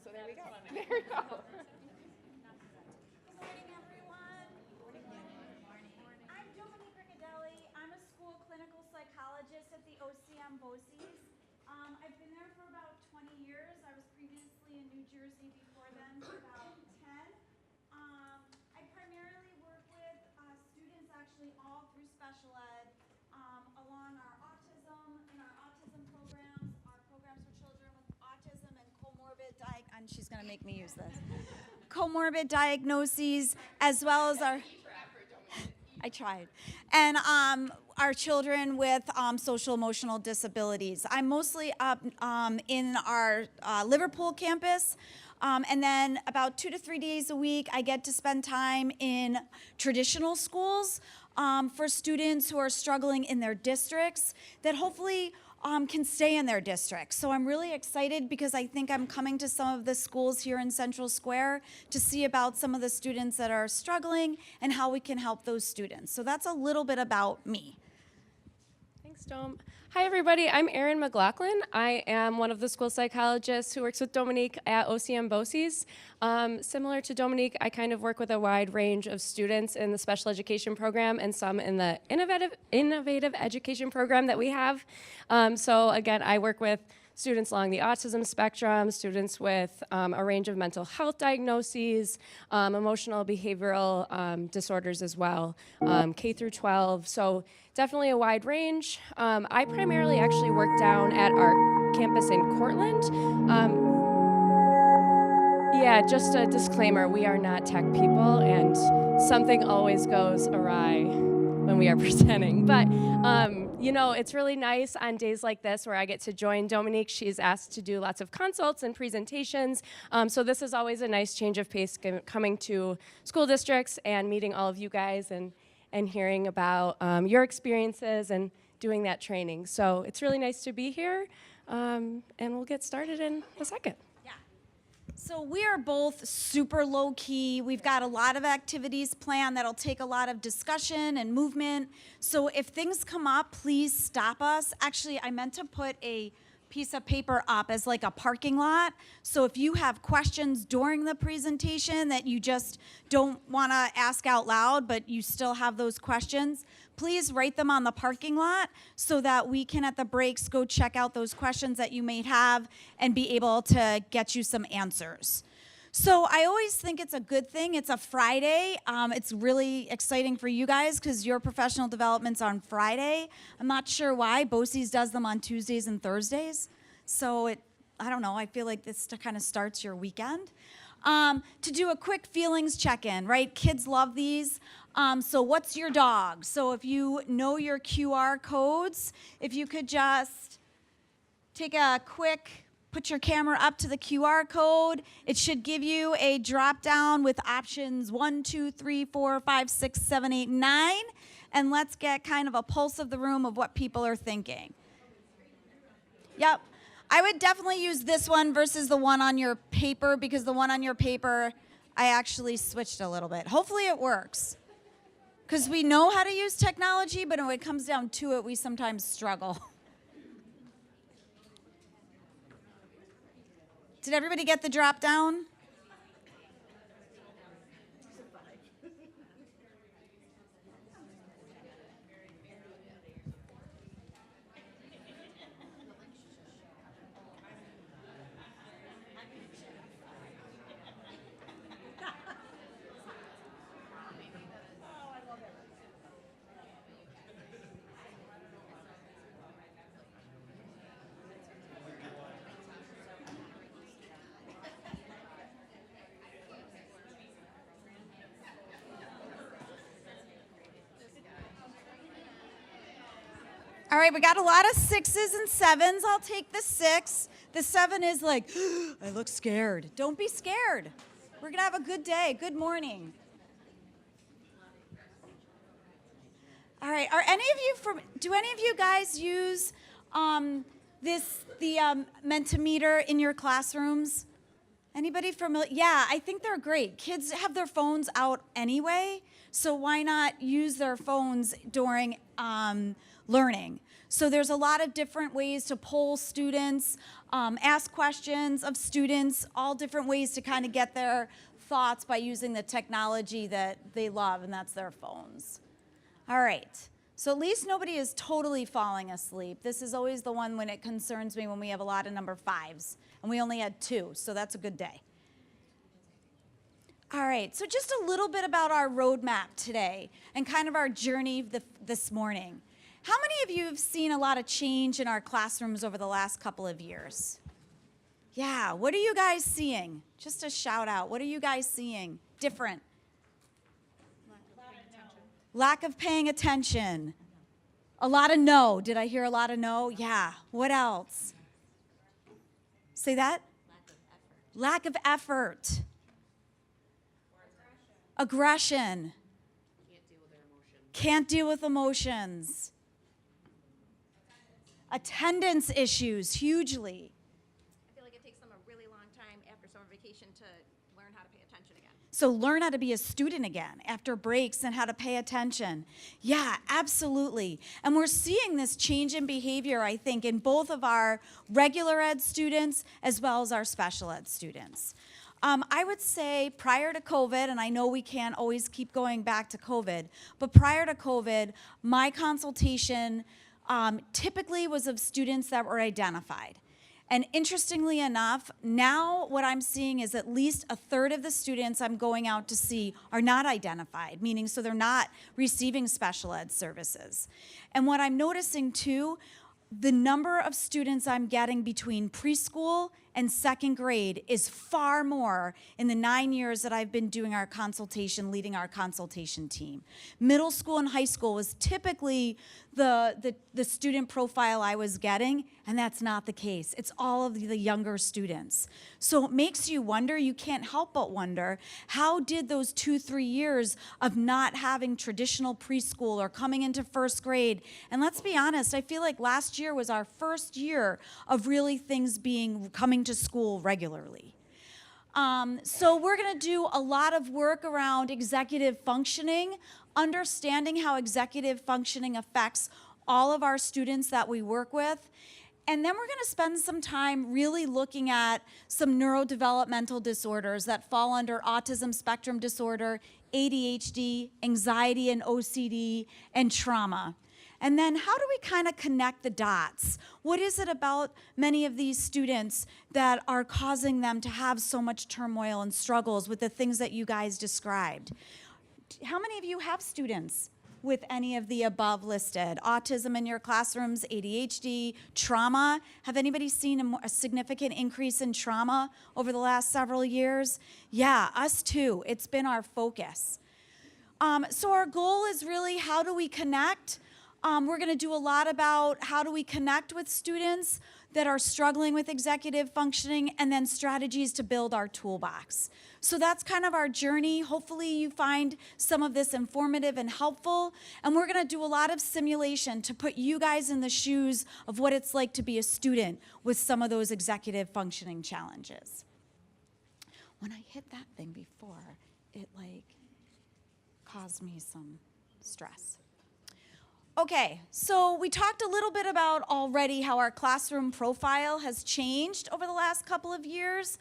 So there we go. There we go. Good morning, everyone. I'm Dominique Riccadelli. I'm a school clinical psychologist at the OCM BOCES. I've been there for about 20 years. I was previously in New Jersey before then for about 10. I primarily work with students actually all through special ed along our autism, in our autism programs, our programs for children with autism and and she's going to make me use this. Comorbid diagnoses, as well as our... I tried. And our children with social emotional disabilities. I'm mostly up in our Liverpool campus. And then about 2 to 3 days a week, I get to spend time in traditional schools for students who are struggling in their districts that hopefully can stay in their districts. So I'm really excited because I think I'm coming to some of the schools here in Central Square to see about some of the students that are struggling and how we can help those students. So that's a little bit about me. Thanks, Dom. Hi, everybody. I'm Erin McLaughlin. I am one of the school psychologists who works with Dominique at OCM BOCES. Similar to Dominique, I kind of work with a wide range of students in the special education program and some in the innovative education program that we have. So again, I work with students along the autism spectrum, students with a range of mental health diagnoses, emotional behavioral disorders as well, K through 12. So definitely a wide range. I primarily actually work down at our campus in Cortland. Yeah, just a disclaimer, we are not tech people and something always goes awry when we are presenting. But you know, it's really nice on days like this where I get to join Dominique. She's asked to do lots of consults and presentations. So this is always a nice change of pace coming to school districts and meeting all of you guys and hearing about your experiences and doing that training. So it's really nice to be here, and we'll get started in a second. So we are both super low-key. We've got a lot of activities planned that'll take a lot of discussion and movement. So if things come up, please stop us. Actually, I meant to put a piece of paper up as like a parking lot. So if you have questions during the presentation that you just don't want to ask out loud, but you still have those questions, please write them on the parking lot so that we can, at the breaks, go check out those questions that you may have and be able to get you some answers. So I always think it's a good thing. It's a Friday. It's really exciting for you guys because your professional development's on Friday. I'm not sure why. BOCES does them on Tuesdays and Thursdays. So I don't know, I feel like this kind of starts your weekend. To do a quick feelings check-in, right? Kids love these. So what's your dog? So if you know your QR codes, if you could just take a quick, put your camera up to the QR code. It should give you a drop down with options 1, 2, 3, 4, 5, 6, 7, 8, 9. And let's get kind of a pulse of the room of what people are thinking. Yep. I would definitely use this one versus the one on your paper because the one on your paper, I actually switched a little bit. Hopefully it works. Because we know how to use technology, but when it comes down to it, we sometimes struggle. Did everybody get the drop down? All right, we got a lot of 6s and 7s. I'll take the 6. The 7 is like, I look scared. Don't be scared. We're going to have a good day. Good morning. All right, do any of you guys use the Mentimeter in your classrooms? Anybody familiar? Yeah, I think they're great. Kids have their phones out anyway, so why not use their phones during learning? So there's a lot of different ways to poll students, ask questions of students, all different ways to kind of get their thoughts by using the technology that they love, and that's their phones. All right, so at least nobody is totally falling asleep. This is always the one when it concerns me when we have a lot of number 5s, and we only had 2, so that's a good day. All right, so just a little bit about our roadmap today and kind of our journey this morning. How many of you have seen a lot of change in our classrooms over the last couple of years? Yeah, what are you guys seeing? Just a shout out. What are you guys seeing different? Lack of paying attention. A lot of no. Did I hear a lot of no? Yeah. What else? Say that? Lack of effort. Aggression. Can't deal with emotions. Attendance issues, hugely. I feel like it takes them a really long time after summer vacation to learn how to pay attention again. So learn how to be a student again after breaks and how to pay attention. Yeah, absolutely. And we're seeing this change in behavior, I think, in both of our regular ed students as well as our special ed students. I would say prior to COVID, and I know we can't always keep going back to COVID, but prior to COVID, my consultation typically was of students that were identified. And interestingly enough, now what I'm seeing is at least a third of the students I'm going out to see are not identified, meaning so they're not receiving special ed services. And what I'm noticing too, the number of students I'm getting between preschool and second grade is far more in the 9 years that I've been doing our consultation, leading our consultation team. Middle school and high school was typically the student profile I was getting, and that's not the case. It's all of the younger students. So it makes you wonder, you can't help but wonder, how did those 2-3 years of not having traditional preschool or coming into first grade, and let's be honest, I feel like last year was our first year of really things coming to school regularly. So we're going to do a lot of work around executive functioning, understanding how executive functioning affects all of our students that we work with. And then we're going to spend some time really looking at some neurodevelopmental disorders that fall under autism spectrum disorder, ADHD, anxiety and OCD, and trauma. And then how do we kind of connect the dots? What is it about many of these students that are causing them to have so much turmoil and struggles with the things that you guys described? How many of you have students with any of the above listed? Autism in your classrooms, ADHD, trauma. Have anybody seen a significant increase in trauma over the last several years? Yeah, us too. It's been our focus. So our goal is really, how do we connect? We're going to do a lot about how do we connect with students that are struggling with executive functioning, and then strategies to build our toolbox. So that's kind of our journey. Hopefully you find some of this informative and helpful. And we're going to do a lot of simulation to put you guys in the shoes of what it's like to be a student with some of those executive functioning challenges. When I hit that thing before, it caused me some stress. Okay, so we talked a little bit about already how our classroom profile has changed over the last couple of years.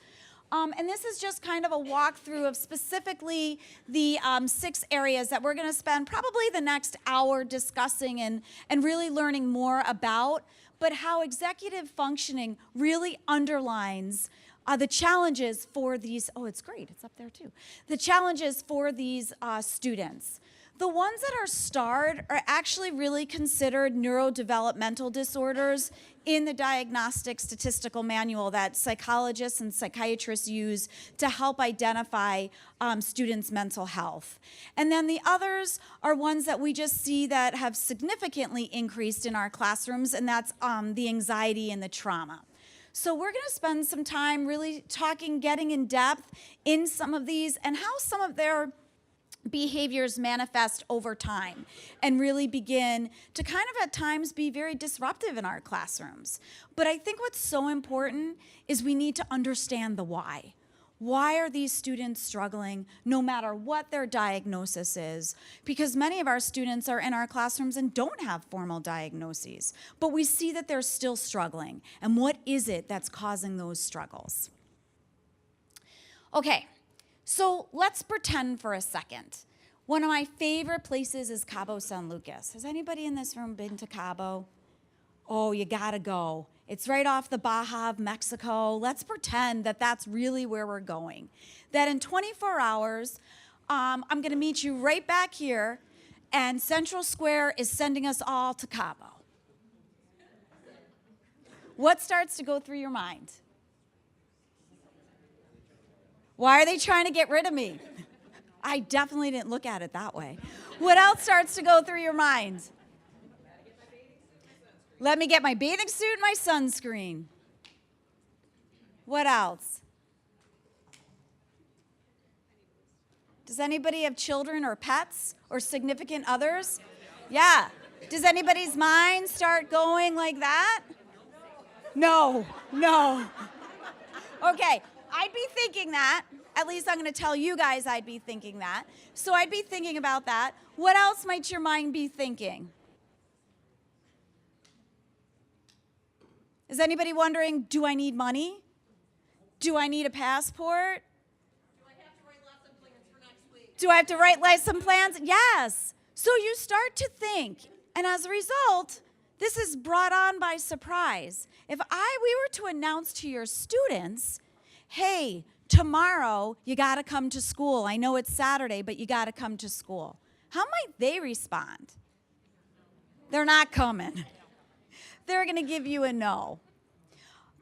And this is just kind of a walkthrough of specifically the 6 areas that we're going to spend probably the next hour discussing and really learning more about, but how executive functioning really underlines the challenges for these, oh, it's great, it's up there too, the challenges for these students. The ones that are starred are actually really considered neurodevelopmental disorders in the Diagnostic Statistical Manual that psychologists and psychiatrists use to help identify students' mental health. And then the others are ones that we just see that have significantly increased in our classrooms, and that's the anxiety and the trauma. So we're going to spend some time really talking, getting in depth in some of these and how some of their behaviors manifest over time and really begin to kind of at times be very disruptive in our classrooms. But I think what's so important is we need to understand the why. Why are these students struggling no matter what their diagnosis is? Because many of our students are in our classrooms and don't have formal diagnoses, but we see that they're still struggling. And what is it that's causing those struggles? Okay. So let's pretend for a second. One of my favorite places is Cabo San Lucas. Has anybody in this room been to Cabo? Oh, you gotta go. It's right off the Baja of Mexico. Let's pretend that that's really where we're going. That in 24 hours, I'm gonna meet you right back here, and Central Square is sending us all to Cabo. What starts to go through your mind? Why are they trying to get rid of me? I definitely didn't look at it that way. What else starts to go through your mind? Let me get my bathing suit and my sunscreen. What else? Does anybody have children or pets or significant others? Yeah. Does anybody's mind start going like that? No. Okay. I'd be thinking that. At least I'm going to tell you guys I'd be thinking that. So I'd be thinking about that. What else might your mind be thinking? Is anybody wondering, do I need money? Do I need a passport? Do I have to write lesson plans for next week? Do I have to write lesson plans? Yes. So you start to think, and as a result, this is brought on by surprise. If we were to announce to your students, hey, tomorrow you got to come to school. I know it's Saturday, but you got to come to school. How might they respond? They're not coming. They're going to give you a no.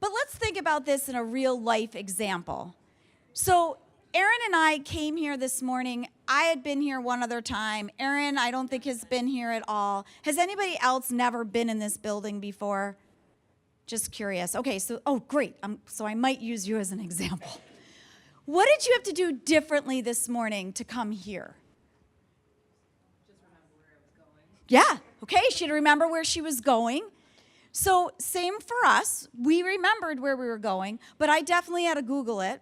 But let's think about this in a real life example. So Aaron and I came here this morning. I had been here one other time. Aaron, I don't think has been here at all. Has anybody else never been in this building before? Just curious. Okay, so, oh, great. So I might use you as an example. What did you have to do differently this morning to come here? Just remember where I was going. Yeah, okay, she'd remember where she was going. So same for us. We remembered where we were going, but I definitely had to Google it.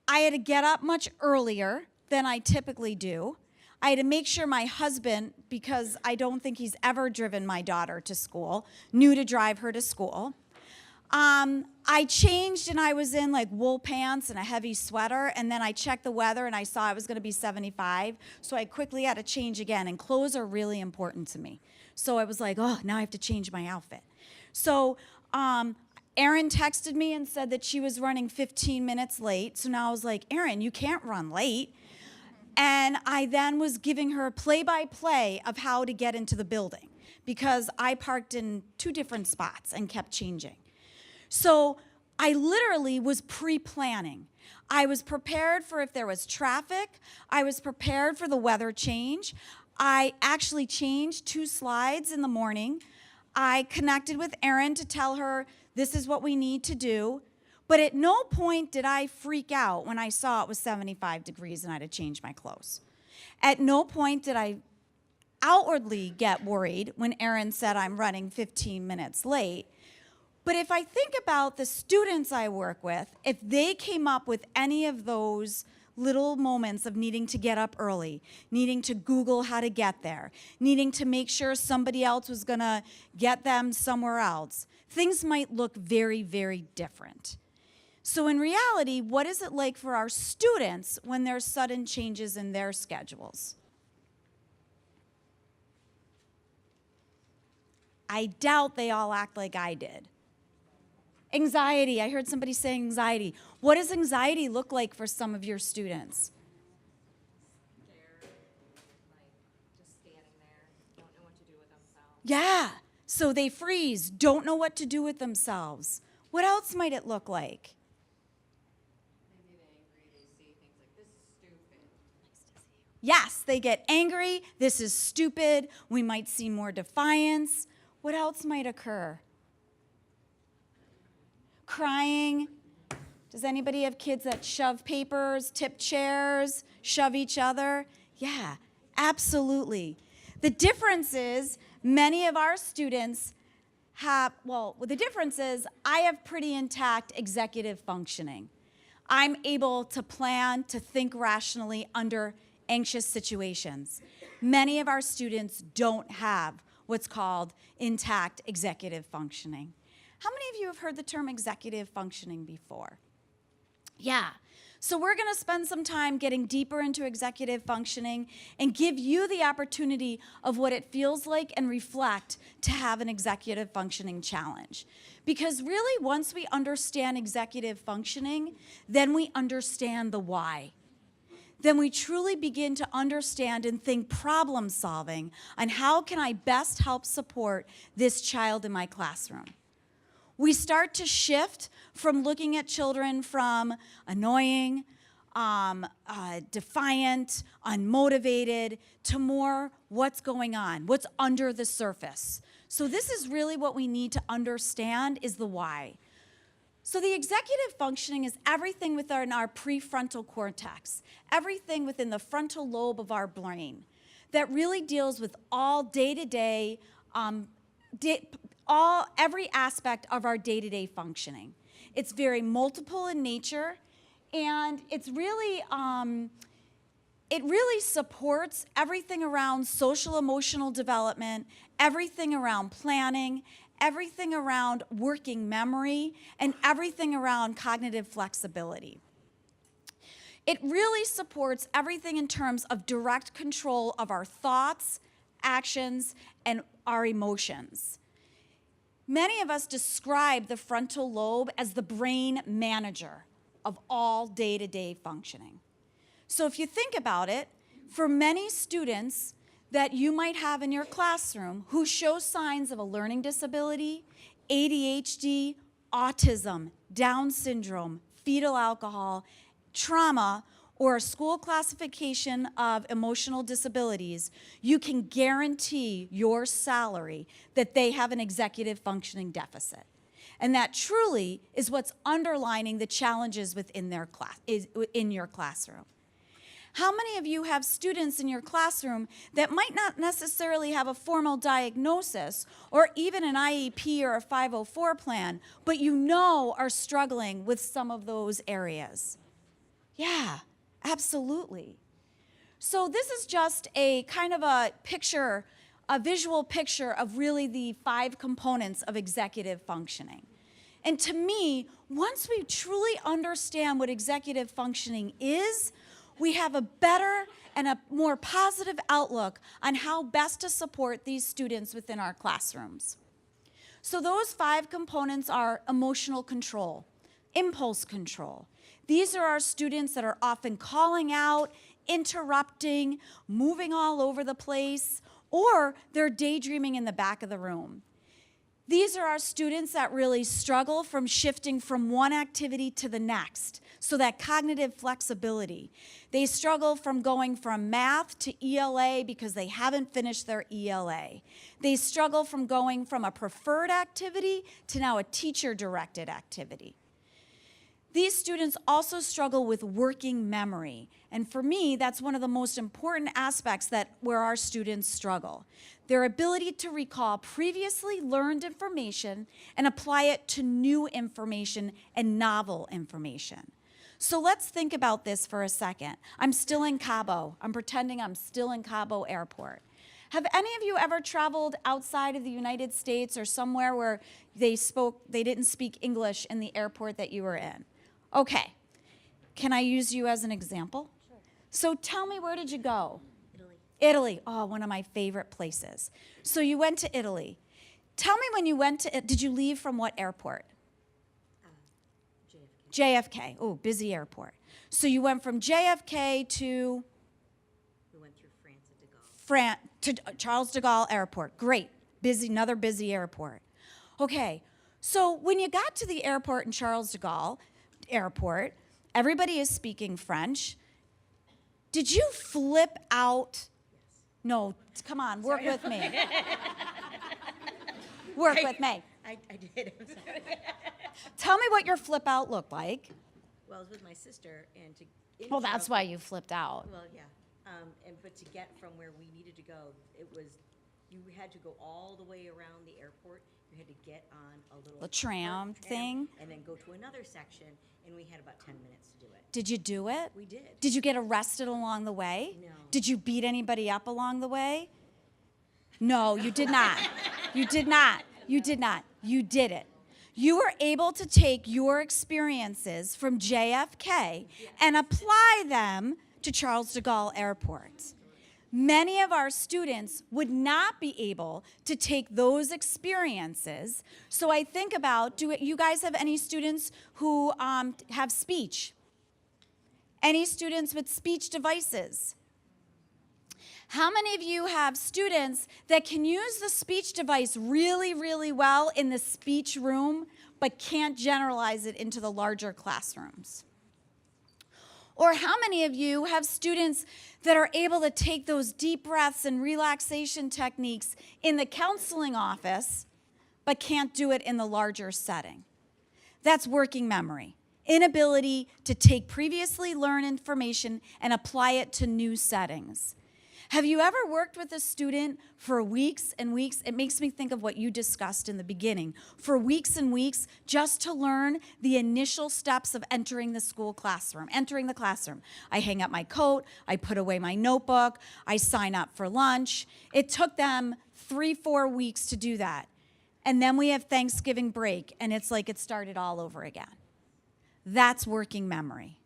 I had to get up much earlier than I typically do. I had to make sure my husband, because I don't think he's ever driven my daughter to school, knew to drive her to school. I changed and I was in like wool pants and a heavy sweater, and then I checked the weather and I saw it was going to be 75, so I quickly had to change again, and clothes are really important to me. So I was like, oh, now I have to change my outfit. So Erin texted me and said that she was running 15 minutes late, so now I was like, Erin, you can't run late. And I then was giving her a play-by-play of how to get into the building, because I parked in 2 different spots and kept changing. So I literally was pre-planning. I was prepared for if there was traffic. I was prepared for the weather change. I actually changed 2 slides in the morning. I connected with Erin to tell her this is what we need to do. But at no point did I freak out when I saw it was 75 degrees and I had to change my clothes. At no point did I outwardly get worried when Erin said I'm running 15 minutes late. But if I think about the students I work with, if they came up with any of those little moments of needing to get up early, needing to Google how to get there, needing to make sure somebody else was going to get them somewhere else, things might look very, very different. So in reality, what is it like for our students when there's sudden changes in their schedules? I doubt they all act like I did. Anxiety. I heard somebody say anxiety. What does anxiety look like for some of your students? They're like just standing there, don't know what to do with themselves. Yeah. So they freeze, don't know what to do with themselves. What else might it look like? They get angry, they say things like, this is stupid. Yes, they get angry. This is stupid. We might see more defiance. What else might occur? Crying. Does anybody have kids that shove papers, tip chairs, shove each other? Yeah, absolutely. The difference is many of our students have, the difference is I have pretty intact executive functioning. I'm able to plan, to think rationally under anxious situations. Many of our students don't have what's called intact executive functioning. How many of you have heard the term executive functioning before? Yeah. So we're going to spend some time getting deeper into executive functioning and give you the opportunity of what it feels like and reflect to have an executive functioning challenge. Because really, once we understand executive functioning, then we understand the why. Then we truly begin to understand and think problem solving on how can I best help support this child in my classroom. We start to shift from looking at children from annoying, defiant, unmotivated, to more what's going on, what's under the surface. So this is really what we need to understand is the why. So the executive functioning is everything within our prefrontal cortex, everything within the frontal lobe of our brain that really deals with all day-to-day, every aspect of our day-to-day functioning. It's very multiple in nature, and it's really, it really supports everything around social emotional development, everything around planning, everything around working memory, and everything around cognitive flexibility. It really supports everything in terms of direct control of our thoughts, actions, and our emotions. Many of us describe the frontal lobe as the brain manager of all day-to-day functioning. So if you think about it, for many students that you might have in your classroom who show signs of a learning disability, ADHD, autism, Down syndrome, fetal alcohol, trauma, or a school classification of emotional disabilities, you can guarantee your salary that they have an executive functioning deficit. And that truly is what's underlining the challenges within their class, in your classroom. How many of you have students in your classroom that might not necessarily have a formal diagnosis or even an IEP or a 504 plan, but you know are struggling with some of those areas? Yeah, absolutely. So this is just a kind of a picture, a visual picture of really the 5 components of executive functioning. And to me, once we truly understand what executive functioning is, we have a better and a more positive outlook on how best to support these students within our classrooms. So those 5 components are emotional control, impulse control. These are our students that are often calling out, interrupting, moving all over the place, or they're daydreaming in the back of the room. These are our students that really struggle from shifting from one activity to the next, so that cognitive flexibility. They struggle from going from math to ELA because they haven't finished their ELA. They struggle from going from a preferred activity to now a teacher-directed activity. These students also struggle with working memory. And for me, that's one of the most important aspects where our students struggle. Their ability to recall previously learned information and apply it to new information and novel information. So let's think about this for a second. I'm still in Cabo. I'm pretending I'm still in Cabo Airport. Have any of you ever traveled outside of the United States or somewhere where they didn't speak English in the airport that you were in? Okay. Can I use you as an example? Sure. So tell me, where did you go? Italy. Italy. Oh, one of my favorite places. So you went to Italy. Tell me, when you went to, did you leave from what airport? JFK. JFK. Oh, busy airport. So you went from JFK to? We went through France to Charles de Gaulle Airport. Great. Busy, another busy airport. Okay. So when you got to the airport in Charles de Gaulle Airport, everybody is speaking French. Did you flip out? Yes. No, come on, work with me. Work with me. I did. I'm sorry. Tell me what your flip out looked like. Well, I was with my sister, and Well, that's why you flipped out. Well, yeah. But to get from where we needed to go, you had to go all the way around the airport. You had to get on a little tram thing. and then go to another section, and we had about 10 minutes to do it. Did you do it? We did. Did you get arrested along the way? No. Did you beat anybody up along the way? No, you did not. You did not. You did not. You did it. You were able to take your experiences from JFK and apply them to Charles de Gaulle Airport. Many of our students would not be able to take those experiences. So I think about, do you guys have any students who have speech? Any students with speech devices? How many of you have students that can use the speech device really, really well in the speech room, but can't generalize it into the larger classrooms? Or how many of you have students that are able to take those deep breaths and relaxation techniques in the counseling office, but can't do it in the larger setting? That's working memory. Inability to take previously learned information and apply it to new settings. Have you ever worked with a student for weeks and weeks? It makes me think of what you discussed in the beginning. For weeks and weeks, just to learn the initial steps of entering the classroom. I hang up my coat, I put away my notebook, I sign up for lunch. It took them 3-4 weeks to do that. And then we have Thanksgiving break, and it's like it started all over again. That's working memory.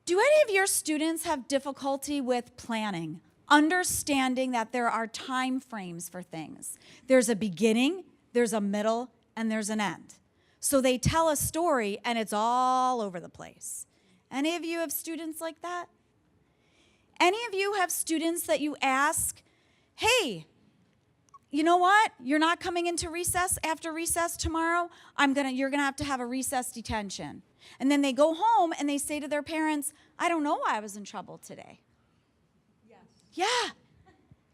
Do any of your students have difficulty with planning, understanding that there are time frames for things? There's a beginning, there's a middle, and there's an end. So they tell a story, and it's all over the place. Any of you have students like that? Any of you have students that you ask, hey, you know what? You're not coming into recess after recess tomorrow? You're gonna have to have a recess detention. And then they go home and they say to their parents, I don't know why I was in trouble today. Yes. Yeah.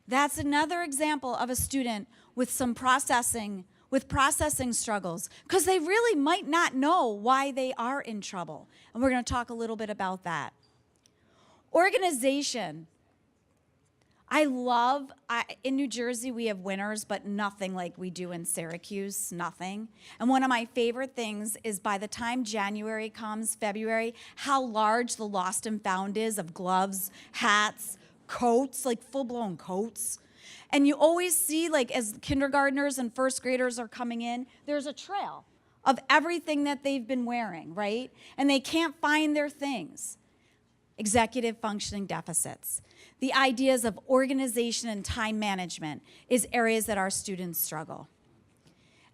That's another example of a student with some processing struggles, because they really might not know why they are in trouble. And we're going to talk a little bit about that. Organization. In New Jersey, we have winters, but nothing like we do in Syracuse, nothing. And one of my favorite things is by the time January comes, February, how large the lost and found is of gloves, hats, coats, like full-blown coats. And you always see, like, as kindergartners and first graders are coming in, there's a trail of everything that they've been wearing, right? And they can't find their things. Executive functioning deficits. The ideas of organization and time management is areas that our students struggle.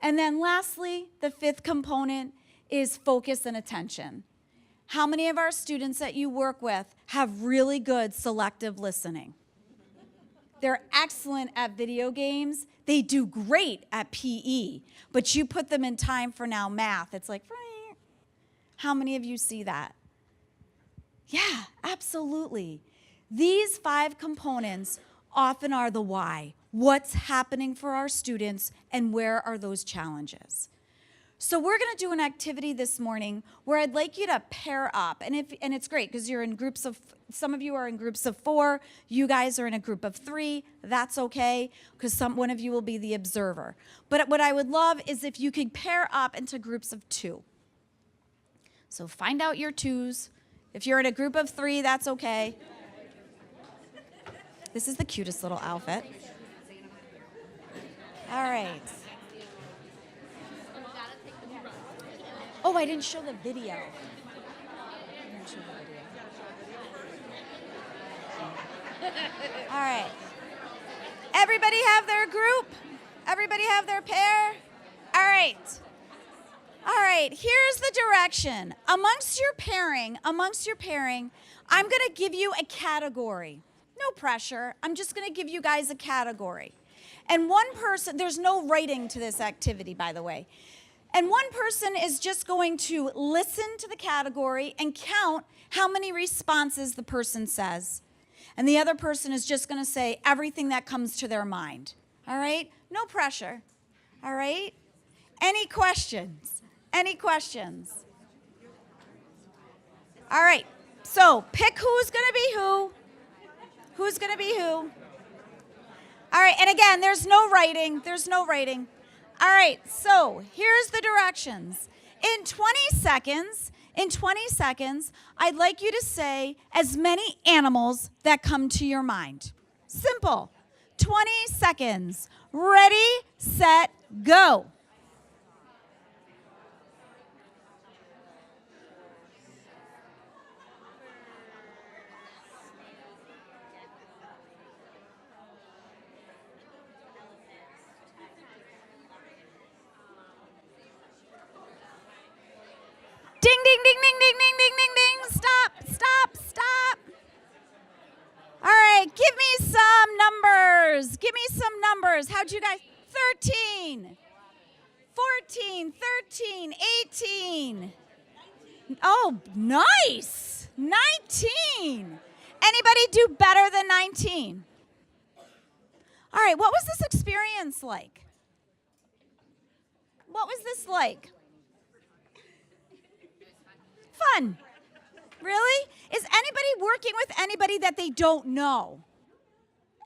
And then lastly, the fifth component is focus and attention. How many of our students that you work with have really good selective listening? They're excellent at video games. They do great at PE, but you put them in time for now math. It's like, how many of you see that? Yeah, absolutely. These 5 components often are the why. What's happening for our students and where are those challenges? So we're going to do an activity this morning where I'd like you to pair up. And it's great because you're in groups of, some of you are in groups of 4, you guys are in a group of 3. That's okay because one of you will be the observer. But what I would love is if you could pair up into groups of 2. So find out your 2s. If you're in a group of 3, that's okay. This is the cutest little outfit. All right. Oh, I didn't show the video. All right. Everybody have their group? Everybody have their pair? All right. All right, here's the direction. Amongst your pairing, I'm going to give you a category. No pressure. I'm just going to give you guys a category. And one person, there's no writing to this activity, by the way. And one person is just going to listen to the category and count how many responses the person says. And the other person is just going to say everything that comes to their mind. All right? No pressure. All right? Any questions? Any questions? All right, so pick who's going to be who. Who's going to be who? All right, and again, there's no writing. There's no writing. All right, so here's the directions. In 20 seconds, I'd like you to say as many animals that come to your mind. Simple. 20 seconds. Ready, set, go. Ding, ding, ding, ding, ding, ding, ding, ding, ding. Stop, stop, stop. All right, give me some numbers. Give me some numbers. How'd you guys? 13, 14, 13, 18. Oh, nice. 19. Anybody do better than 19? All right, what was this experience like? What was this like? Fun. Really? Is anybody working with anybody that they don't know?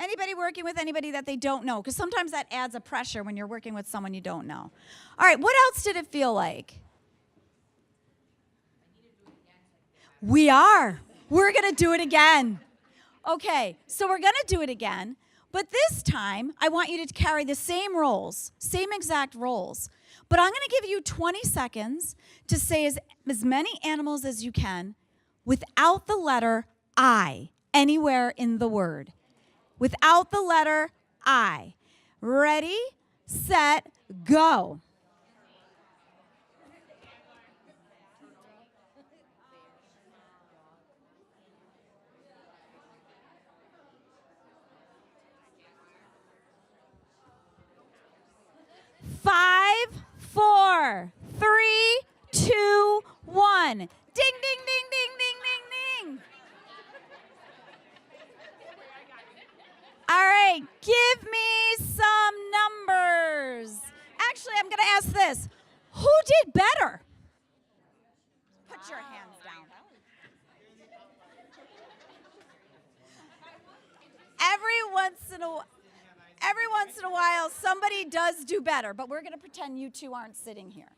Anybody working with anybody that they don't know? Because sometimes that adds a pressure when you're working with someone you don't know. All right, what else did it feel like? We are. We're going to do it again. Okay, so we're going to do it again. But this time, I want you to carry the same roles, same exact roles. But I'm going to give you 20 seconds to say as many animals as you can without the letter I anywhere in the word. Without the letter I. Ready, set, go. Five, 4, 3, 2, 1. Ding, ding, ding, ding, ding, ding, ding. All right, give me some numbers. Actually, I'm going to ask this. Who did better? Put your hands down. Every once in a while, somebody does do better, but we're going to pretend you two aren't sitting here.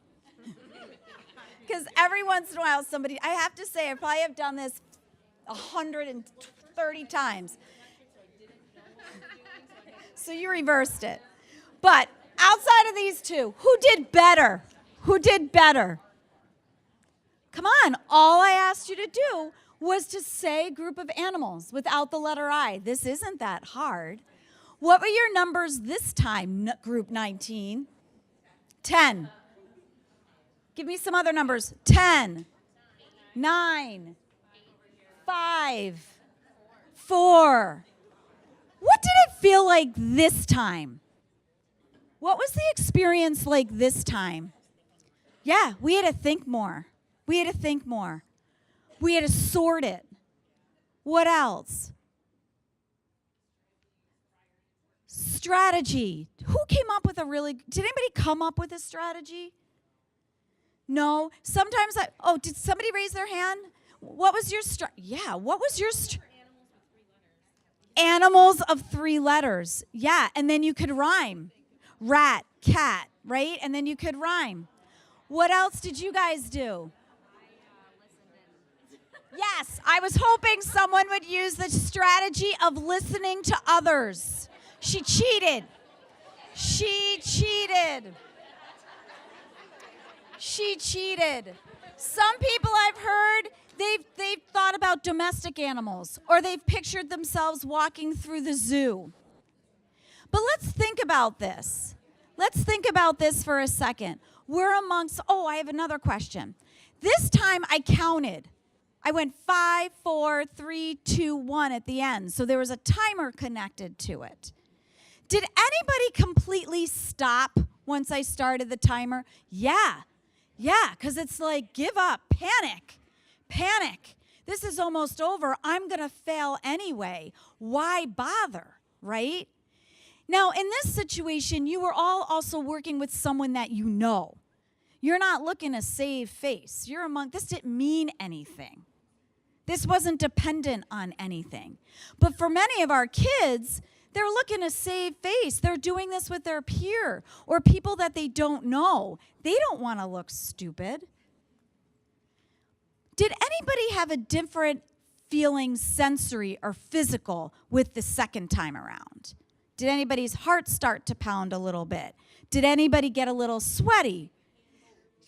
Because every once in a while, somebody, I have to say, I probably have done this 130 times. So you reversed it. But outside of these two, who did better? Who did better? Come on, all I asked you to do was to say group of animals without the letter I. This isn't that hard. What were your numbers this time, group 19? 10. Give me some other numbers. 10, 9, 5, 4. What did it feel like this time? What was the experience like this time? Yeah, we had to think more. We had to think more. We had to sort it. What else? Strategy. Who came up with did anybody come up with a strategy? No. Sometimes did somebody raise their hand? What was your what was your Animals of 3 letters. Yeah, and then you could rhyme. Rat, cat, right? And then you could rhyme. What else did you guys do? Yes, I was hoping someone would use the strategy of listening to others. She cheated. She cheated. She cheated. Some people I've heard, they've thought about domestic animals, or they've pictured themselves walking through the zoo. But let's think about this. Let's think about this for a second. I have another question. This time I counted. I went 5, 4, 3, 2, 1 at the end. So there was a timer connected to it. Did anybody completely stop once I started the timer? Yeah, because it's like, give up, panic. This is almost over. I'm going to fail anyway. Why bother, right? Now, in this situation, you were all also working with someone that you know. You're not looking to save face. This didn't mean anything. This wasn't dependent on anything. But for many of our kids, they're looking to save face. They're doing this with their peer or people that they don't know. They don't want to look stupid. Did anybody have a different feeling, sensory or physical, with the second time around? Did anybody's heart start to pound a little bit? Did anybody get a little sweaty?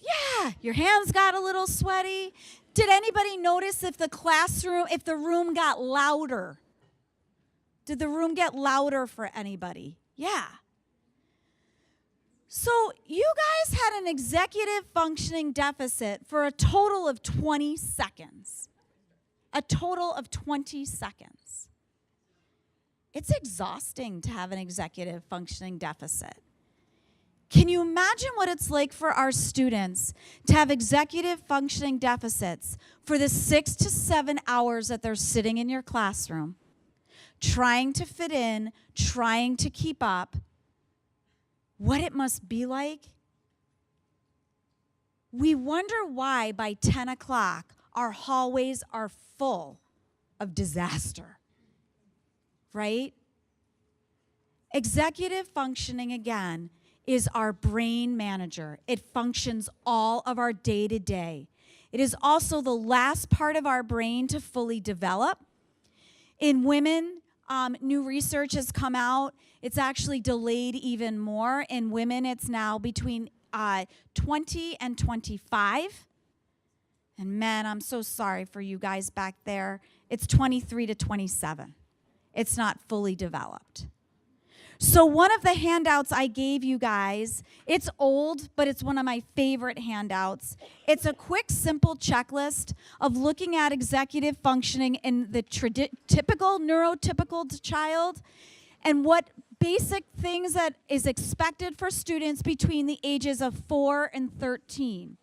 Yeah, your hands got a little sweaty. Did anybody notice if the room got louder? Did the room get louder for anybody? Yeah. So you guys had an executive functioning deficit for a total of 20 seconds. A total of 20 seconds. It's exhausting to have an executive functioning deficit. Can you imagine what it's like for our students to have executive functioning deficits for the 6 to 7 hours that they're sitting in your classroom, trying to fit in, trying to keep up? What it must be like? We wonder why by 10 o'clock our hallways are full of disaster, right? Executive functioning, again, is our brain manager. It functions all of our day-to-day. It is also the last part of our brain to fully develop. In women, new research has come out. It's actually delayed even more. In women, it's now between 20 and 25. And men, I'm so sorry for you guys back there. It's 23 to 27. It's not fully developed. So one of the handouts I gave you guys, it's old, but it's one of my favorite handouts. It's a quick, simple checklist of looking at executive functioning in the typical, neurotypical child, and what basic things that is expected for students between the ages of 4 and 13.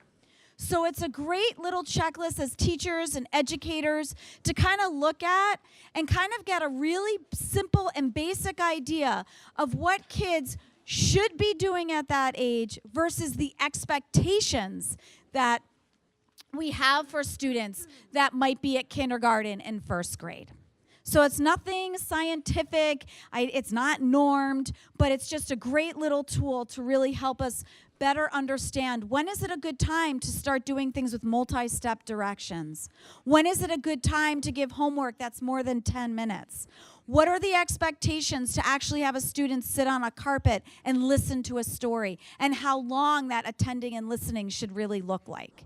So it's a great little checklist as teachers and educators to kind of look at and kind of get a really simple and basic idea of what kids should be doing at that age versus the expectations that we have for students that might be at kindergarten and first grade. So it's nothing scientific, it's not normed, but it's just a great little tool to really help us better understand when is it a good time to start doing things with multi-step directions? When is it a good time to give homework that's more than 10 minutes? What are the expectations to actually have a student sit on a carpet and listen to a story, and how long that attending and listening should really look like?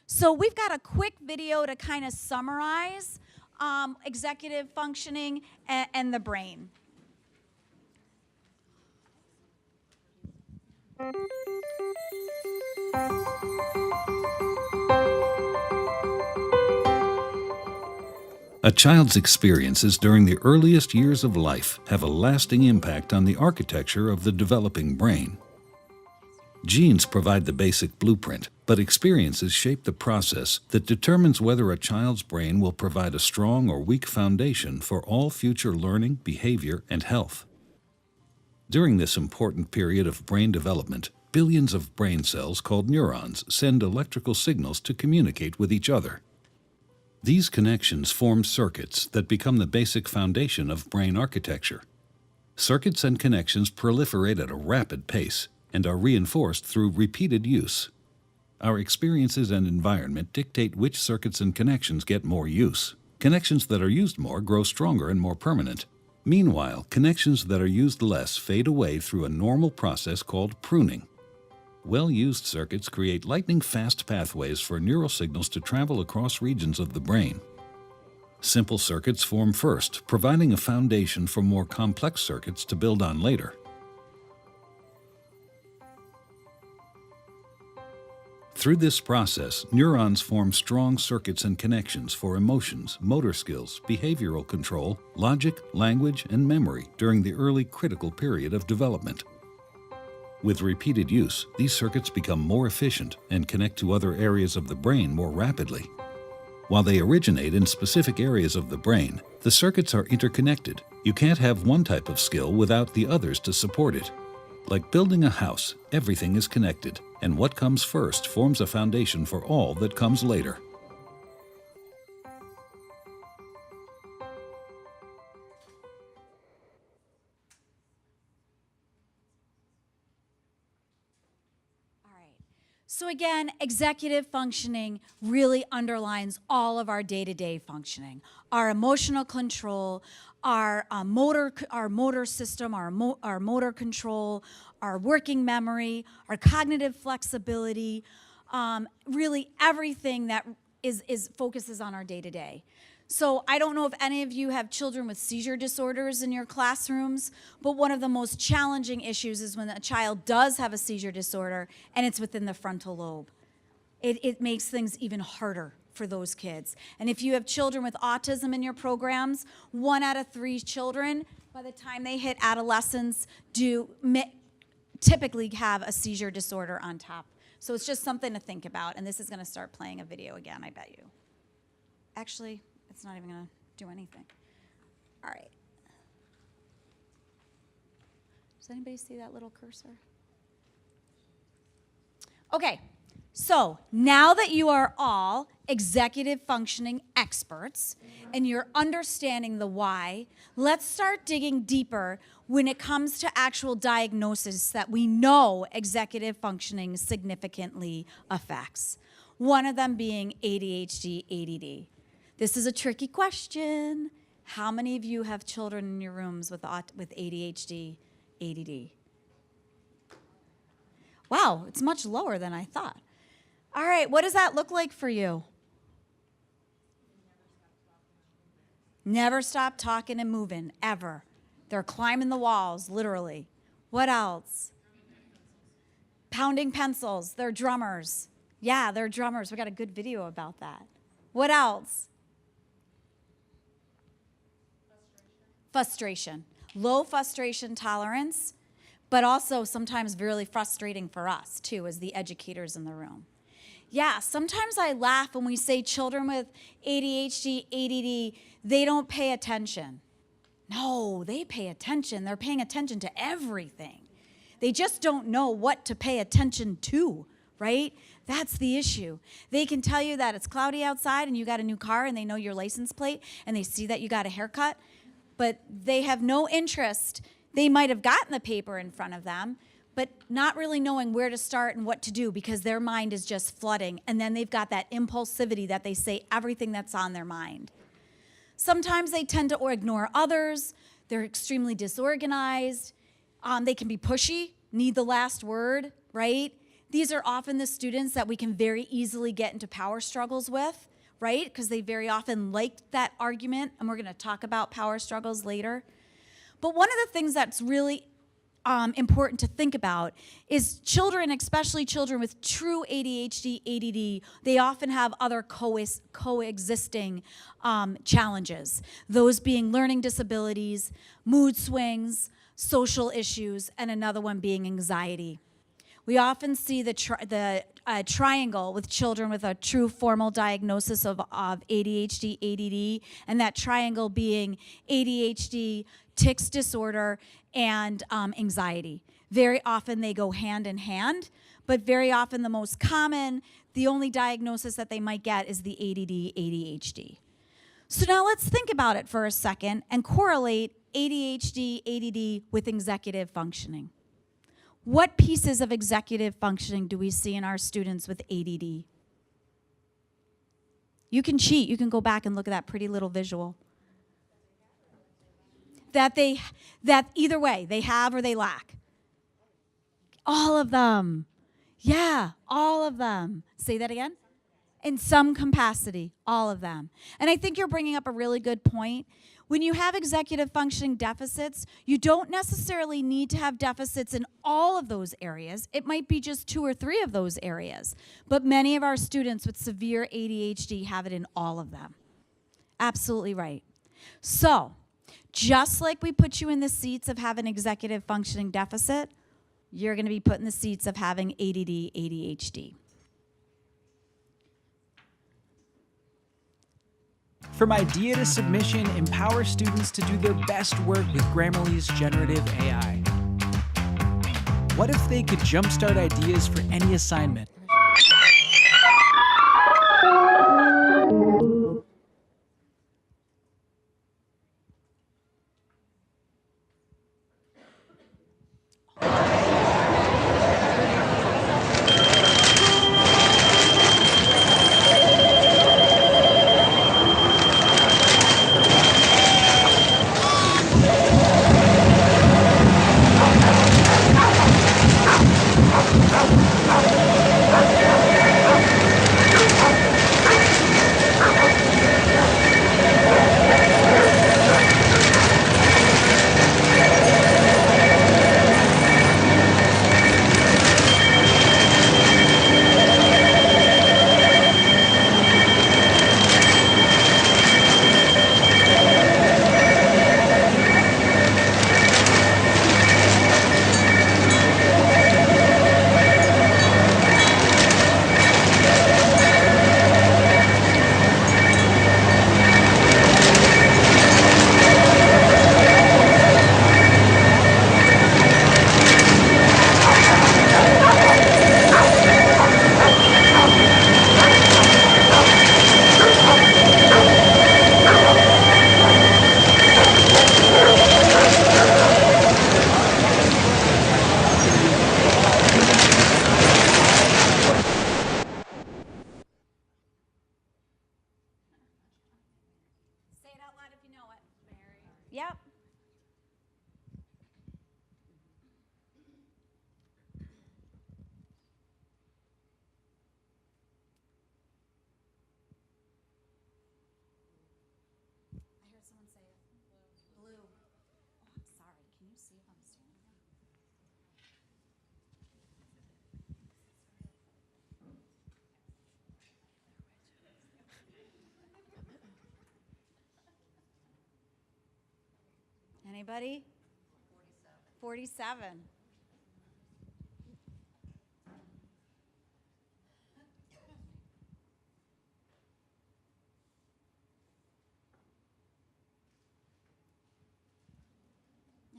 So we've got a quick video to kind of summarize executive functioning and the brain. A child's experiences during the earliest years of life have a lasting impact on the architecture of the developing brain. Genes provide the basic blueprint, but experiences shape the process that determines whether a child's brain will provide a strong or weak foundation for all future learning, behavior, and health. During this important period of brain development, billions of brain cells called neurons send electrical signals to communicate with each other. These connections form circuits that become the basic foundation of brain architecture. Circuits and connections proliferate at a rapid pace and are reinforced through repeated use. Our experiences and environment dictate which circuits and connections get more use. Connections that are used more grow stronger and more permanent. Meanwhile, connections that are used less fade away through a normal process called pruning. Well-used circuits create lightning-fast pathways for neural signals to travel across regions of the brain. Simple circuits form first, providing a foundation for more complex circuits to build on later. Through this process, neurons form strong circuits and connections for emotions, motor skills, behavioral control, logic, language, and memory during the early critical period of development. With repeated use, these circuits become more efficient and connect to other areas of the brain more rapidly. While they originate in specific areas of the brain, the circuits are interconnected. You can't have one type of skill without the others to support it. Like building a house, everything is connected, and what comes first forms a foundation for all that comes later. So again, executive functioning really underlines all of our day-to-day functioning. Our emotional control, our motor system, our motor control, our working memory, our cognitive flexibility, really everything that focuses on our day-to-day. So I don't know if any of you have children with seizure disorders in your classrooms, but one of the most challenging issues is when a child does have a seizure disorder and it's within the frontal lobe. It makes things even harder for those kids. And if you have children with autism in your programs, 1 out of 3 children, by the time they hit adolescence, typically have a seizure disorder on top. So it's just something to think about, and this is going to start playing a video again, I bet you. Actually, it's not even going to do anything. All right. Does anybody see that little cursor? Okay, so now that you are all executive functioning experts and you're understanding the why, let's start digging deeper when it comes to actual diagnosis that we know executive functioning significantly affects. One of them being ADHD, ADD. This is a tricky question. How many of you have children in your rooms with ADHD, ADD? Wow, it's much lower than I thought. All right, what does that look like for you? Never stop talking and moving, ever. They're climbing the walls, literally. What else? Pounding pencils. They're drummers. Yeah, they're drummers. We got a good video about that. What else? Frustration. Low frustration tolerance, but also sometimes really frustrating for us, too, as the educators in the room. Yeah, sometimes I laugh when we say children with ADHD, ADD, they don't pay attention. No, they pay attention. They're paying attention to everything. They just don't know what to pay attention to, right? That's the issue. They can tell you that it's cloudy outside and you got a new car and they know your license plate and they see that you got a haircut, but they have no interest. They might have gotten the paper in front of them, but not really knowing where to start and what to do because their mind is just flooding. And then they've got that impulsivity that they say everything that's on their mind. Sometimes they tend to ignore others. They're extremely disorganized. They can be pushy, need the last word, right? These are often the students that we can very easily get into power struggles with, right? Because they very often like that argument, and we're going to talk about power struggles later. But one of the things that's really important to think about is children, especially children with true ADHD, ADD, they often have other coexisting challenges. Those being learning disabilities, mood swings, social issues, and another one being anxiety. We often see the triangle with children with a true formal diagnosis of ADHD, ADD, and that triangle being ADHD, tics disorder, and anxiety. Very often they go hand in hand, but very often the most common, the only diagnosis that they might get is the ADD, ADHD. So now let's think about it for a second and correlate ADHD, ADD with executive functioning. What pieces of executive functioning do we see in our students with ADD? You can cheat. You can go back and look at that pretty little visual. That either way, they have or they lack. All of them. Yeah, all of them. Say that again. In some capacity, all of them. And I think you're bringing up a really good point. When you have executive functioning deficits, you don't necessarily need to have deficits in all of those areas. It might be just 2 or 3 of those areas. But many of our students with severe ADHD have it in all of them. Absolutely right. So, just like we put you in the seats of having executive functioning deficit, you're going to be put in the seats of having ADD, ADHD. From idea to submission, empower students to do their best work with Grammarly's generative AI. What if they could jumpstart ideas for any assignment? Yep. I heard someone say it. Blue. Oh, I'm sorry. Can you see if I'm standing there? Anybody? 47.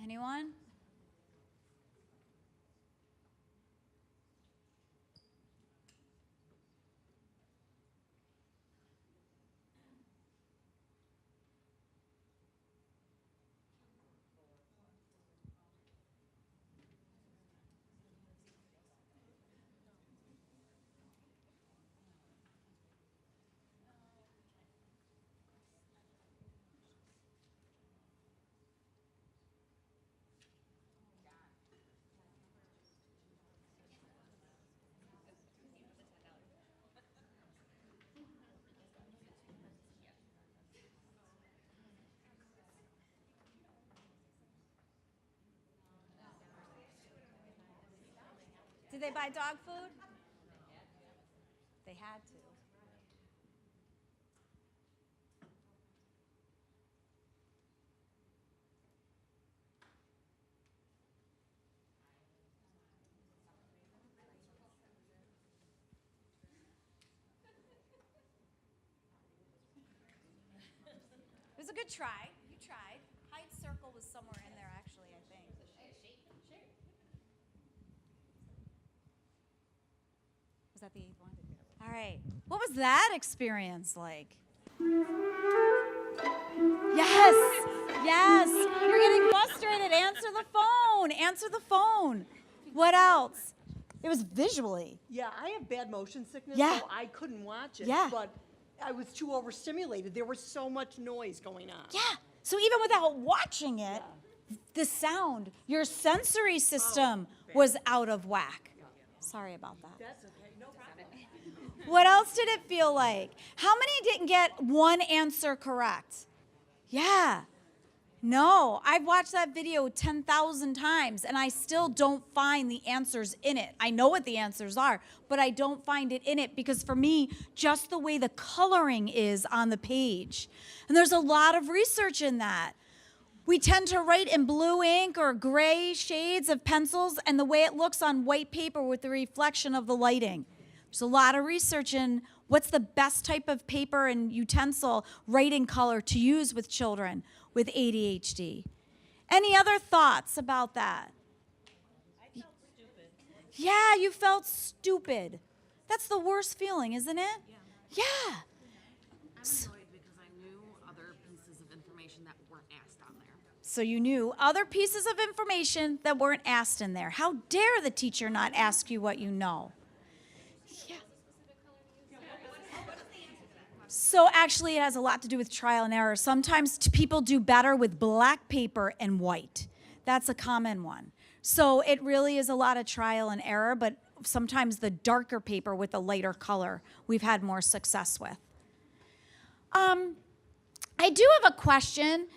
Anyone? Did they buy dog food? They had to. It was a good try. You tried. Hyde Circle was somewhere in there, actually, I think. Was that the 8th one? All right. What was that experience like? Yes. Yes. You're getting frustrated. Answer the phone. Answer the phone. What else? It was visually. Yeah, I have bad motion sickness, Yeah. so I couldn't watch it. Yeah. But I was too overstimulated. There was so much noise going on. Yeah. So even without watching it, the sound, your sensory system was out of whack. Sorry about that. That's okay. No problem. What else did it feel like? How many didn't get one answer correct? Yeah. No, I've watched that video 10,000 times and I still don't find the answers in it. I know what the answers are, but I don't find it in it because for me, just the way the coloring is on the page. And there's a lot of research in that. We tend to write in blue ink or gray shades of pencils and the way it looks on white paper with the reflection of the lighting. There's a lot of research in what's the best type of paper and utensil writing color to use with children with ADHD. Any other thoughts about that? I felt stupid. Yeah, you felt stupid. That's the worst feeling, isn't it? Yeah. I'm annoyed because I knew other pieces of information that weren't asked on there. So you knew other pieces of information that weren't asked in there. How dare the teacher not ask you what you know? Yeah. So actually it has a lot to do with trial and error. Sometimes people do better with black paper and white. That's a common one. So it really is a lot of trial and error, but sometimes the darker paper with the lighter color we've had more success with. I do have a question.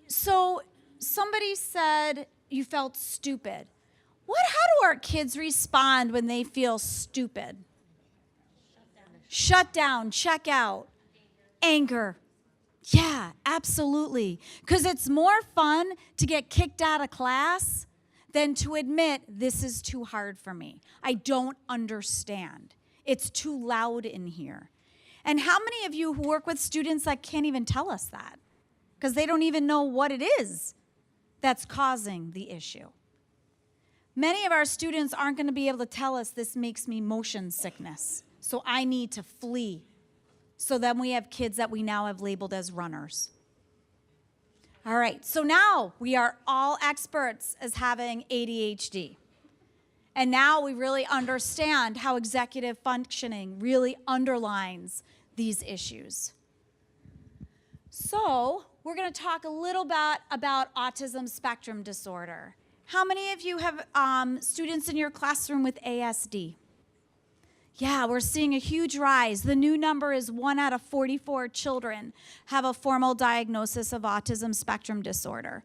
So somebody said you felt stupid. How do our kids respond when they feel stupid? Shut down, check out, anger. Yeah, absolutely. Because it's more fun to get kicked out of class than to admit this is too hard for me. I don't understand. It's too loud in here. And how many of you who work with students that can't even tell us that? Because they don't even know what it is that's causing the issue. Many of our students aren't going to be able to tell us this makes me motion sickness, so I need to flee. So then we have kids that we now have labeled as runners. All right, so now we are all experts as having ADHD. And now we really understand how executive functioning really underlines these issues. So we're going to talk a little bit about autism spectrum disorder. How many of you have students in your classroom with ASD? Yeah, we're seeing a huge rise. The new number is 1 out of 44 children have a formal diagnosis of autism spectrum disorder.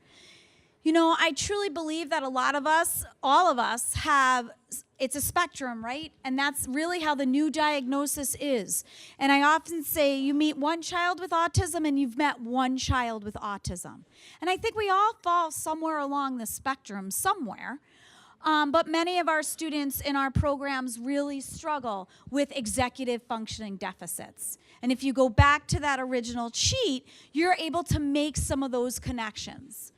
You know, I truly believe that a lot of us, all of us, it's a spectrum, right? And that's really how the new diagnosis is. And I often say you meet one child with autism and you've met one child with autism. And I think we all fall somewhere along the spectrum somewhere. But many of our students in our programs really struggle with executive functioning deficits. And if you go back to that original sheet, you're able to make some of those connections.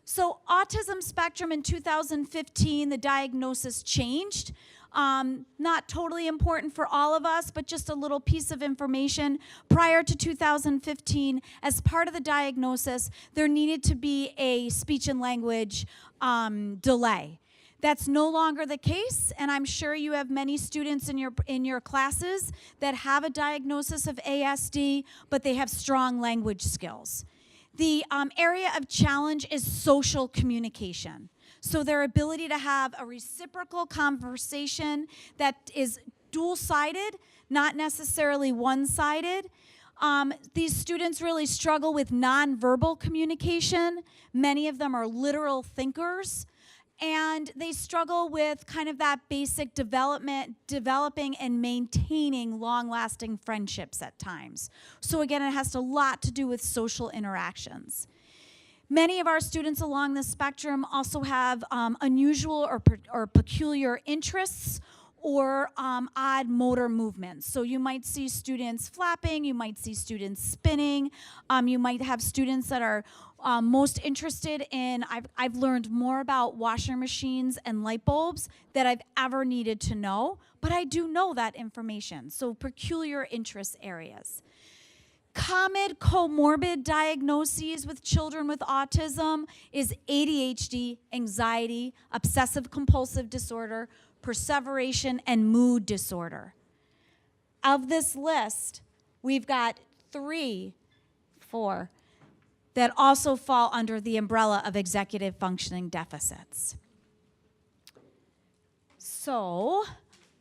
So autism spectrum in 2015, the diagnosis changed. Not totally important for all of us, but just a little piece of information. Prior to 2015, as part of the diagnosis, there needed to be a speech and language delay. That's no longer the case, and I'm sure you have many students in your classes that have a diagnosis of ASD, but they have strong language skills. The area of challenge is social communication. So their ability to have a reciprocal conversation that is dual-sided, not necessarily one-sided. These students really struggle with nonverbal communication. Many of them are literal thinkers. and they struggle with kind of that basic developing and maintaining long-lasting friendships at times. So again, it has a lot to do with social interactions. Many of our students along the spectrum also have unusual or peculiar interests or odd motor movements. So you might see students flapping, you might see students spinning, you might have students that are most interested in, I've learned more about washing machines and light bulbs than I've ever needed to know, but I do know that information, so peculiar interest areas. Common comorbid diagnoses with children with autism is ADHD, anxiety, obsessive compulsive disorder, perseveration, and mood disorder. Of this list, we've got 4 that also fall under the umbrella of executive functioning deficits. So,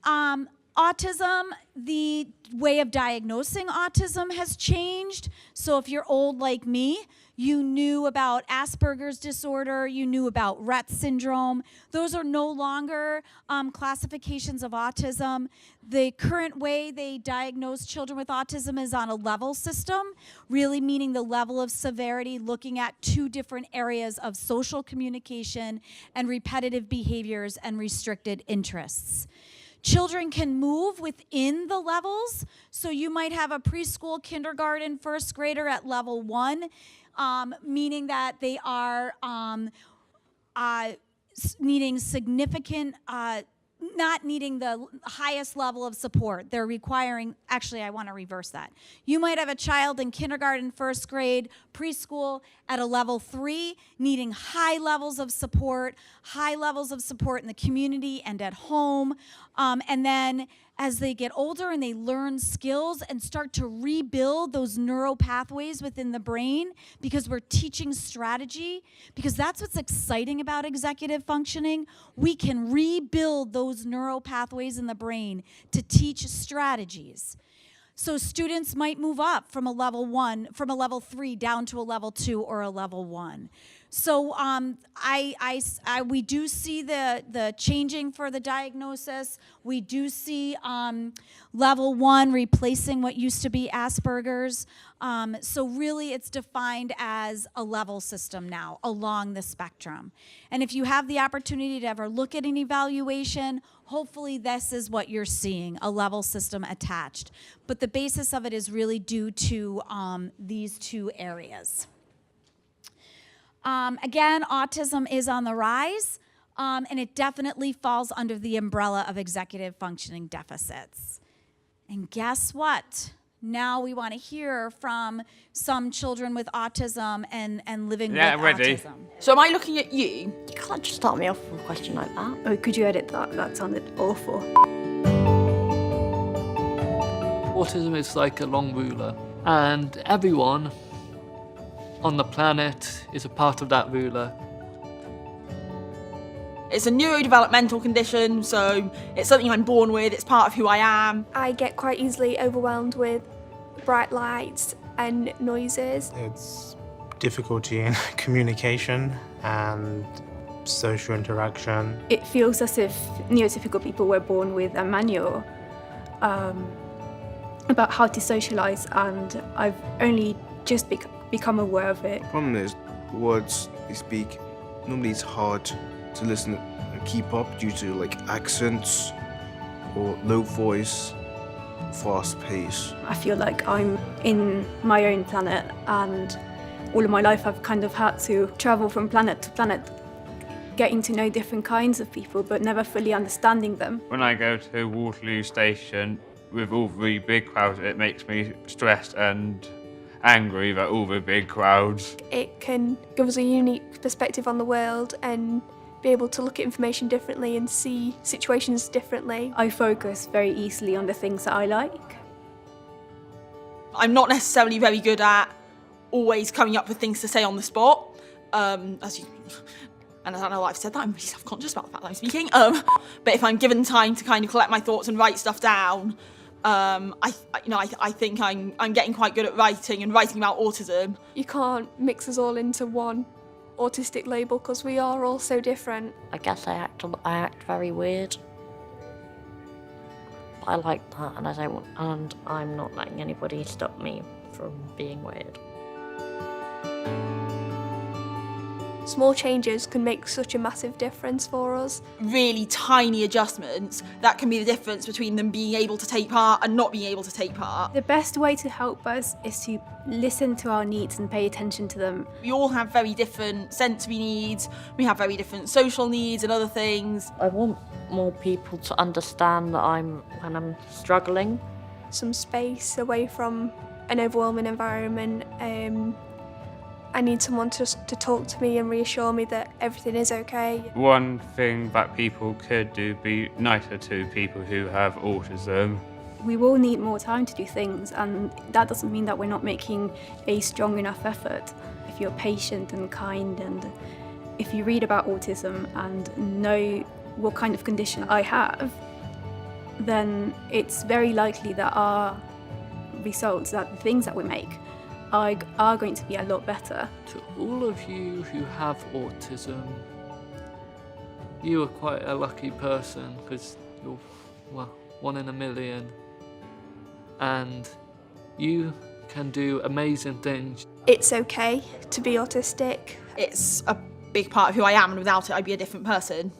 autism, the way of diagnosing autism has changed. So if you're old like me, you knew about Asperger's disorder, you knew about Rett syndrome. Those are no longer classifications of autism. The current way they diagnose children with autism is on a level system, really meaning the level of severity, looking at 2 different areas of social communication and repetitive behaviors and restricted interests. Children can move within the levels, so you might have a preschool, kindergarten, first grader at level 1, meaning that they are needing significant, not needing the highest level of support. They're requiring, actually, I want to reverse that. You might have a child in kindergarten, first grade, preschool at a level 3, needing high levels of support in the community and at home. And then as they get older and they learn skills and start to rebuild those neural pathways within the brain, because we're teaching strategy, because that's what's exciting about executive functioning. We can rebuild those neural pathways in the brain to teach strategies. So students might move up from a level 3 down to a level 2 or a level 1. So we do see the changing for the diagnosis. We do see level 1 replacing what used to be Asperger's. So really it's defined as a level system now along the spectrum. And if you have the opportunity to ever look at an evaluation, hopefully this is what you're seeing, a level system attached. But the basis of it is really due to these 2 areas. Again, autism is on the rise, and it definitely falls under the umbrella of executive functioning deficits. And guess what? Now we want to hear from some children with autism and living with autism. So am I looking at you? You can't just start me off with a question like that. Oh, could you edit that? That sounded awful. Autism is like a long ruler, and everyone on the planet is a part of that ruler. It's a neurodevelopmental condition, so it's something I'm born with, it's part of who I am. I get quite easily overwhelmed with bright lights and noises. It's difficulty in communication and social interaction. It feels as if neurotypical people were born with a manual about how to socialise, and I've only just become aware of it. The problem is, the words they speak, normally it's hard to listen and keep up due to like accents or low voice, fast pace. I feel like I'm in my own planet, and all of my life I've kind of had to travel from planet to planet, getting to know different kinds of people but never fully understanding them. When I go to Waterloo Station with all the big crowds, it makes me stressed and angry that all the big crowds. It can give us a unique perspective on the world and be able to look at information differently and see situations differently. I focus very easily on the things that I like. I'm not necessarily very good at always coming up with things to say on the spot. And I don't know why I've said that, I'm really self-conscious about the fact that I'm speaking. But if I'm given time to kind of collect my thoughts and write stuff down, I think I'm getting quite good at writing and writing about autism. You can't mix us all into one autistic label because we are all so different. I guess I act very weird. But I like that, and I'm not letting anybody stop me from being weird. Small changes can make such a massive difference for us. Really tiny adjustments, that can be the difference between them being able to take part and not being able to take part. The best way to help us is to listen to our needs and pay attention to them. We all have very different sensory needs, we have very different social needs and other things. I want more people to understand that when I'm struggling. Some space away from an overwhelming environment. I need someone to talk to me and reassure me that everything is okay. One thing that people could do, be nicer to people who have autism. We will need more time to do things, and that doesn't mean that we're not making a strong enough effort. If you're patient and kind, and if you read about autism and know what kind of condition I have, then it's very likely that our results, that the things that we make, are going to be a lot better. To all of you who have autism, you are quite a lucky person because you're, well, 1 in a million. And you can do amazing things. It's okay to be autistic. It's a big part of who I am, and without it I'd be a different person.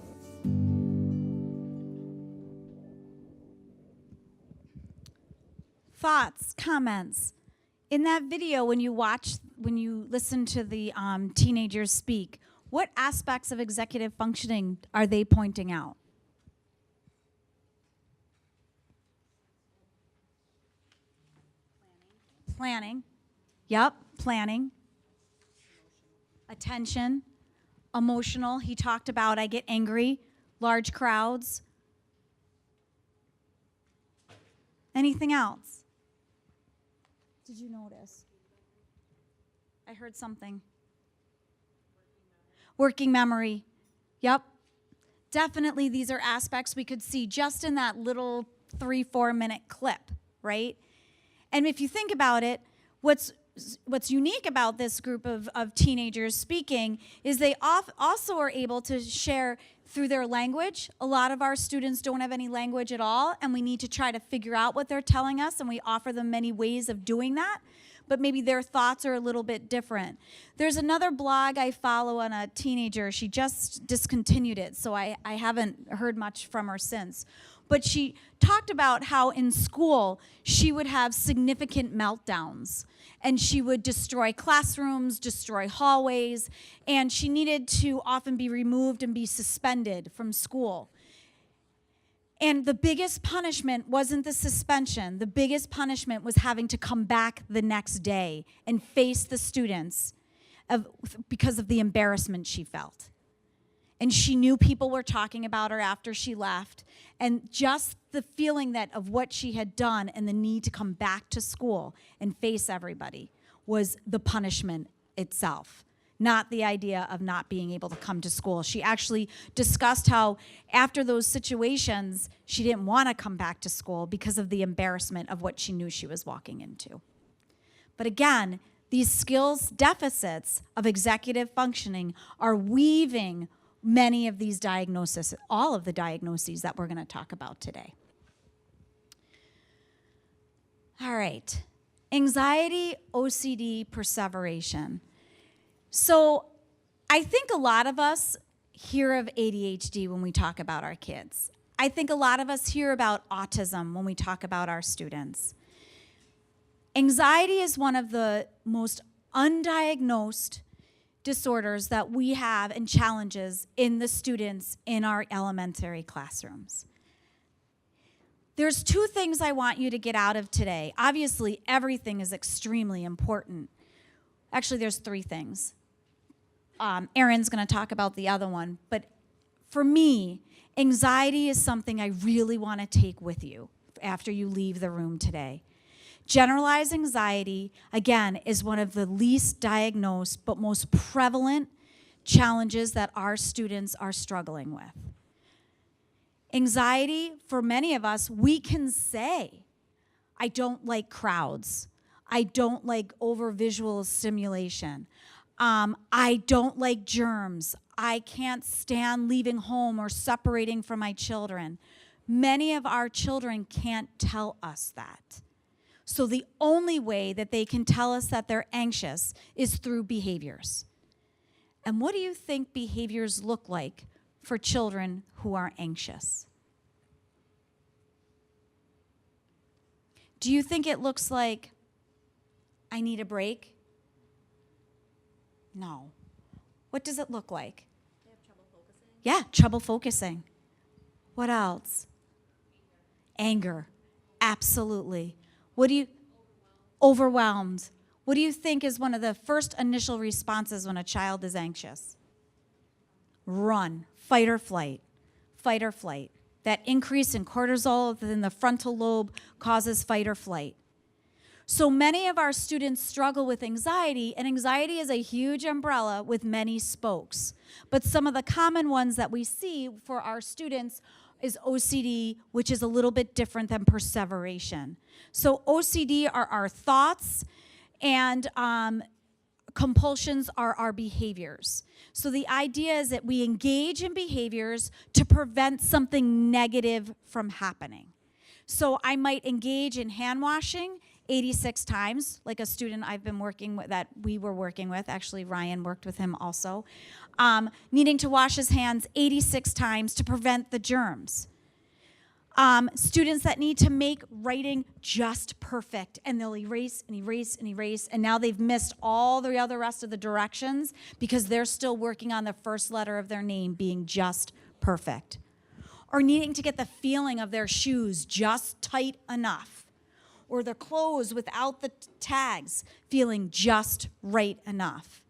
Thoughts, comments? In that video, when you listen to the teenagers speak, what aspects of executive functioning are they pointing out? Planning. Yep, planning. Attention. Emotional. He talked about I get angry, large crowds. Anything else? Did you notice? I heard something. Working memory. Yep. Definitely these are aspects we could see just in that little 3-4 minute clip, right? And if you think about it, what's unique about this group of teenagers speaking is they also are able to share through their language. A lot of our students don't have any language at all, and we need to try to figure out what they're telling us, and we offer them many ways of doing that, but maybe their thoughts are a little bit different. There's another blog I follow on a teenager. She just discontinued it, so I haven't heard much from her since. But she talked about how in school she would have significant meltdowns, and she would destroy classrooms, destroy hallways, and she needed to often be removed and be suspended from school. And the biggest punishment wasn't the suspension. The biggest punishment was having to come back the next day and face the students because of the embarrassment she felt. And she knew people were talking about her after she left. And just the feeling of what she had done and the need to come back to school and face everybody was the punishment itself, not the idea of not being able to come to school. She actually discussed how after those situations, she didn't want to come back to school because of the embarrassment of what she knew she was walking into. But again, these skills deficits of executive functioning are weaving many of these diagnoses, all of the diagnoses that we're going to talk about today. All right, anxiety, OCD, perseveration. So I think a lot of us hear of ADHD when we talk about our kids. I think a lot of us hear about autism when we talk about our students. Anxiety is one of the most undiagnosed disorders that we have and challenges in the students in our elementary classrooms. There's 2 things I want you to get out of today. Obviously, everything is extremely important. Actually, there's 3 things. Erin's going to talk about the other one, but for me, anxiety is something I really want to take with you after you leave the room today. Generalized anxiety, again, is one of the least diagnosed but most prevalent challenges that our students are struggling with. Anxiety, for many of us, we can say, I don't like crowds. I don't like over-visual stimulation. I don't like germs. I can't stand leaving home or separating from my children. Many of our children can't tell us that. So the only way that they can tell us that they're anxious is through behaviors. And what do you think behaviors look like for children who are anxious? Do you think it looks like, I need a break? No. What does it look like? They have trouble focusing. Yeah, trouble focusing. What else? Anger. Absolutely. What do you, overwhelmed. What do you think is one of the first initial responses when a child is anxious? Run, fight or flight, fight or flight. That increase in cortisol within the frontal lobe causes fight or flight. So many of our students struggle with anxiety, and anxiety is a huge umbrella with many spokes. But some of the common ones that we see for our students is OCD, which is a little bit different than perseveration. So OCD are our thoughts, and compulsions are our behaviors. So the idea is that we engage in behaviors to prevent something negative from happening. So I might engage in hand washing 86 times, like a student I've been working with, that we were working with, actually Ryan worked with him also, needing to wash his hands 86 times to prevent the germs. Students that need to make writing just perfect, and they'll erase and erase and erase, and now they've missed all the other rest of the directions because they're still working on the first letter of their name being just perfect. Or needing to get the feeling of their shoes just tight enough, or their clothes without the tags feeling just right enough.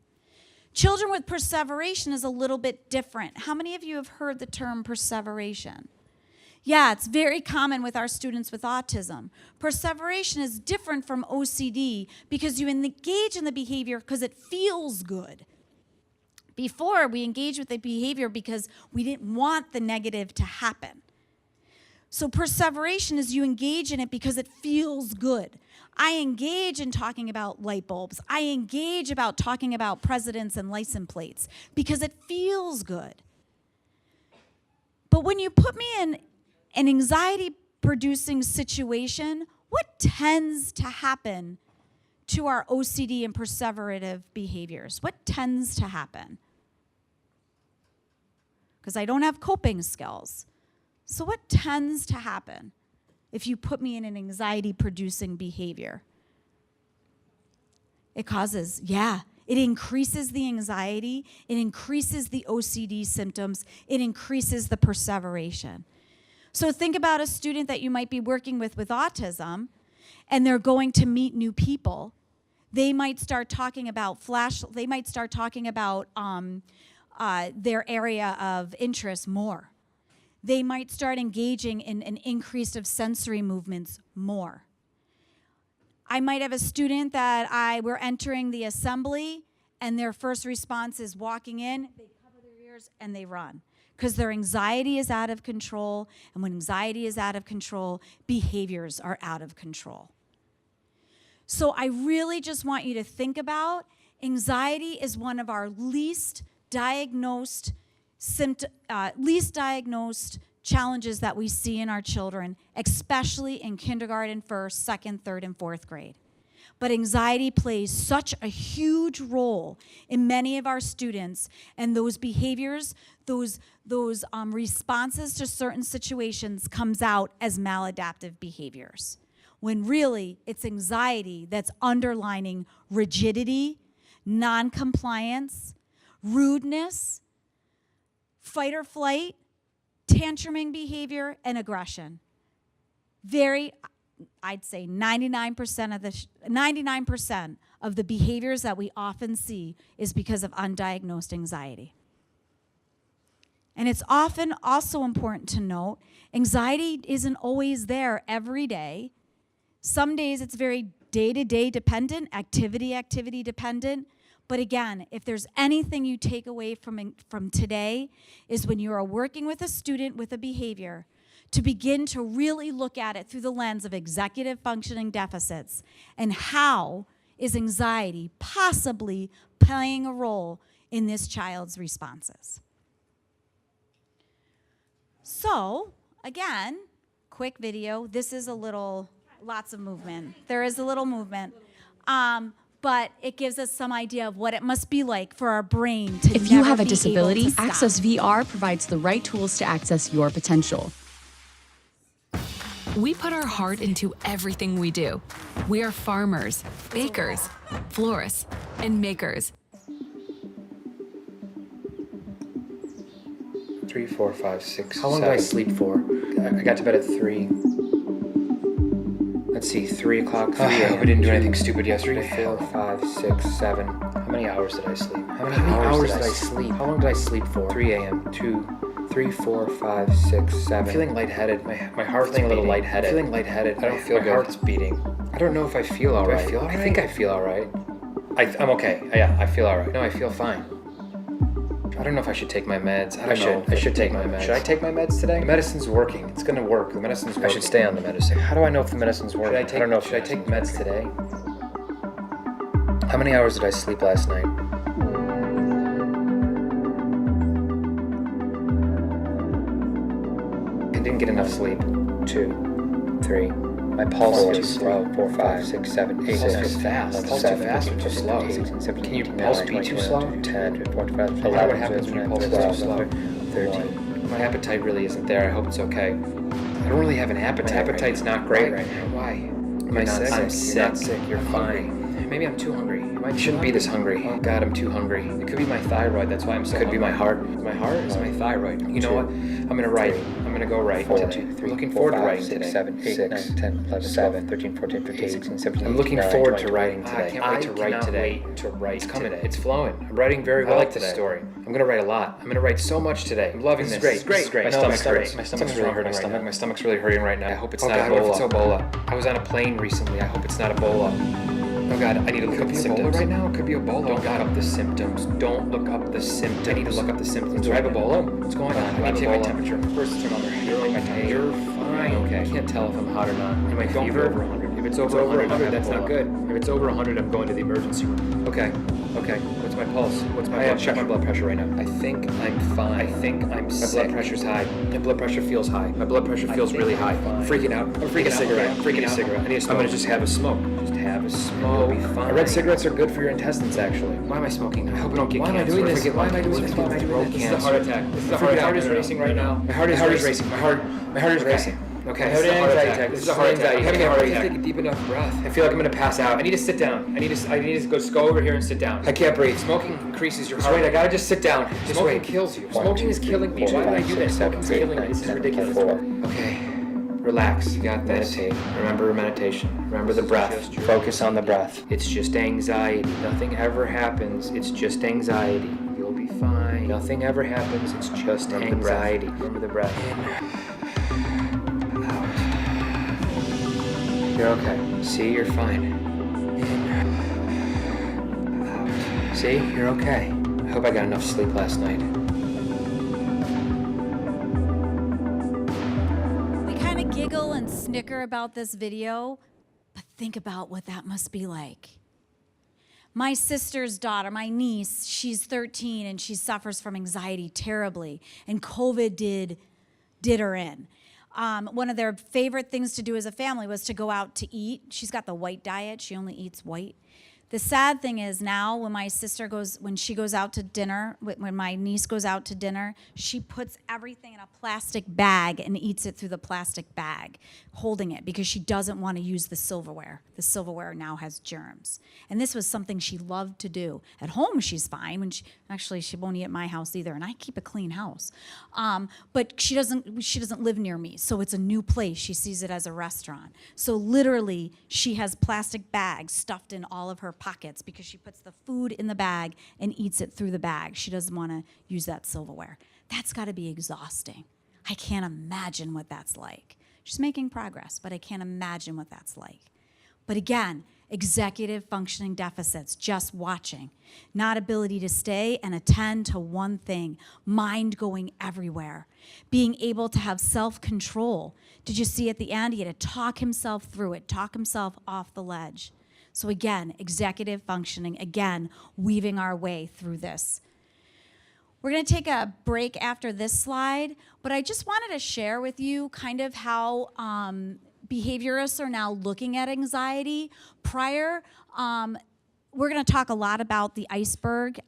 Children with perseveration is a little bit different. How many of you have heard the term perseveration? Yeah, it's very common with our students with autism. Perseveration is different from OCD because you engage in the behavior because it feels good. Before, we engaged with the behavior because we didn't want the negative to happen. So perseveration is you engage in it because it feels good. I engage in talking about light bulbs. I engage about talking about presidents and license plates because it feels good. But when you put me in an anxiety-producing situation, what tends to happen to our OCD and perseverative behaviors? What tends to happen? Because I don't have coping skills. So what tends to happen if you put me in an anxiety-producing behavior? It causes, it increases the anxiety, it increases the OCD symptoms, it increases the perseveration. So think about a student that you might be working with autism, and they're going to meet new people. They might start talking about their area of interest more. They might start engaging in an increase of sensory movements more. I might have a student that we're entering the assembly, and their first response is walking in, they cover their ears, and they run. Because their anxiety is out of control, and when anxiety is out of control, behaviors are out of control. So I really just want you to think about anxiety is one of our least diagnosed challenges that we see in our children, especially in kindergarten, first, second, third, and fourth grade. But anxiety plays such a huge role in many of our students, and those behaviors, those responses to certain situations comes out as maladaptive behaviors, when really it's anxiety that's underlining rigidity, non-compliance, rudeness, fight or flight, tantruming behavior, and aggression. I'd say 99% of the behaviors that we often see is because of undiagnosed anxiety. And it's often also important to note, anxiety isn't always there every day. Some days it's very day-to-day dependent, activity dependent. But again, if there's anything you take away from today, is when you are working with a student with a behavior, to begin to really look at it through the lens of executive functioning deficits, and how is anxiety possibly playing a role in this child's responses. So, again, quick video. This is lots of movement. There is a little movement. But it gives us some idea of what it must be like for our brain to If you never have a be disability, able to stop. Access VR provides the right tools to access your potential. We put our heart into everything we do. We are farmers, bakers, florists, and makers. 3, 4, 5, 6. How long did I sleep for? I got to bed at 3. Let's see, 3 o'clock. I hope I didn't do anything stupid yesterday. 3, 4, 5, 6, 7. How many hours did I sleep? How many hours did I sleep? How long did I sleep for? 3 a.m. 2, 3, 4, 5, 6, 7. I'm feeling lightheaded. My heart's feeling a little lightheaded. I'm feeling lightheaded. I don't feel good. My heart's beating. I don't know if I feel all right. I think I feel all right. I'm okay. Yeah, I feel all right. No, I feel fine. I don't know if I should take my meds. I should take my meds. Should I take my meds today? The medicine's working. It's gonna work. The medicine's working. I should stay on the medicine. How do I know if the medicine's working? I don't know. Should I take meds today? How many hours did I sleep last night? I didn't get enough sleep. 2, 3. My pulse was 4, 5, 6, 7, 8, 9, 10, fast. Pulse too fast or too slow? Can your pulse be too slow? 10, 14, 15, 11, what happens when your pulse is too slow? 13. My appetite really isn't there. I hope it's okay. I don't really have an appetite. My appetite's not great right now. Why? Am I sick? I'm sick. You're not sick. You're fine. Maybe I'm too hungry. I shouldn't be this hungry. Oh God, I'm too hungry. It could be my thyroid. That's why I'm so hungry. Could be my heart. My heart is my thyroid. You know what? I'm gonna write. I'm gonna go write today. I'm looking forward to writing today. 7, 8, 9, 10, 11, 7, 13, 14, 15, 16, 17. I'm looking forward to writing today. I can't wait to write today. It's coming. It's flowing. I'm writing very well today. Story. I'm gonna write a lot. I'm gonna write so much today. I'm loving this. This is great. My stomach's great. My stomach's really hurting right now. My stomach's really hurting right now. I hope it's not Ebola. What if it's Ebola? I was on a plane recently. I hope it's not Ebola. Oh God, I need to look up the symptoms. Right now, it could be Ebola. Don't look up the symptoms. Don't look up the symptoms. I need to look up the symptoms. Do I have Ebola? What's going on? I need to take my temperature. First, it's another. You're like my temperature. You're fine. Okay. I can't tell if I'm hot or not. Am I fever over 100? If it's over 100, that's not good. If it's over 100, I'm going to the emergency room. Okay. What's my pulse? What's my blood pressure? Check my blood pressure right now. I think I'm fine. I think I'm sick. My blood pressure's high. My blood pressure feels high. My blood pressure feels really high. I'm freaking out. I'm freaking out. I'm freaking out. I need a smoke. I'm gonna just have a smoke. Just have a smoke. It'll be fine. I read cigarettes are good for your intestines, actually. Why am I smoking? I hope I don't get cancer. Why am I doing this? Why am I doing this? Why am I doing this? This is a heart attack. This is a heart attack. My heart is racing right now. My heart is racing. My heart is racing. Okay, this is a heart attack. This is a heart attack. I'm having a heart attack. Take a deep enough breath. I feel like I'm gonna pass out. I need to sit down. I need to just go over here and sit down. I can't breathe. Smoking increases your heart rate. I gotta just sit down. Smoking kills you. Smoking is killing me. Why did I do this? Smoking is killing me. This is ridiculous. Okay, relax. You got this. Meditate. Remember meditation. Remember the breath. Focus on the breath. It's just anxiety. Nothing ever happens. It's just anxiety. You'll be fine. Nothing ever happens. It's just anxiety. Remember the breath. You're okay. See, you're fine. In. Out. See, you're okay. I hope I got enough sleep last night. We kind of giggle and snicker about this video, but think about what that must be like. My sister's daughter, my niece, she's 13 and she suffers from anxiety terribly, and COVID did her in. One of their favorite things to do as a family was to go out to eat. She's got the white diet. She only eats white. The sad thing is now when she goes out to dinner, when my niece goes out to dinner, she puts everything in a plastic bag and eats it through the plastic bag, holding it because she doesn't want to use the silverware. The silverware now has germs. And this was something she loved to do. At home, she's fine. She won't eat at my house either, and I keep a clean house. But she doesn't live near me, so it's a new place. She sees it as a restaurant. So literally, she has plastic bags stuffed in all of her pockets because she puts the food in the bag and eats it through the bag. She doesn't want to use that silverware. That's got to be exhausting. I can't imagine what that's like. She's making progress, but I can't imagine what that's like. But again, executive functioning deficits, just watching, not ability to stay and attend to one thing, mind going everywhere, being able to have self-control. Did you see at the end, he had to talk himself through it, talk himself off the ledge. So again, executive functioning, again, weaving our way through this. We're going to take a break after this slide, but I just wanted to share with you kind of how behaviorists are now looking at anxiety. We're going to talk a lot about the iceberg,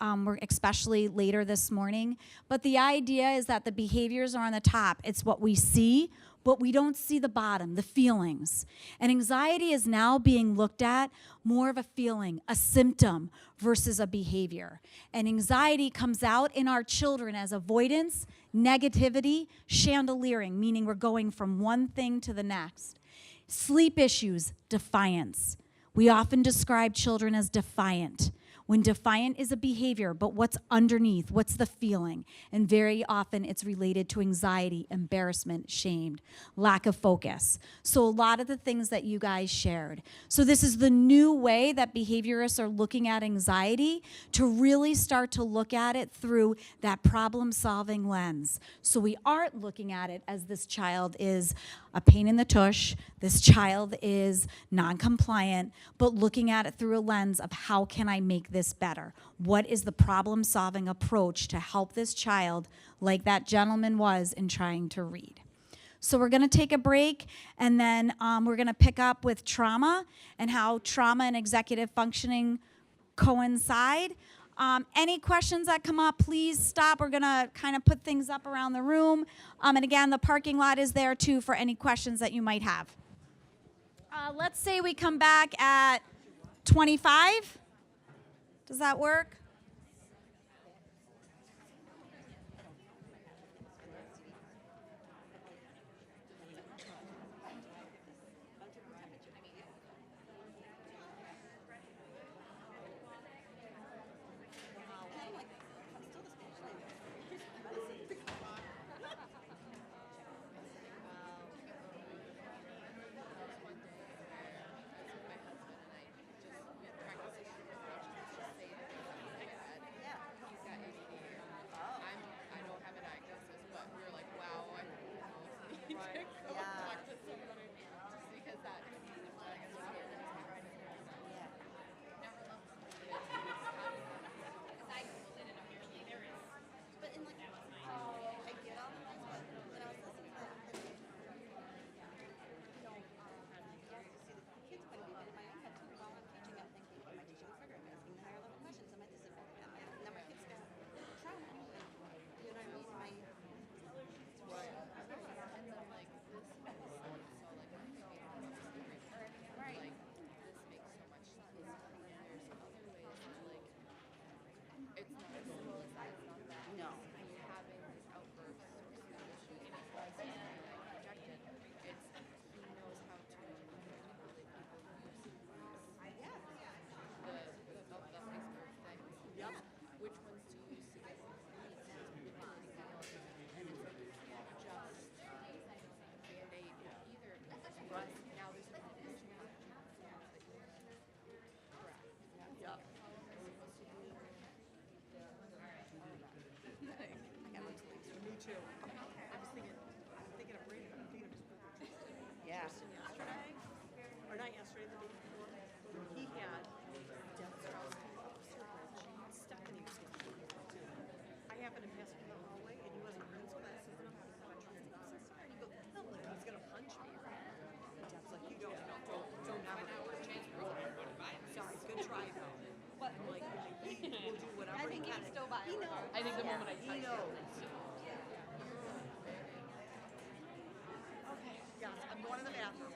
especially later this morning. But the idea is that the behaviors are on the top. It's what we see, but we don't see the bottom, the feelings. And anxiety is now being looked at more of a feeling, a symptom versus a behavior. And anxiety comes out in our children as avoidance, negativity, chandeliering, meaning we're going from one thing to the next. Sleep issues, defiance. We often describe children as defiant, when defiant is a behavior, but what's underneath, what's the feeling? And very often it's related to anxiety, embarrassment, shame, lack of focus. So a lot of the things that you guys shared. So this is the new way that behaviorists are looking at anxiety, to really start to look at it through that problem-solving lens. So we aren't looking at it as this child is a pain in the tush, this child is non-compliant, but looking at it through a lens of how can I make this better? What is the problem-solving approach to help this child, like that gentleman was in trying to read? So we're going to take a break, and then we're going to pick up with trauma and how trauma and executive functioning coincide. Any questions that come up, please stop. We're going to kind of put things up around the room. And again, the parking lot is there too for any questions that you might have. Let's say we come back at 25. Does that work? I think the moment I touch it. Okay, yes, I'm going to the bathroom.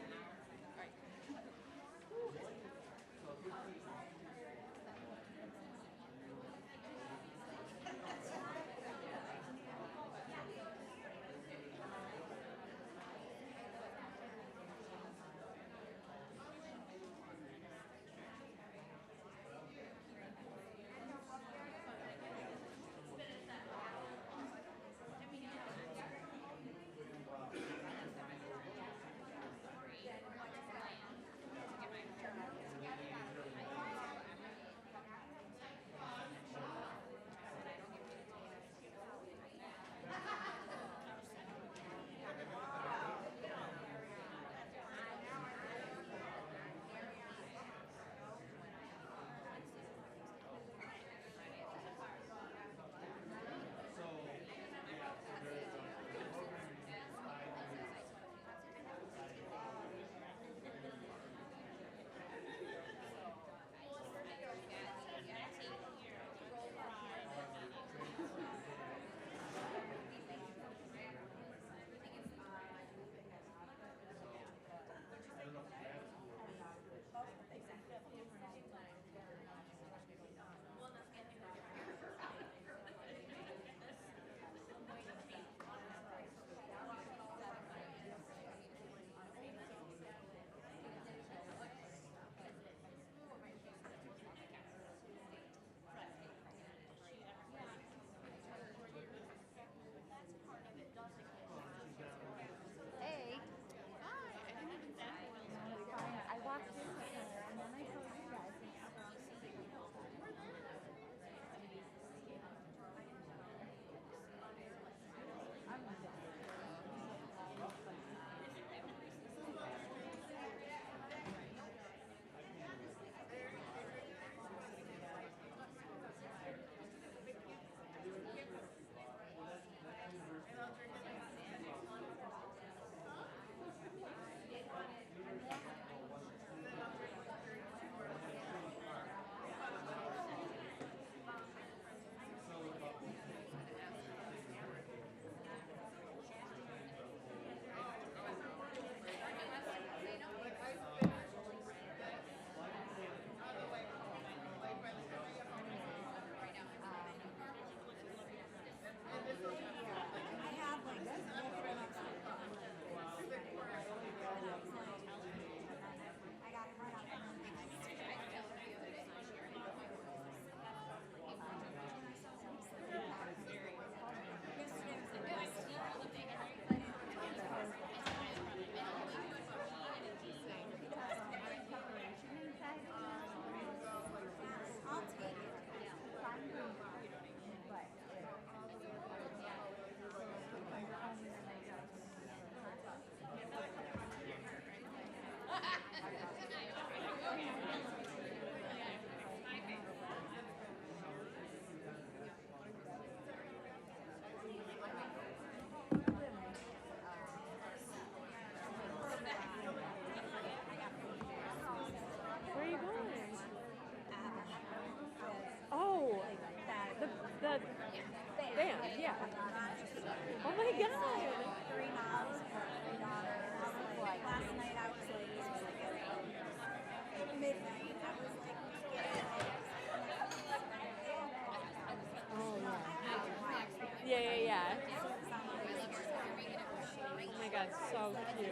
How cute.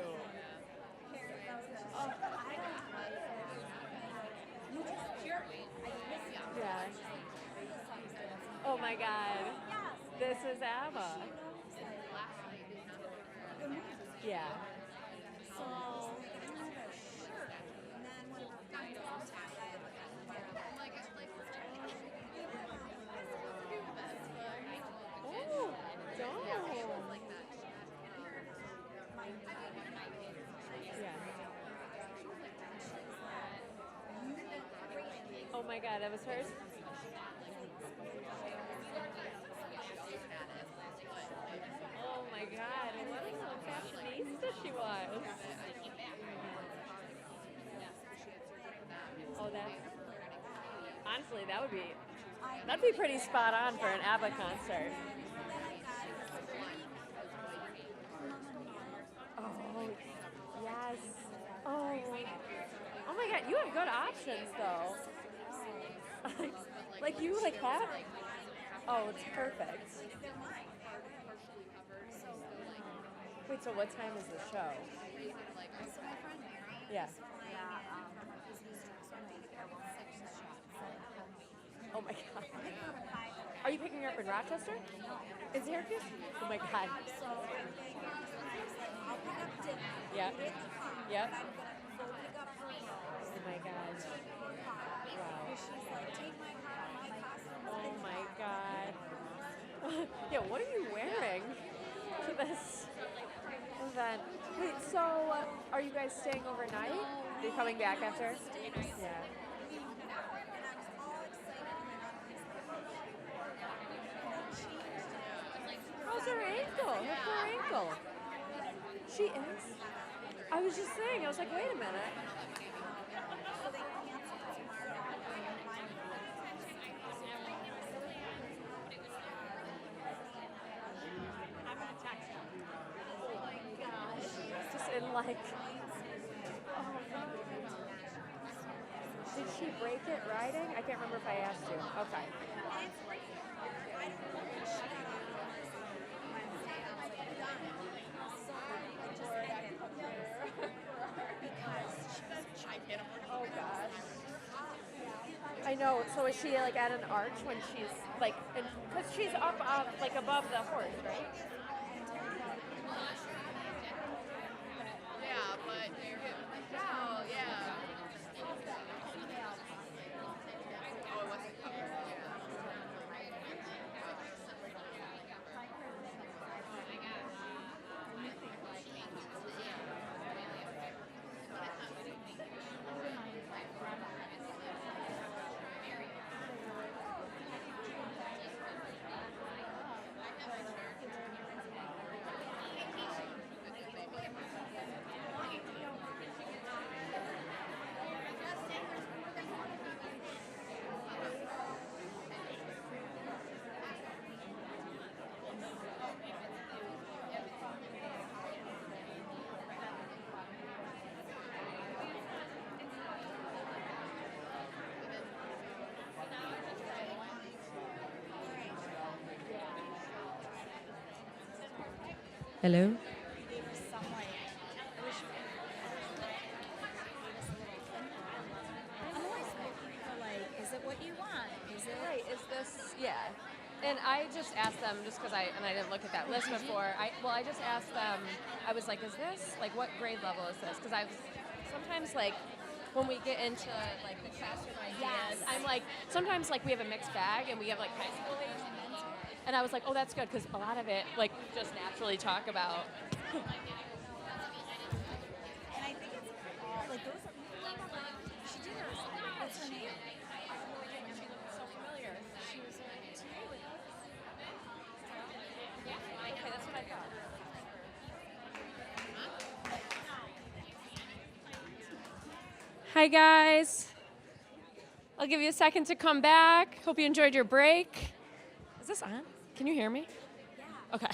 Yeah. Oh my God. This is Abba. Yeah. So, I had a shirt, and then one of her friends was tie-dye it like a Oh, don't. Yeah. Oh my God, that was hers? Oh my God, what a fashionista she was. Oh, that's... Honestly, that'd be pretty spot on for an ABBA concert. Oh, yes. Oh my God, you have good options though. Like you like that? Oh, it's perfect. Wait, so what time is the show? So my friend Mary Yeah. is flying is so I'm thinking I will 6 shots. Oh my God. Are you picking her up in Rochester? In Syracuse? Oh my God. So I'll pick up dinner. Yep. Get the car, Yep. but I'm gonna go pick up her rose. Oh my God. Take her car. Wow. And she's like, take my car, my costume. Oh my God. Yeah, what are you wearing to this event? Wait, so are you guys staying overnight? Are you coming back after? Yeah. How's her ankle? How's her ankle? She is? I was just saying, I was like, wait a minute. Just in like, did she break it riding? I can't remember if I asked you. Okay. Oh gosh. I know. So is she like at an arch when she's like, because she's up like above the horse, right? Yeah, but oh yeah. Oh, it wasn't covered. Hello? I'm always looking for like, is it what you want? Is it Right, is this, yeah. And I just asked them, just because I didn't look at that list before, I just asked them, I was like, is this, like what grade level is this? Because sometimes like, when we get into like the classroom ideas, I'm like, sometimes like we have a mixed bag and we have like high school age. And I was like, oh, that's good, because a lot of it, like, just naturally talk about. And I think it's all like those are she did her what's her name? She looked so familiar. She was a TA with us. Yeah, okay, that's what I thought. Hi guys. I'll give you a second to come back. Hope you enjoyed your break. Is this on? Can you hear me? Yeah. Okay.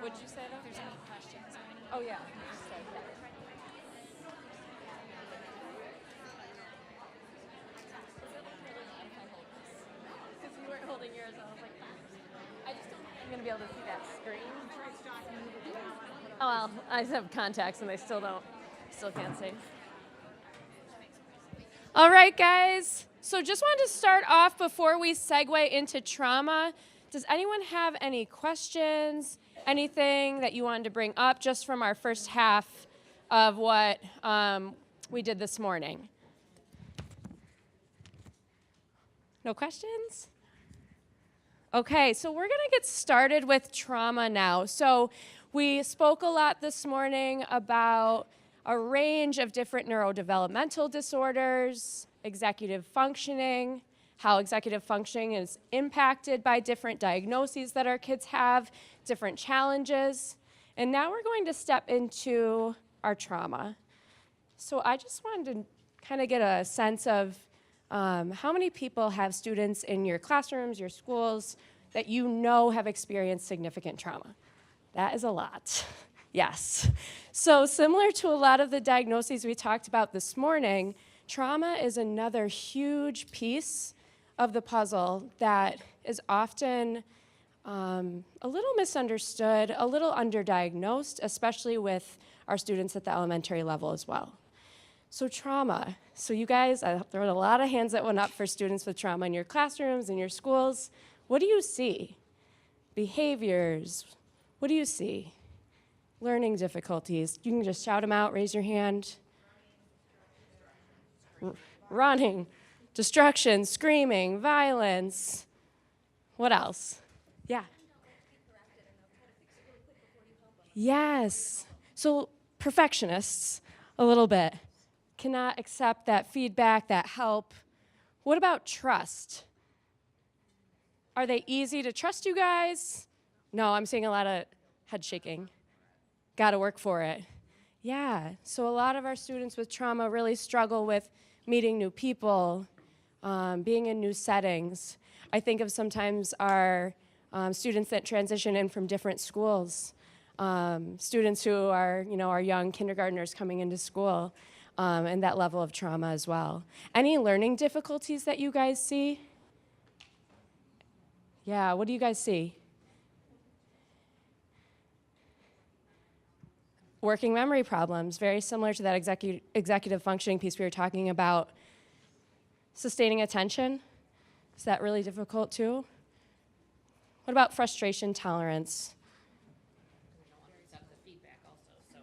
What'd you say though? There's any questions or anything? Oh yeah. Because you weren't holding yours, I was like, I just don't think I'm gonna be able to see that screen. Oh, well, I just have contacts and they still can't see. All right, guys. So just wanted to start off before we segue into trauma. Does anyone have any questions, anything that you wanted to bring up just from our first half of what we did this morning? No questions? Okay, so we're gonna get started with trauma now. So we spoke a lot this morning about a range of different neurodevelopmental disorders, executive functioning, how executive functioning is impacted by different diagnoses that our kids have, different challenges. And now we're going to step into our trauma. So I just wanted to kind of get a sense of how many people have students in your classrooms, your schools, that you know have experienced significant trauma? That is a lot. Yes. So similar to a lot of the diagnoses we talked about this morning, trauma is another huge piece of the puzzle that is often a little misunderstood, a little underdiagnosed, especially with our students at the elementary level as well. So trauma. So you guys, I throwed a lot of hands that went up for students with trauma in your classrooms, in your schools. What do you see? Behaviors. What do you see? Learning difficulties. You can just shout them out, raise your hand. Running, destruction, screaming, violence. What else? Yeah. Yes. So perfectionists, a little bit, cannot accept that feedback, that help. What about trust? Are they easy to trust, you guys? No, I'm seeing a lot of head shaking. Got to work for it. Yeah, so a lot of our students with trauma really struggle with meeting new people, being in new settings. I think of sometimes our students that transition in from different schools, students who are, our young kindergartners coming into school, and that level of trauma as well. Any learning difficulties that you guys see? Yeah, what do you guys see? Working memory problems, very similar to that executive functioning piece we were talking about. Sustaining attention, is that really difficult too? What about frustration tolerance?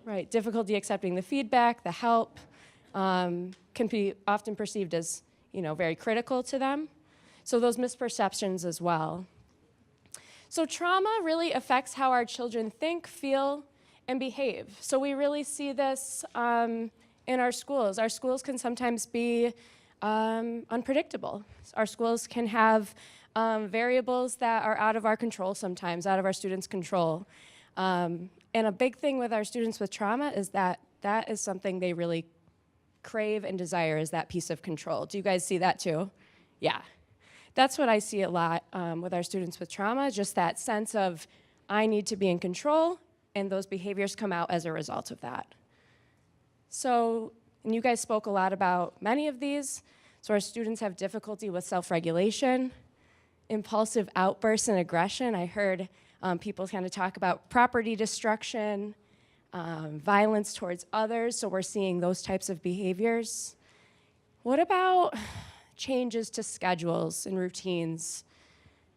Right, difficulty accepting the feedback, the help, can be often perceived as, very critical to them. So those misperceptions as well. So trauma really affects how our children think, feel, and behave. So we really see this in our schools. Our schools can sometimes be unpredictable. Our schools can have variables that are out of our control sometimes, out of our students' control. And a big thing with our students with trauma is that is something they really crave and desire, is that piece of control. Do you guys see that too? Yeah. That's what I see a lot with our students with trauma, just that sense of, I need to be in control, and those behaviors come out as a result of that. So, and you guys spoke a lot about many of these. So our students have difficulty with self-regulation, impulsive outbursts and aggression. I heard people kind of talk about property destruction, violence towards others, so we're seeing those types of behaviors. What about changes to schedules and routines,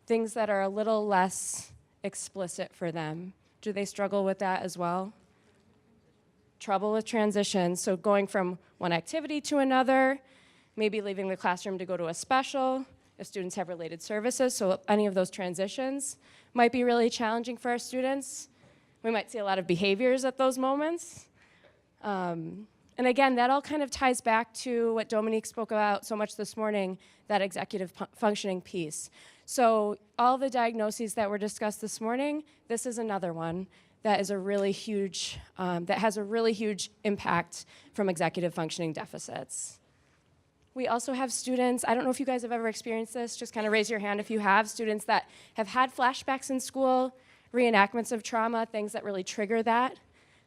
things that are a little less explicit for them? Do they struggle with that as well? Trouble with transition, so going from one activity to another, maybe leaving the classroom to go to a special, if students have related services, so any of those transitions might be really challenging for our students. We might see a lot of behaviors at those moments. And again, that all kind of ties back to what Dominique spoke about so much this morning, that executive functioning piece. So all the diagnoses that were discussed this morning, this is another one that is a really huge, that has a really huge impact from executive functioning deficits. We also have students, I don't know if you guys have ever experienced this, just kind of raise your hand if you have, students that have had flashbacks in school, reenactments of trauma, things that really trigger that.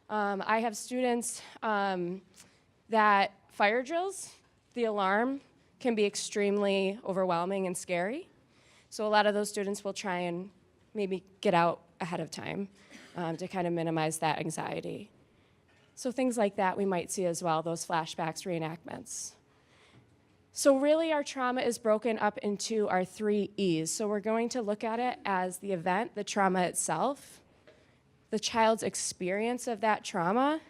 I have students that fire drills, the alarm can be extremely overwhelming and scary. So a lot of those students will try and maybe get out ahead of time. to kind of minimize that anxiety. So things like that we might see as well, those flashbacks, reenactments. So really our trauma is broken up into our 3 E's. So we're going to look at it as the event, the trauma itself, the child's experience of that trauma,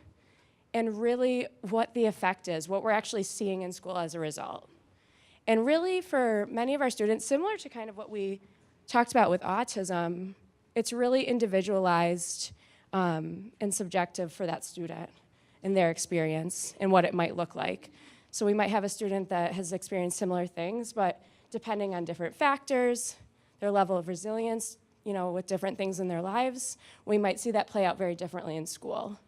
and really what the effect is, what we're actually seeing in school as a result. And really for many of our students, similar to kind of what we talked about with autism, it's really individualized and subjective for that student and their experience and what it might look like. So we might have a student that has experienced similar things, but depending on different factors, their level of resilience, with different things in their lives, we might see that play out very differently in school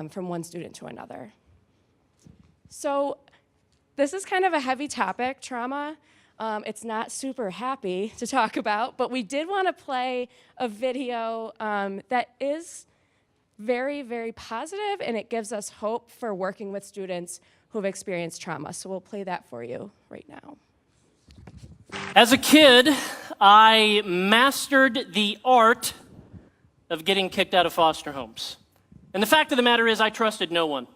from one student to another. So this is kind of a heavy topic, trauma. It's not super happy to talk about, but we did want to play a video that is very, very positive, and it gives us hope for working with students who have experienced trauma. So we'll play that for you right now. As a kid, I mastered the art of getting kicked out of foster homes. And the fact of the matter is I trusted no one.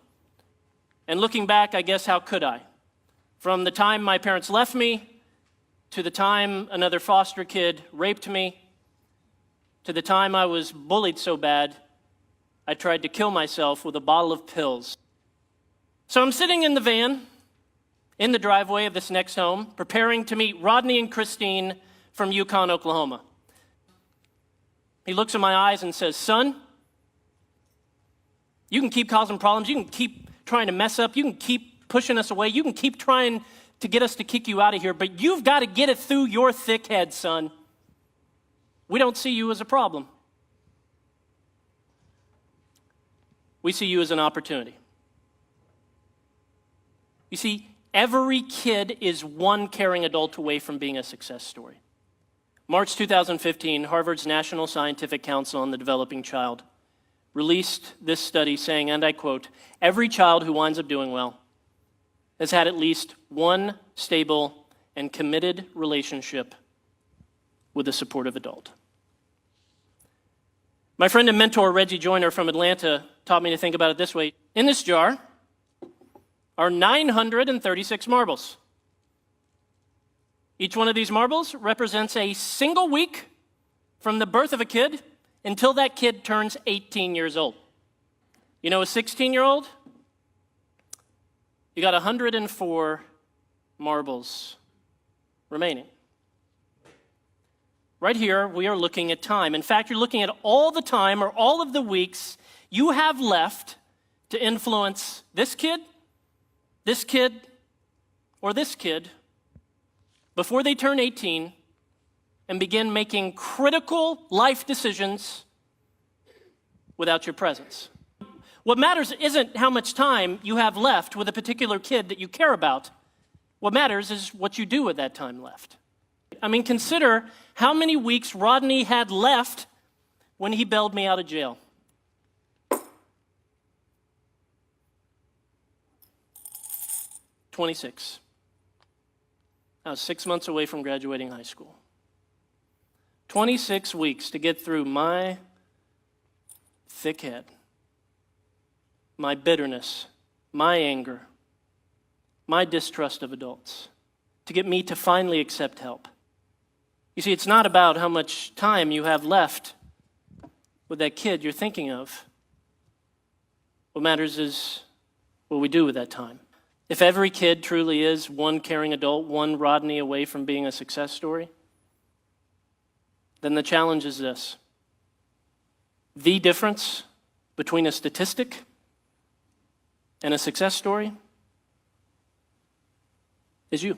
And looking back, I guess, how could I? From the time my parents left me, to the time another foster kid raped me, to the time I was bullied so bad, I tried to kill myself with a bottle of pills. So I'm sitting in the van, in the driveway of this next home, preparing to meet Rodney and Christine from Yukon, Oklahoma. He looks in my eyes and says, "Son, you can keep causing problems, you can keep trying to mess up, you can keep pushing us away, you can keep trying to get us to kick you out of here, but you've got to get it through your thick head, son. We don't see you as a problem. We see you as an opportunity." You see, every kid is one caring adult away from being a success story. March 2015, Harvard's National Scientific Council on the Developing Child released this study saying, and I quote, "Every child who winds up doing well has had at least one stable and committed relationship with a supportive adult." My friend and mentor, Reggie Joyner from Atlanta, taught me to think about it this way. In this jar are 936 marbles. Each one of these marbles represents a single week from the birth of a kid until that kid turns 18 years old. You know, a 16-year-old, you got 104 marbles remaining. Right here, we are looking at time. In fact, you're looking at all the time or all of the weeks you have left to influence this kid, or this kid before they turn 18 and begin making critical life decisions without your presence. What matters isn't how much time you have left with a particular kid that you care about. What matters is what you do with that time left. I mean, consider how many weeks Rodney had left when he bailed me out of jail. 26. I was 6 months away from graduating high school. 26 weeks to get through my thick head, my bitterness, my anger, my distrust of adults, to get me to finally accept help. You see, it's not about how much time you have left with that kid you're thinking of. What matters is what we do with that time. If every kid truly is one caring adult, one Rodney away from being a success story, then the challenge is this. The difference between a statistic and a success story is you.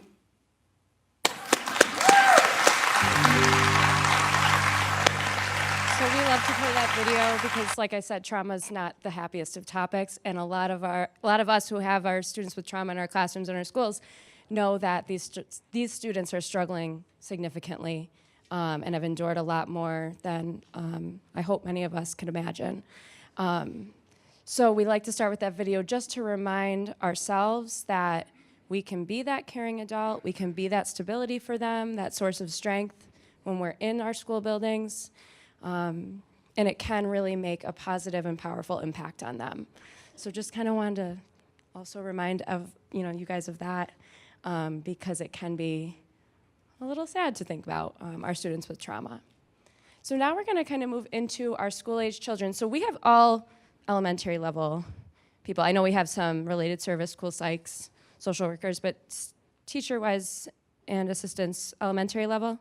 So we love to play that video because, like I said, trauma is not the happiest of topics, and a lot of us who have our students with trauma in our classrooms and our schools know that these students are struggling significantly and have endured a lot more than I hope many of us can imagine. So we like to start with that video just to remind ourselves that we can be that caring adult, we can be that stability for them, that source of strength when we're in our school buildings. and it can really make a positive and powerful impact on them. So just kind of wanted to also remind you guys of that, because it can be a little sad to think about our students with trauma. So now we're going to kind of move into our school-age children. So we have all elementary level people. I know we have some related service, school psychs, social workers, but teacher-wise and assistants, elementary level?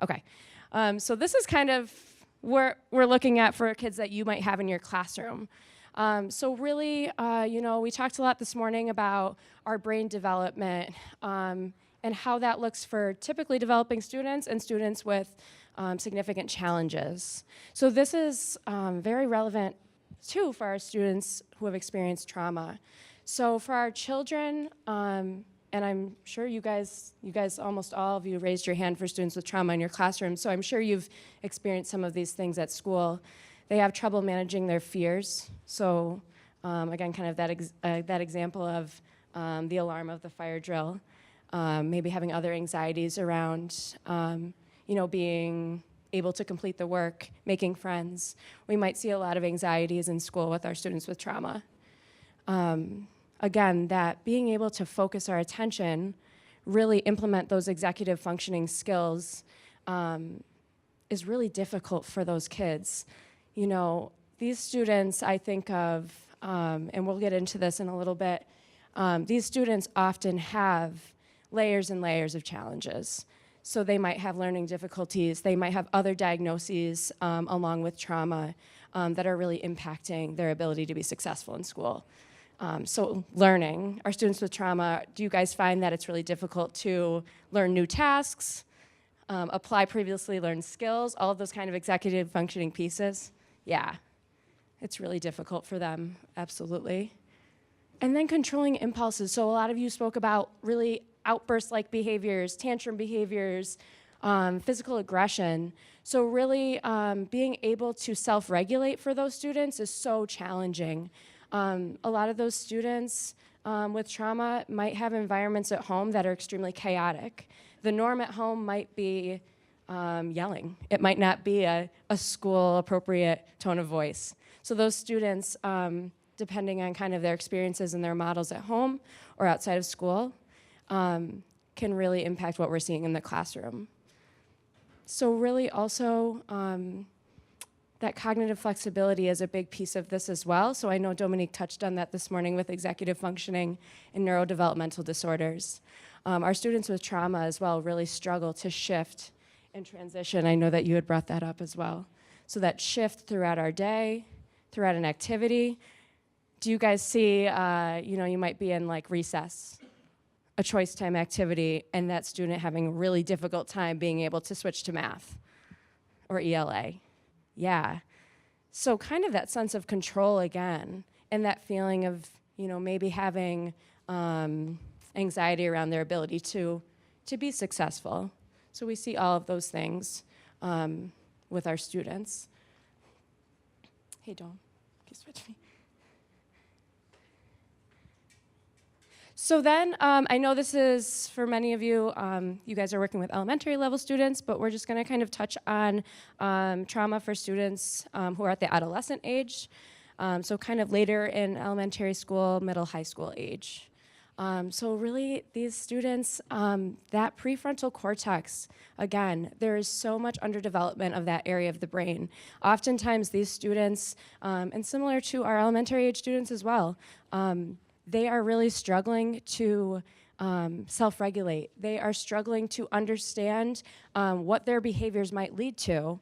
Okay. So this is kind of what we're looking at for kids that you might have in your classroom. So really, we talked a lot this morning about our brain development and how that looks for typically developing students and students with significant challenges. So this is very relevant too for our students who have experienced trauma. So for our children, and I'm sure you guys, almost all of you raised your hand for students with trauma in your classroom, so I'm sure you've experienced some of these things at school. They have trouble managing their fears. So again, kind of that example of the alarm of the fire drill, maybe having other anxieties around, being able to complete the work, making friends. We might see a lot of anxieties in school with our students with trauma. Again, that being able to focus our attention, really implement those executive functioning skills is really difficult for those kids. These students I think of, and we'll get into this in a little bit, these students often have layers and layers of challenges. So they might have learning difficulties, they might have other diagnoses along with trauma that are really impacting their ability to be successful in school. So learning, our students with trauma, do you guys find that it's really difficult to learn new tasks, apply previously learned skills, all of those kind of executive functioning pieces? Yeah, it's really difficult for them, absolutely. And then controlling impulses. So a lot of you spoke about really outburst-like behaviors, tantrum behaviors, physical aggression. So really being able to self-regulate for those students is so challenging. A lot of those students with trauma might have environments at home that are extremely chaotic. The norm at home might be yelling. It might not be a school-appropriate tone of voice. So those students, depending on kind of their experiences and their models at home or outside of school, can really impact what we're seeing in the classroom. So really also, that cognitive flexibility is a big piece of this as well. So I know Dominique touched on that this morning with executive functioning and neurodevelopmental disorders. Our students with trauma as well really struggle to shift and transition. I know that you had brought that up as well. So that shift throughout our day, throughout an activity. Do you guys see, you might be in like recess, a choice time activity, and that student having a really difficult time being able to switch to math or ELA? Yeah. So kind of that sense of control again, and that feeling of, maybe having anxiety around their ability to be successful. So we see all of those things with our students. Hey, Dom, can you switch me? So then, I know this is, for many of you, you guys are working with elementary level students, but we're just gonna kind of touch on trauma for students who are at the adolescent age. So kind of later in elementary school, middle, high school age. So really, these students, that prefrontal cortex, again, there is so much underdevelopment of that area of the brain. Oftentimes, these students, and similar to our elementary age students as well, they are really struggling to self-regulate. They are struggling to understand what their behaviors might lead to.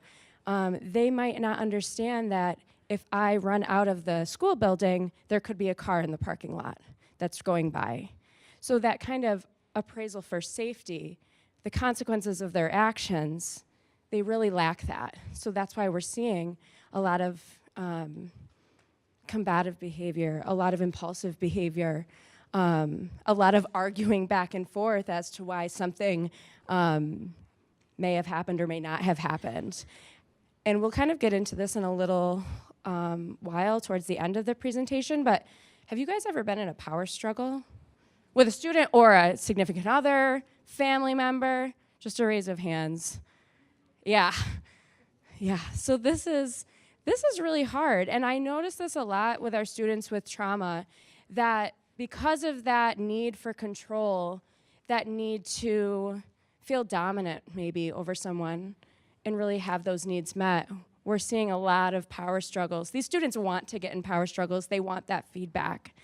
They might not understand that if I run out of the school building, there could be a car in the parking lot that's going by. So that kind of appraisal for safety, the consequences of their actions, they really lack that. So that's why we're seeing a lot of combative behavior, a lot of impulsive behavior, a lot of arguing back and forth as to why something may have happened or may not have happened. And we'll kind of get into this in a little while towards the end of the presentation, but have you guys ever been in a power struggle with a student or a significant other, family member? Just a raise of hands. Yeah. So this is This is really hard, and I notice this a lot with our students with trauma, that because of that need for control, that need to feel dominant maybe over someone and really have those needs met, we're seeing a lot of power struggles. These students want to get in power struggles. They want that feedback.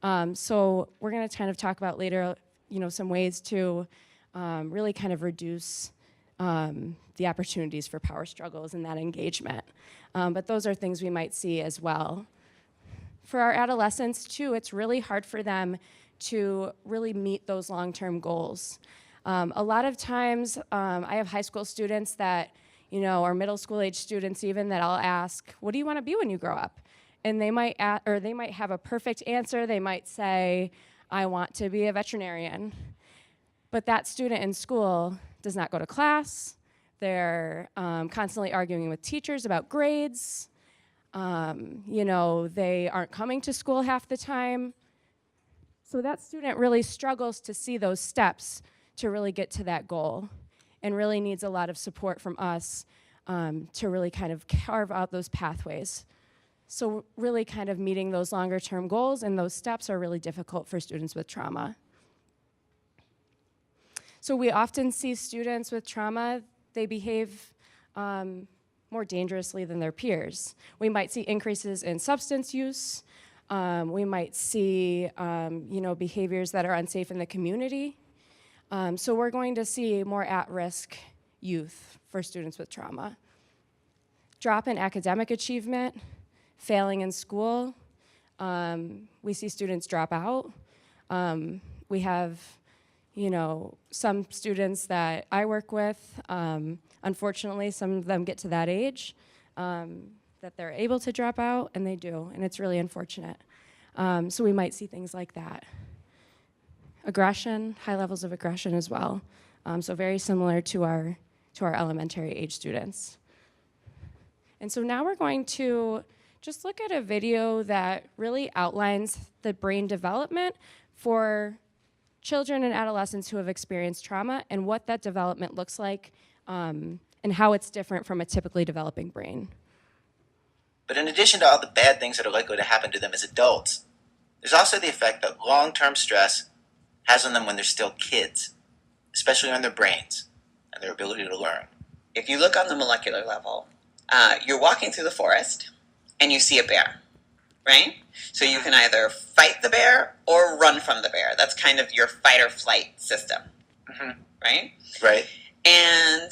So we're going to kind of talk about later, some ways to really kind of reduce the opportunities for power struggles and that engagement. But those are things we might see as well. For our adolescents, too, it's really hard for them to really meet those long-term goals. A lot of times, I have high school students that, or middle school age students even, that I'll ask, what do you want to be when you grow up? And they might have a perfect answer. They might say, I want to be a veterinarian. But that student in school does not go to class. They're constantly arguing with teachers about grades. They aren't coming to school half the time. So that student really struggles to see those steps to really get to that goal, and really needs a lot of support from us to really kind of carve out those pathways. So really kind of meeting those longer term goals and those steps are really difficult for students with trauma. So we often see students with trauma, they behave more dangerously than their peers. We might see increases in substance use. We might see behaviors that are unsafe in the community. So we're going to see more at-risk youth for students with trauma. Drop in academic achievement, failing in school. We see students drop out. We have, some students that I work with, unfortunately, some of them get to that age that they're able to drop out, and they do, and it's really unfortunate. So we might see things like that. Aggression, high levels of aggression as well. So very similar to our elementary age students. And so now we're going to just look at a video that really outlines the brain development for children and adolescents who have experienced trauma and what that development looks like and how it's different from a typically developing brain. But in addition to all the bad things that are likely to happen to them as adults, there's also the effect that long-term stress has on them when they're still kids, especially on their brains and their ability to learn. If you look on the molecular level, you're walking through the forest and you see a bear, right? So you can either fight the bear or run from the bear. That's kind of your fight or flight system, right? Right. And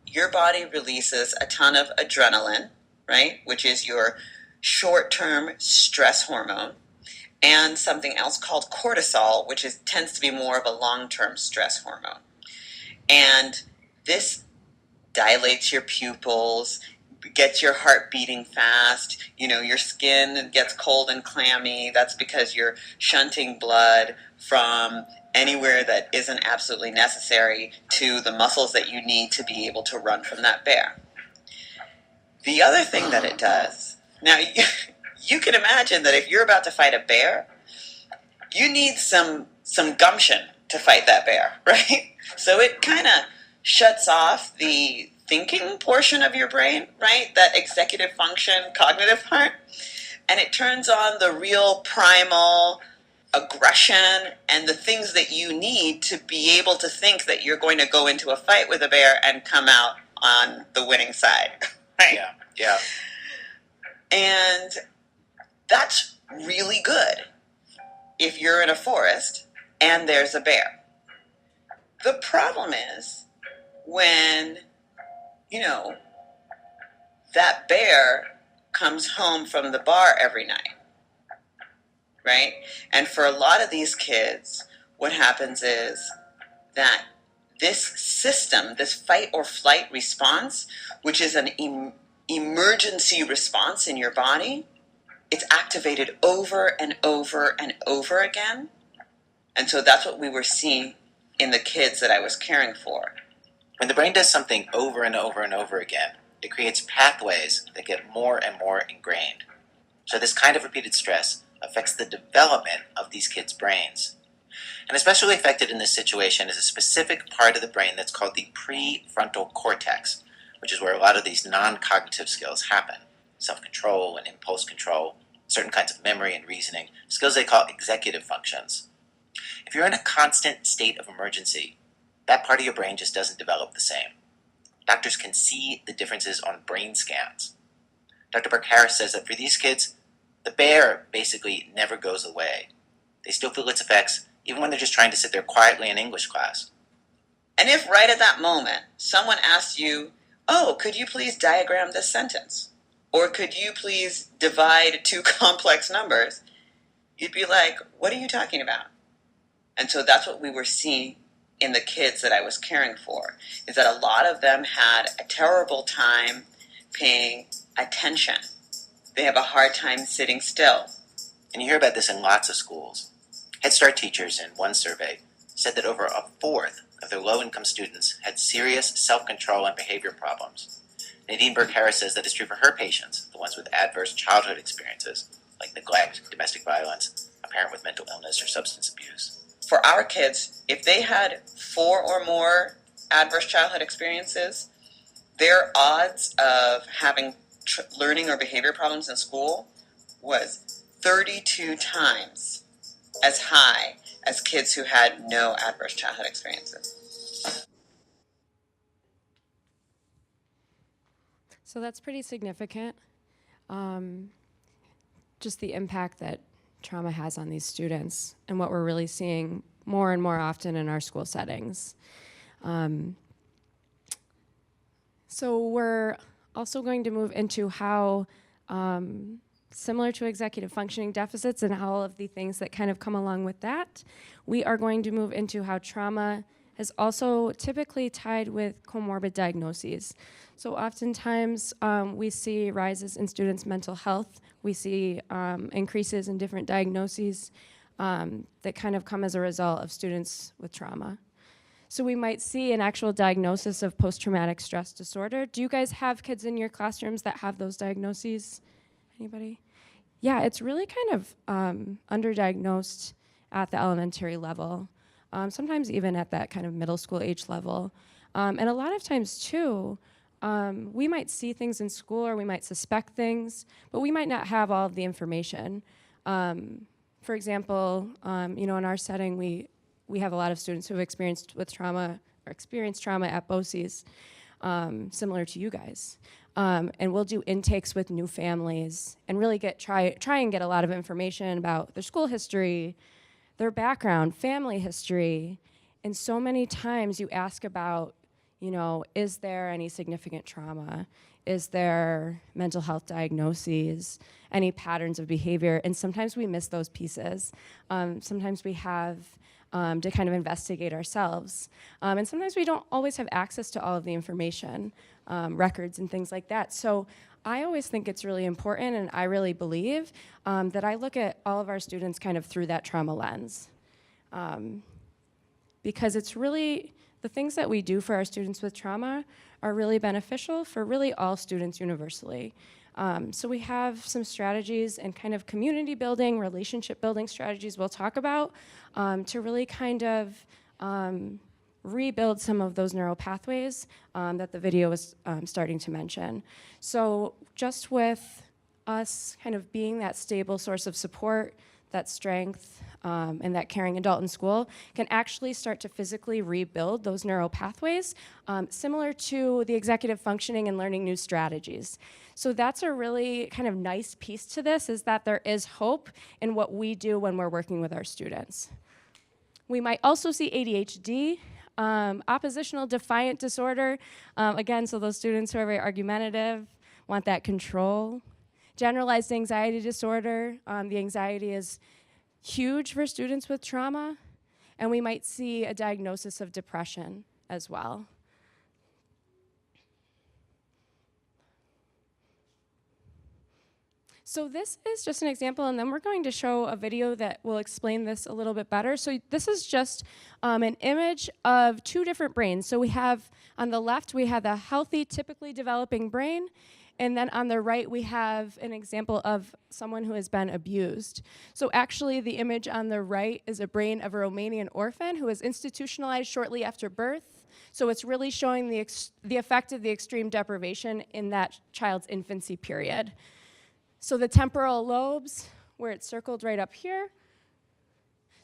your body releases a ton of adrenaline, right? Which is your short-term stress hormone, and something else called cortisol, which tends to be more of a long-term stress hormone. And this dilates your pupils, gets your heart beating fast, your skin gets cold and clammy. That's because you're shunting blood from anywhere that isn't absolutely necessary to the muscles that you need to be able to run from that bear. The other thing that it does, now you can imagine that if you're about to fight a bear, you need some gumption to fight that bear, right? So it kind of shuts off the thinking portion of your brain, right? That executive function, cognitive part. And it turns on the real primal aggression and the things that you need to be able to think that you're going to go into a fight with a bear and come out on the winning side, right? Yeah. And that's really good if you're in a forest and there's a bear. The problem is when, that bear comes home from the bar every night, right? And for a lot of these kids, what happens is that this system, this fight or flight response, which is an emergency response in your body, it's activated over and over and over again. And so that's what we were seeing in the kids that I was caring for. When the brain does something over and over and over again, it creates pathways that get more and more ingrained. So this kind of repeated stress affects the development of these kids' brains. And especially affected in this situation is a specific part of the brain that's called the prefrontal cortex, which is where a lot of these non-cognitive skills happen. self-control and impulse control, certain kinds of memory and reasoning, skills they call executive functions. If you're in a constant state of emergency, that part of your brain just doesn't develop the same. Doctors can see the differences on brain scans. Dr. Burke-Harris says that for these kids, the bear basically never goes away. They still feel its effects, even when they're just trying to sit there quietly in English class. And if right at that moment someone asked you, oh, could you please diagram this sentence? Or could you please divide two complex numbers? You'd be like, what are you talking about? And so that's what we were seeing in the kids that I was caring for, is that a lot of them had a terrible time paying attention. They have a hard time sitting still. And you hear about this in lots of schools. Head Start teachers in one survey said that over a fourth of their low-income students had serious self-control and behavior problems. Nadine Burke-Harris says that it's true for her patients, the ones with adverse childhood experiences, like neglect, domestic violence, a parent with mental illness or substance abuse. For our kids, if they had 4 or more adverse childhood experiences, their odds of having learning or behavior problems in school was 32 times as high as kids who had no adverse childhood experiences. So that's pretty significant. Just the impact that trauma has on these students and what we're really seeing more and more often in our school settings. So we're also going to move into how, similar to executive functioning deficits and all of the things that kind of come along with that, we are going to move into how trauma is also typically tied with comorbid diagnoses. So oftentimes we see rises in students' mental health. We see increases in different diagnoses that kind of come as a result of students with trauma. So we might see an actual diagnosis of post-traumatic stress disorder. Do you guys have kids in your classrooms that have those diagnoses? Anybody? Yeah, it's really kind of underdiagnosed at the elementary level, sometimes even at that kind of middle school age level. And a lot of times too, we might see things in school or we might suspect things, but we might not have all of the information. For example, in our setting, we have a lot of students who have experienced trauma at BOCES, similar to you guys. And we'll do intakes with new families and really try and get a lot of information about their school history, their background, family history. And so many times you ask about, is there any significant trauma? Is there mental health diagnoses, any patterns of behavior? And sometimes we miss those pieces. Sometimes we have to kind of investigate ourselves. And sometimes we don't always have access to all of the information, records and things like that. So I always think it's really important, and I really believe that I look at all of our students kind of through that trauma lens. Because it's really, the things that we do for our students with trauma are really beneficial for really all students universally. So we have some strategies and kind of community building, relationship building strategies we'll talk about to really kind of rebuild some of those neural pathways that the video was starting to mention. So just with us kind of being that stable source of support, that strength, and that caring adult in school can actually start to physically rebuild those neural pathways, similar to the executive functioning and learning new strategies. So that's a really kind of nice piece to this, is that there is hope in what we do when we're working with our students. We might also see ADHD, oppositional defiant disorder, again, so those students who are very argumentative, want that control. Generalized anxiety disorder, the anxiety is huge for students with trauma, and we might see a diagnosis of depression as well. So this is just an example, and then we're going to show a video that will explain this a little bit better. So this is just an image of two different brains. So we have, on the left, we have the healthy, typically developing brain, And then on the right, we have an example of someone who has been abused. So actually, the image on the right is a brain of a Romanian orphan who was institutionalized shortly after birth. So it's really showing the effect of the extreme deprivation in that child's infancy period. So the temporal lobes, where it's circled right up here,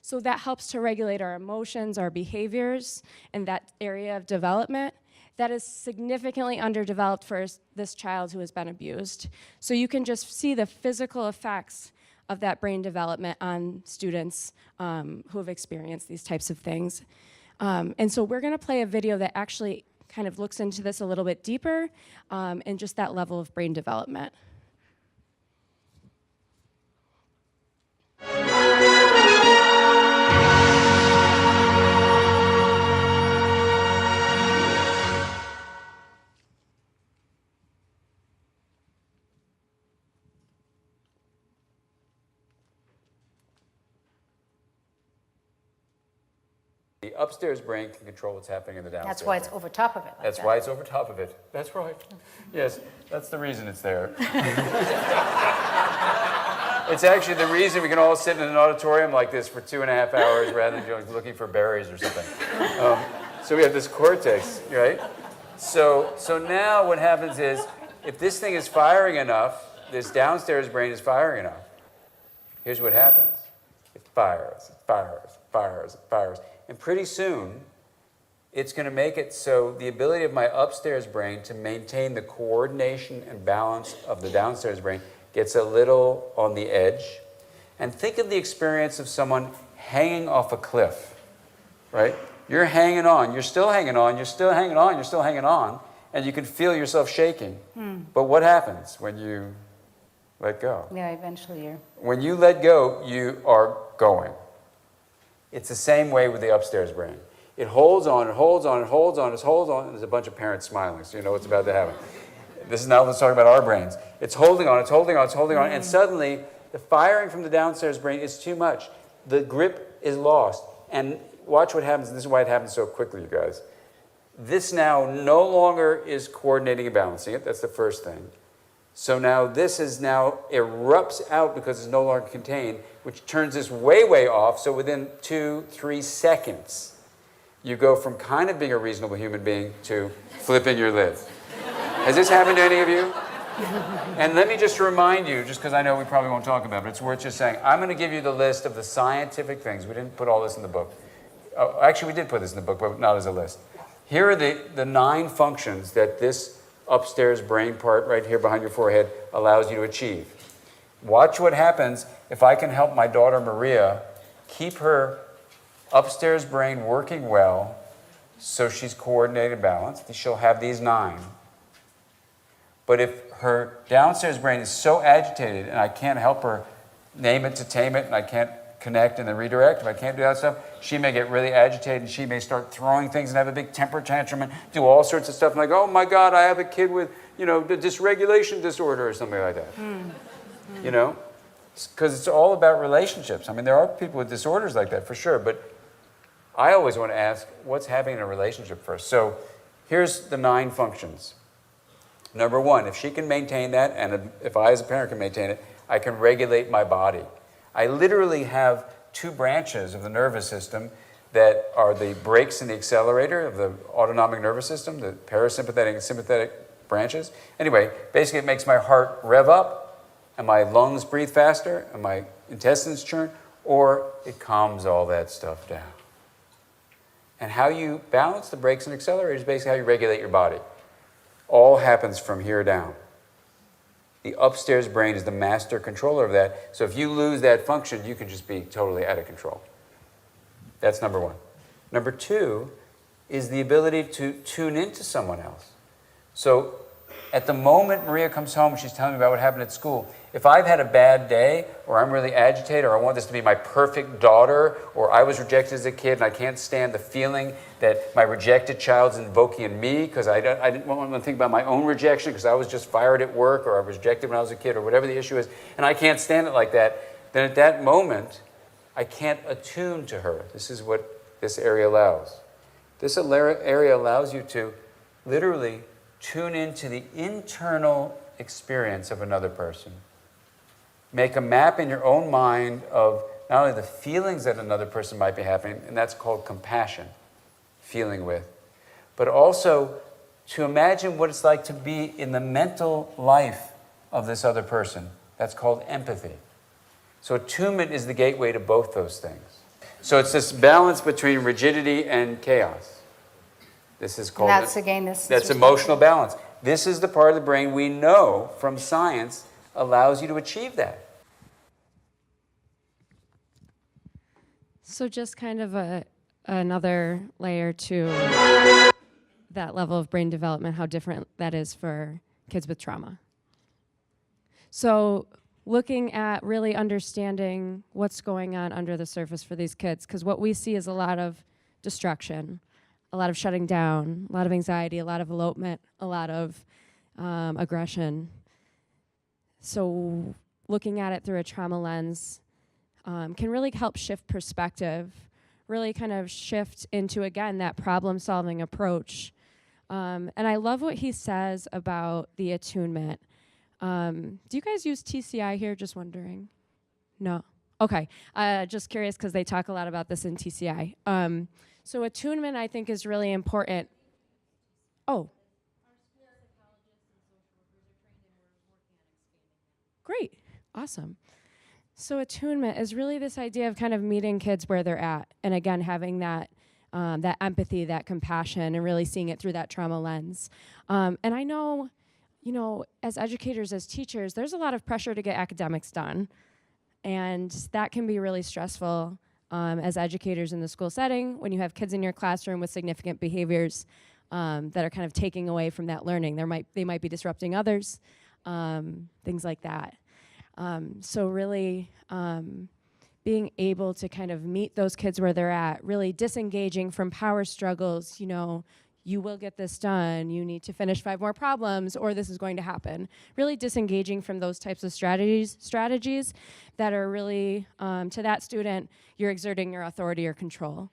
so that helps to regulate our emotions, our behaviors, and that area of development that is significantly underdeveloped for this child who has been abused. So you can just see the physical effects of that brain development on students who have experienced these types of things. And so we're gonna play a video that actually kind of looks into this a little bit deeper and just that level of brain development. The upstairs brain can control what's happening in the downstairs. That's why it's over top of it. That's why it's over top of it. That's right. Yes, that's the reason it's there. It's actually the reason we can all sit in an auditorium like this for 2.5 hours rather than looking for berries or something. So we have this cortex, right? So now what happens is, if this thing is firing enough, this downstairs brain is firing enough, here's what happens. It fires, it fires, it fires, it fires. And pretty soon, it's going to make it so the ability of my upstairs brain to maintain the coordination and balance of the downstairs brain gets a little on the edge. And think of the experience of someone hanging off a cliff, right? You're hanging on, you're still hanging on, you're still hanging on, you're still hanging on, and you can feel yourself shaking. But what happens when you let go? Yeah, eventually you're... When you let go, you are going. It's the same way with the upstairs brain. It holds on, it holds on, it holds on, it holds on, and there's a bunch of parents smiling, so you know what's about to happen. This is now, let's talk about our brains. It's holding on, it's holding on, it's holding on, and suddenly the firing from the downstairs brain is too much. The grip is lost. And watch what happens. This is why it happens so quickly, you guys. This now no longer is coordinating and balancing it. That's the first thing. So now this is now erupts out because it's no longer contained, which turns this way, way off. So within 2-3 seconds, you go from kind of being a reasonable human being to flipping your lid. Has this happened to any of you? And let me just remind you, just because I know we probably won't talk about it, but it's worth just saying, I'm going to give you the list of the scientific things. We didn't put all this in the book. Actually, we did put this in the book, but not as a list. Here are the 9 functions that this upstairs brain part right here behind your forehead allows you to achieve. Watch what happens if I can help my daughter Maria keep her upstairs brain working well so she's coordinated and balanced. She'll have these 9. But if her downstairs brain is so agitated and I can't help her name it to tame it and I can't connect and then redirect, if I can't do that stuff, she may get really agitated and she may start throwing things and have a big temper tantrum and do all sorts of stuff like, oh my God, I have a kid with, the dysregulation disorder or something like that. You know? Because it's all about relationships. I mean, there are people with disorders like that for sure, but I always want to ask, what's happening in a relationship first? So here's the 9 functions. Number 1, if she can maintain that, and if I as a parent can maintain it, I can regulate my body. I literally have 2 branches of the nervous system that are the brakes and the accelerator of the autonomic nervous system, the parasympathetic and sympathetic branches. Anyway, basically it makes my heart rev up, and my lungs breathe faster, and my intestines churn, or it calms all that stuff down. And how you balance the brakes and accelerators is basically how you regulate your body. All happens from here down. The upstairs brain is the master controller of that. So if you lose that function, you can just be totally out of control. That's number 1. Number 2 is the ability to tune into someone else. So at the moment Maria comes home, she's telling me about what happened at school. If I've had a bad day, or I'm really agitated, or I want this to be my perfect daughter, or I was rejected as a kid and I can't stand the feeling that my rejected child's invoking in me because I didn't want to think about my own rejection because I was just fired at work, or I was rejected when I was a kid, or whatever the issue is, and I can't stand it like that, then at that moment, I can't attune to her. This is what this area allows. This area allows you to literally tune into the internal experience of another person. Make a map in your own mind of not only the feelings that another person might be having, and that's called compassion, feeling with, but also to imagine what it's like to be in the mental life of this other person. That's called empathy. So attunement is the gateway to both those things. So it's this balance between rigidity and chaos. This is called... That's emotional balance. This is the part of the brain we know from science allows you to achieve that. So just kind of another layer to that level of brain development, how different that is for kids with trauma. So looking at really understanding what's going on under the surface for these kids, because what we see is a lot of destruction, a lot of shutting down, a lot of anxiety, a lot of elopement, a lot of aggression. So looking at it through a trauma lens can really help shift perspective, really kind of shift into, again, that problem-solving approach. And I love what he says about the attunement. Do you guys use TCI here? Just wondering. No? Okay. Just curious because they talk a lot about this in TCI. So attunement, I think, is really important. Oh. Great. Awesome. So attunement is really this idea of kind of meeting kids where they're at, and again, having that that empathy, that compassion, and really seeing it through that trauma lens. And I know, you know, as educators, as teachers, there's a lot of pressure to get academics done, and that can be really stressful as educators in the school setting when you have kids in your classroom with significant behaviors that are kind of taking away from that learning. They might be disrupting others, things like that. So really being able to kind of meet those kids where they're at, really disengaging from power struggles, you know, you will get this done, you need to finish 5 more problems, or this is going to happen. Really disengaging from those types of strategies that are really, to that student, you're exerting your authority or control.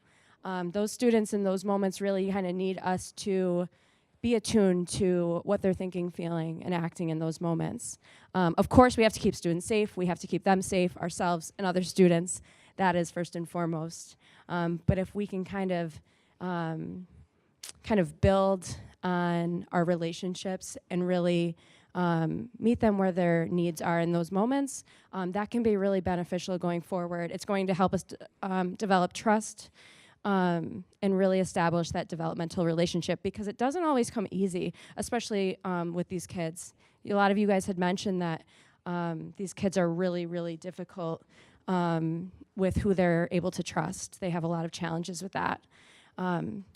Those students in those moments really kind of need us to be attuned to what they're thinking, feeling, and acting in those moments. Of course, we have to keep students safe. We have to keep them safe, ourselves and other students. That is first and foremost. But if we can kind of build on our relationships and really meet them where their needs are in those moments, that can be really beneficial going forward. It's going to help us develop trust, and really establish that developmental relationship, because it doesn't always come easy, especially with these kids. A lot of you guys had mentioned that these kids are really, really difficult with who they're able to trust. They have a lot of challenges with that.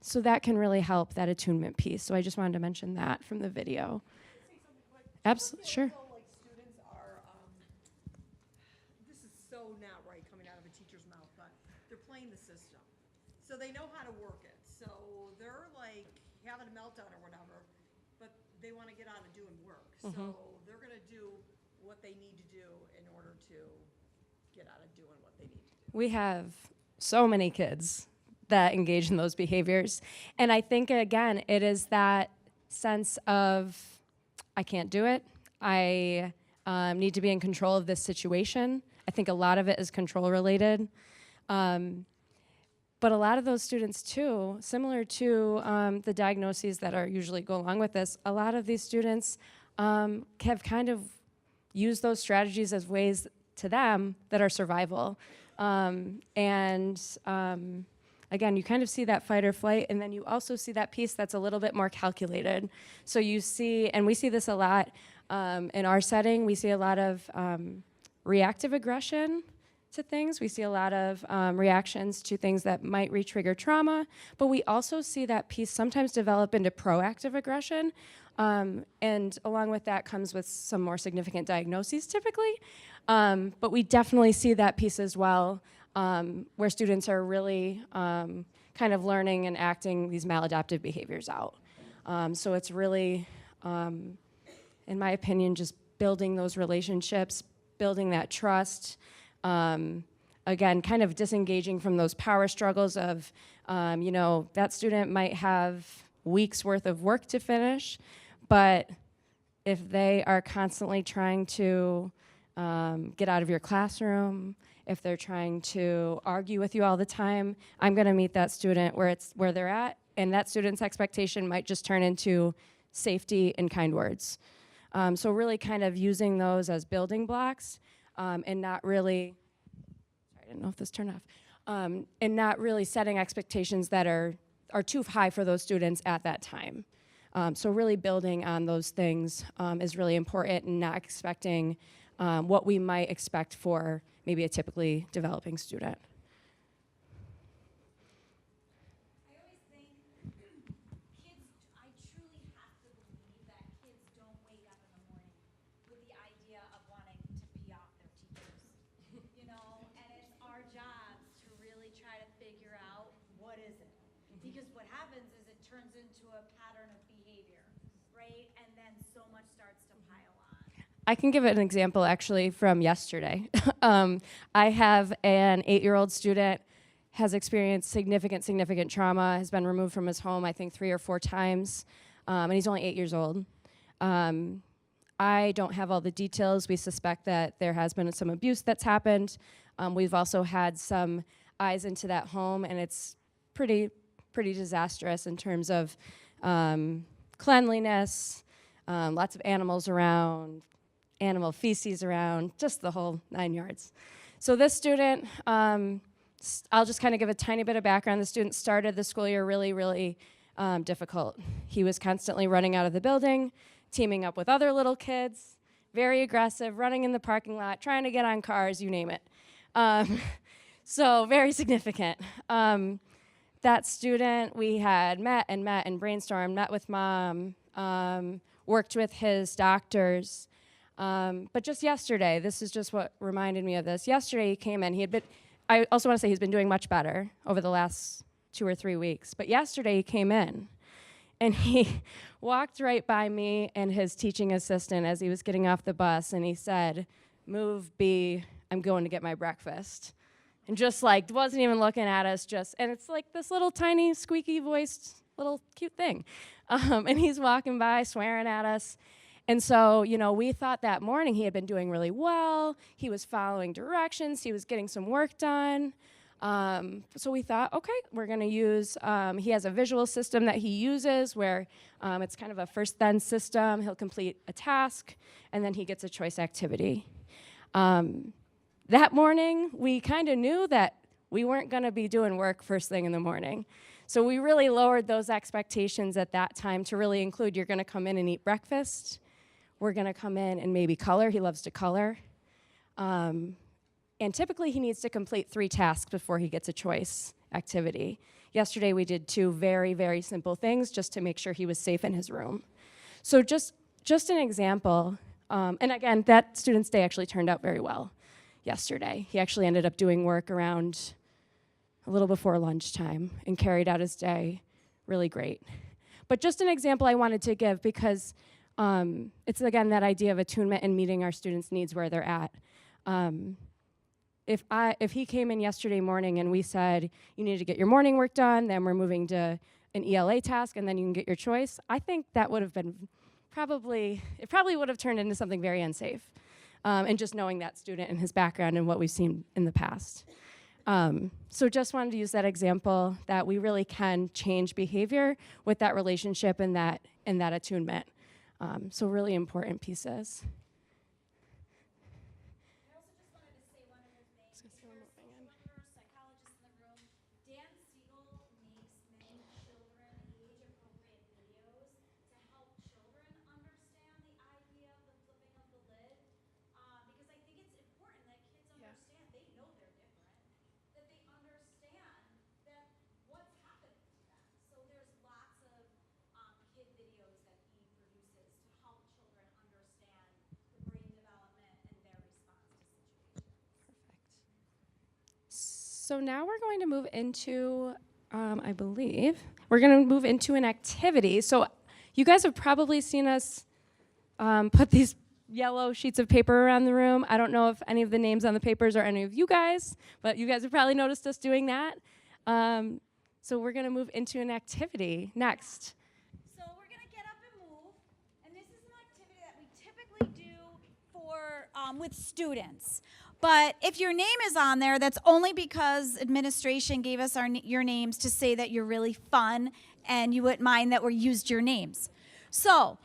So that can really help, that attunement piece. So I just wanted to mention that from the video. Absolutely, sure. This is so not right coming out of a teacher's mouth, but they're playing the system. So they know how to work it. So they're like having a meltdown or whatever, but they want to get out of doing work. So they're going to do what they need to do in order to get out of doing what they need to do. We have so many kids that engage in those behaviors. And I think, again, it is that sense of, I can't do it. I need to be in control of this situation. I think a lot of it is control related. But a lot of those students too, similar to the diagnoses that are usually go along with this, a lot of these students have kind of used those strategies as ways to them that are survival. Again, you kind of see that fight or flight, and then you also see that piece that's a little bit more calculated. So you see, and we see this a lot in our setting, we see a lot of reactive aggression to things. We see a lot of reactions to things that might re-trigger trauma, but we also see that piece sometimes develop into proactive aggression, and along with that comes with some more significant diagnoses typically, but we definitely see that piece as well, where students are really kind of learning and acting these maladaptive behaviors out. So it's really, in my opinion, just building those relationships, building that trust, again, kind of disengaging from those power struggles of, you know, that student might have weeks worth of work to finish, but if they are constantly trying to get out of your classroom, if they're trying to argue with you all the time, I'm going to meet that student where they're at, and that student's expectation might just turn into safety and kind words. So really kind of using those as building blocks, and not really, sorry, I didn't know if this turned off, and not really setting expectations that are too high for those students at that time. So really building on those things is really important, and not expecting what we might expect for maybe a typically developing student. I always think kids, I truly have to believe that kids don't wake up in the morning with the idea of wanting to pee off their teachers, you know, and it's our job to really try to figure out what is it. Because what happens is it turns into a pattern of behavior, right? And then so much starts to pile on. I can give an example actually from yesterday. I have an 8-year-old student, has experienced significant trauma, has been removed from his home, I think 3 or 4 times, and he's only 8 years old. I don't have all the details. We suspect that there has been some abuse that's happened. We've also had some eyes into that home, and it's pretty disastrous in terms of cleanliness, lots of animals around, animal feces around, just the whole 9 yards. So this student, I'll just kind of give a tiny bit of background. The student started the school year really difficult. He was constantly running out of the building, teaming up with other little kids, very aggressive, running in the parking lot, trying to get on cars, you name it. So very significant. That student, we had met and brainstormed, met with mom, worked with his doctors. But just yesterday, this is just what reminded me of this. Yesterday he came in, I also want to say he's been doing much better over the last 2 or 3 weeks. But yesterday he came in and he walked right by me and his teaching assistant as he was getting off the bus, and he said, "Move, B, I'm going to get my breakfast." And just like, wasn't even looking at us, and it's like this little tiny squeaky voiced little cute thing. And he's walking by swearing at us. And so, you know, we thought that morning he had been doing really well. He was following directions. He was getting some work done. So we thought, okay, we're going to use, he has a visual system that he uses where it's kind of a first then system. He'll complete a task, and then he gets a choice activity. That morning, we kind of knew that we weren't going to be doing work first thing in the morning. So we really lowered those expectations at that time to really include, you're going to come in and eat breakfast. We're going to come in and maybe color. He loves to color. And typically, he needs to complete 3 tasks before he gets a choice activity. Yesterday, we did 2 very simple things just to make sure he was safe in his room. So just an example. And again, that student's day actually turned out very well yesterday. He actually ended up doing work around a little before lunchtime and carried out his day really great. But just an example I wanted to give because it's, again, that idea of attunement and meeting our students' needs where they're at. If he came in yesterday morning and we said, you need to get your morning work done, then we're moving to an ELA task, and then you can get your choice, I think that would have been it probably would have turned into something very unsafe. And just knowing that student and his background and what we've seen in the past. So just wanted to use that example that we really can change behavior with that relationship and that attunement. So really important pieces. I also just wanted to say one other thing. If there's one of our psychologists in the room, Dan Siegel makes many children age-appropriate videos to help children understand the idea of the flipping of the lid. Because I think it's important that kids understand, they know they're different, that they understand that what's happening to them. So there's lots of kid videos that he produces to help children understand the brain development and their response to situations. So now we're going to move into, I believe, we're going to move into an activity. So you guys have probably seen us put these yellow sheets of paper around the room. I don't know if any of the names on the papers are any of you guys, but you guys have probably noticed us doing that. So we're going to move into an activity next. So we're going to get up and move, and this is an activity that we with students. But if your name is on there, that's only because administration gave us your names to say that you're really fun and you wouldn't mind that we used your names. So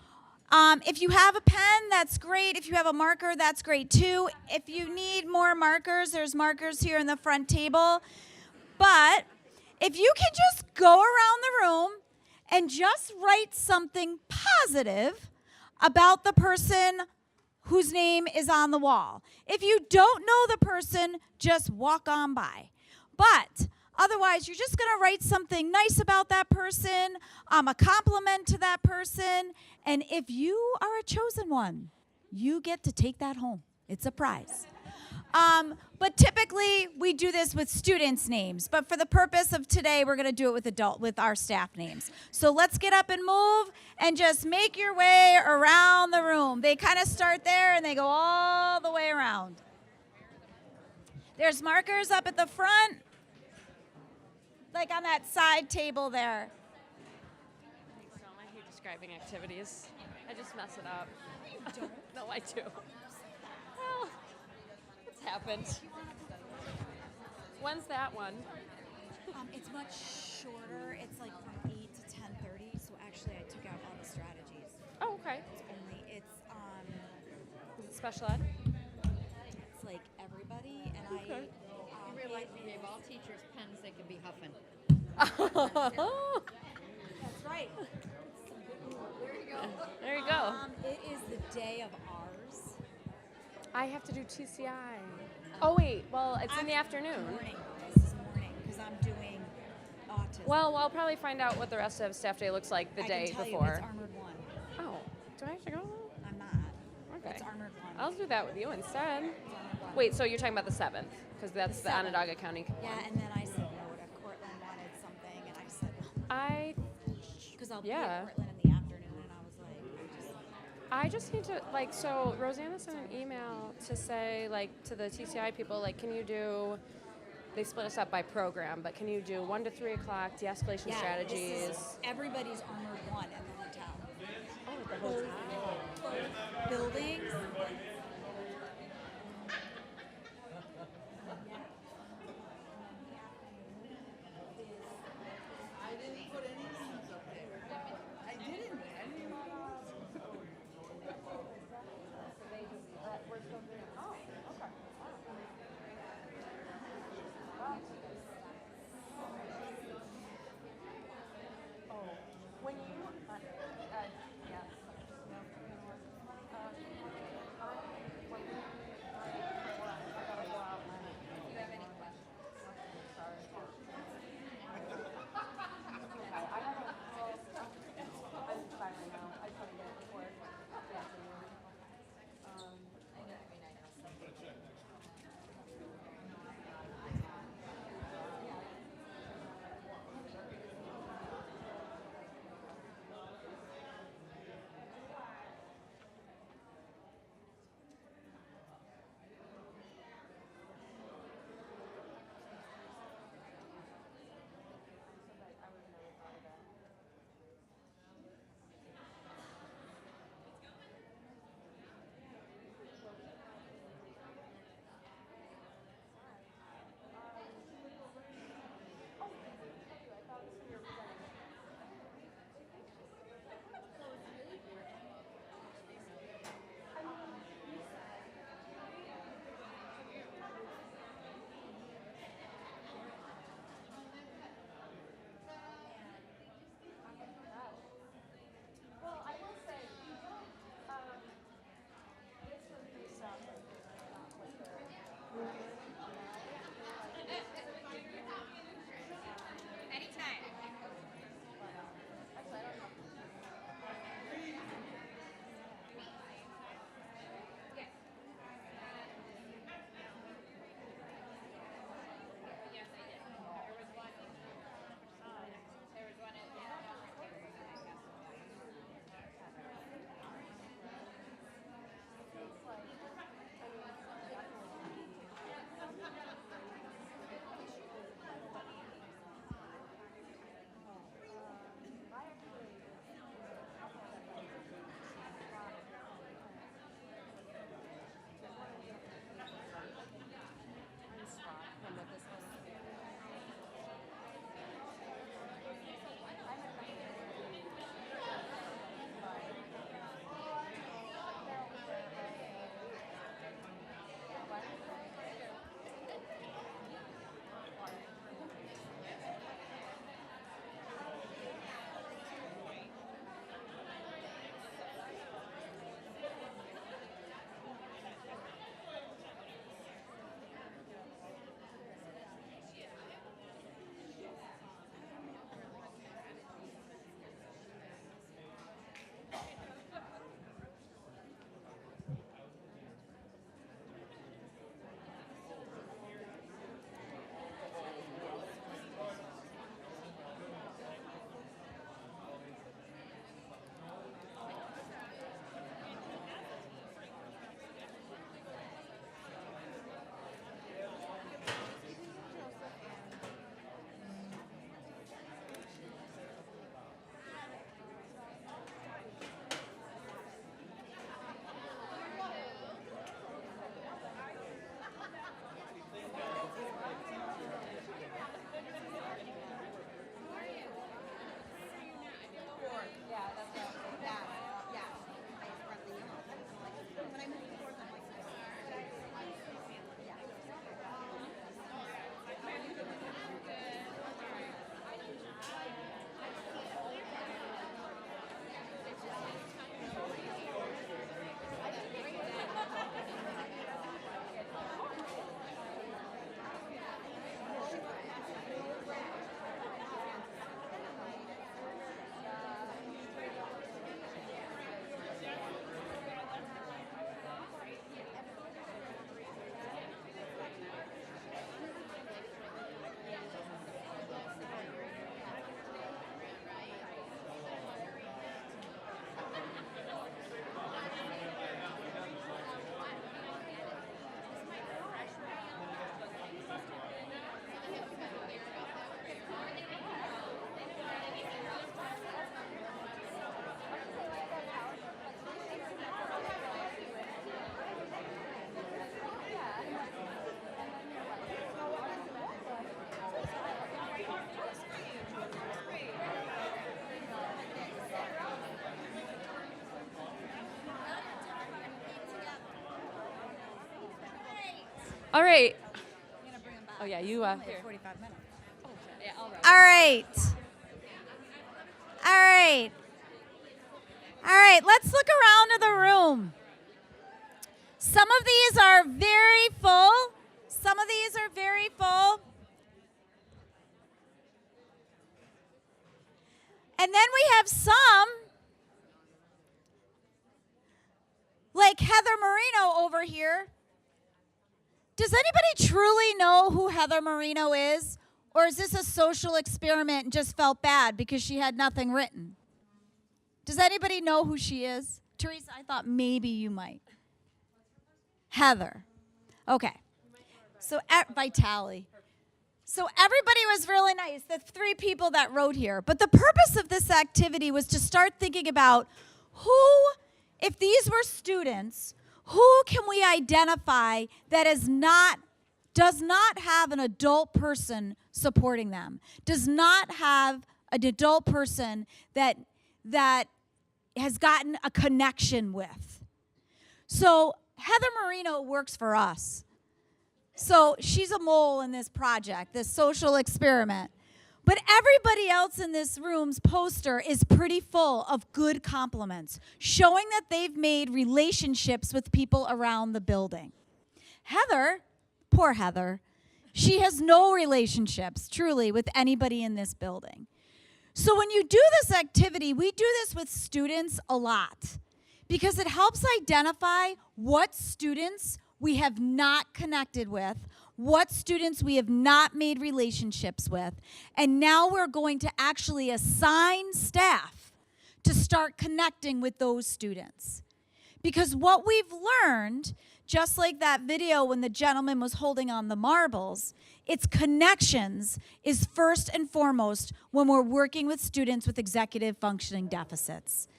if you have a pen, that's great. If you have a marker, that's great too. If you need more markers, there's markers here in the front table. But if you can just go around the room and just write something positive about the person whose name is on the wall. If you don't know the person, just walk on by. But otherwise, you're just going to write something nice about that person, a compliment to that person, and if you are a chosen one, you get to take that home. It's a prize. But typically, we do this with students' names. But for the purpose of today, we're going to do it with our staff names. So let's get up and move and just make your way around the room. They kind of start there and they go all the way around. There's markers up at the front, like on that side table there. I hate describing activities. I just mess it up. No, I do. Well, it's happened. When's that one? It's much shorter. It's like from 8 to 10:30. So actually, I took out all the strategies. Oh, okay. It's Is it special ed? it's like everybody, and Okay. You realize we gave all teachers pens they could be huffing. That's right. There you go. There you go. It is the day of ours. I have to do TCI. Oh, wait. Well, it's in the afternoon. This is morning because I'm doing autism. Well, I'll probably find out what the rest of staff day looks like the day I can tell before. You, it's Armored 1. Oh, do I have to go? I'm not. Okay. It's Armored 1. I'll do that with you instead. Wait, so you're talking about the 7th, because that's the Onondaga County. Yeah, and then I said no to Cortland wanted something, and I said because I'll be at Cortland in the afternoon, and I was like, I just need to, like, so Rosanna sent an email to say, like, to the TCI people, like, can you do, they split us up by program, but can you do 1 to 3 o'clock de-escalation strategies? This is everybody's Armored 1 in the hotel. Oh, at the hotel. Both buildings. When you, yes. All right. Oh yeah, you here. 45 minutes. Yeah, all right. All right. All right. All right, let's look around the room. Some of these are very full. Some of these are very full. And then we have some, like Heather Marino over here. Does anybody truly know who Heather Marino is? Or is this a social experiment and just felt bad because she had nothing written? Does anybody know who she is? Teresa, I thought maybe you might. Heather. Okay. So at Vitali. So everybody was really nice, the 3 people that wrote here. But the purpose of this activity was to start thinking about who, if these were students, who can we identify that does not have an adult person supporting them, does not have an adult person that has gotten a connection with. So Heather Marino works for us. So she's a mole in this project, this social experiment. But everybody else in this room's poster is pretty full of good compliments, showing that they've made relationships with people around the building. Heather, poor Heather, she has no relationships, truly, with anybody in this building. So when you do this activity, we do this with students a lot because it helps identify what students we have not connected with, what students we have not made relationships with, and now we're going to actually assign staff to start connecting with those students. Because what we've learned, just like that video when the gentleman was holding on the marbles, its connections is first and foremost when we're working with students with executive functioning deficits.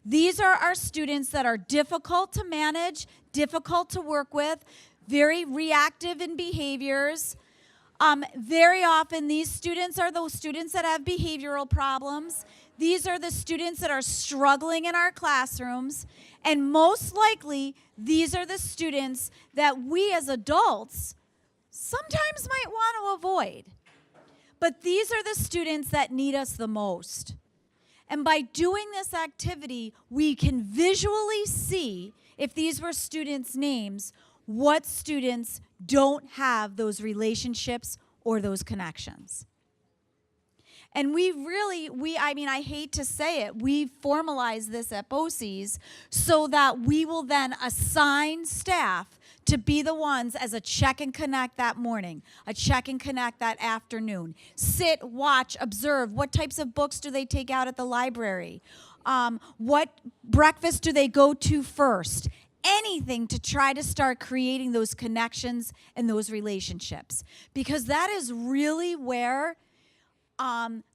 These are our students that are difficult to manage, difficult to work with, very reactive in behaviors. Very often these students are those students that have behavioral problems. These are the students that are struggling in our classrooms. And most likely, these are the students that we as adults sometimes might want to avoid. But these are the students that need us the most. And by doing this activity, we can visually see, if these were students' names, what students don't have those relationships or those connections. And I hate to say it, we formalize this at BOCES so that we will then assign staff to be the ones as a check and connect that morning, a check and connect that afternoon. Sit, watch, observe. What types of books do they take out at the library? What breakfast do they go to first? Anything to try to start creating those connections and those relationships. Because that is really where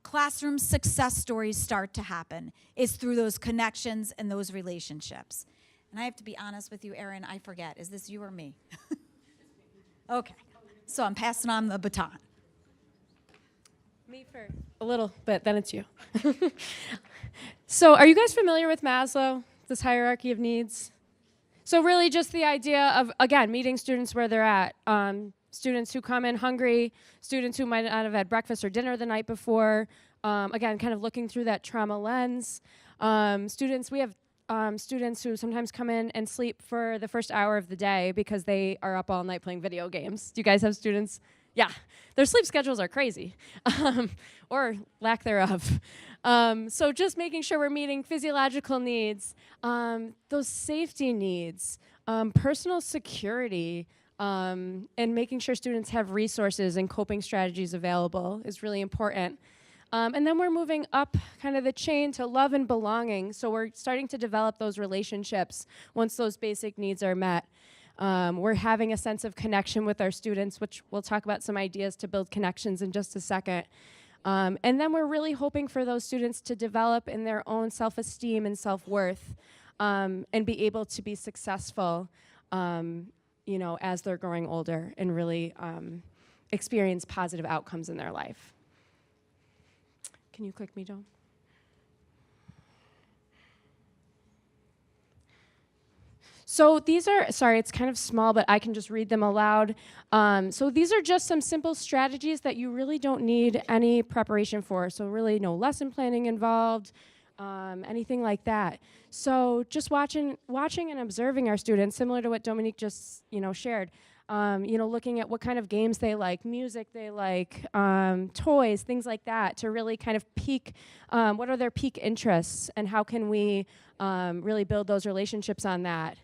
classroom success stories start to happen, is through those connections and those relationships. And I have to be honest with you, Erin, I forget. Is this you or me? Okay. So I'm passing on the baton. Me for a little bit, then it's you. So are you guys familiar with Maslow, this hierarchy of needs? So really just the idea of, again, meeting students where they're at. Students who come in hungry, students who might not have had breakfast or dinner the night before. Again, kind of looking through that trauma lens. We have students who sometimes come in and sleep for the first hour of the day because they are up all night playing video games. Do you guys have students? Yeah, their sleep schedules are crazy, or lack thereof. So just making sure we're meeting physiological needs, those safety needs, personal security, and making sure students have resources and coping strategies available is really important. And then we're moving up kind of the chain to love and belonging. So we're starting to develop those relationships once those basic needs are met. We're having a sense of connection with our students, which we'll talk about some ideas to build connections in just a second. And then we're really hoping for those students to develop in their own self-esteem and self-worth, and be able to be successful, as they're growing older and really experience positive outcomes in their life. Can you click me, Joan? So these are, sorry, it's kind of small, but I can just read them aloud. So these are just some simple strategies that you really don't need any preparation for. So really no lesson planning involved, anything like that. So just watching and observing our students, similar to what Dominique just, shared. Looking at what kind of games they like, music they like, toys, things like that, to really kind of peak, what are their peak interests, and how can we really build those relationships on that.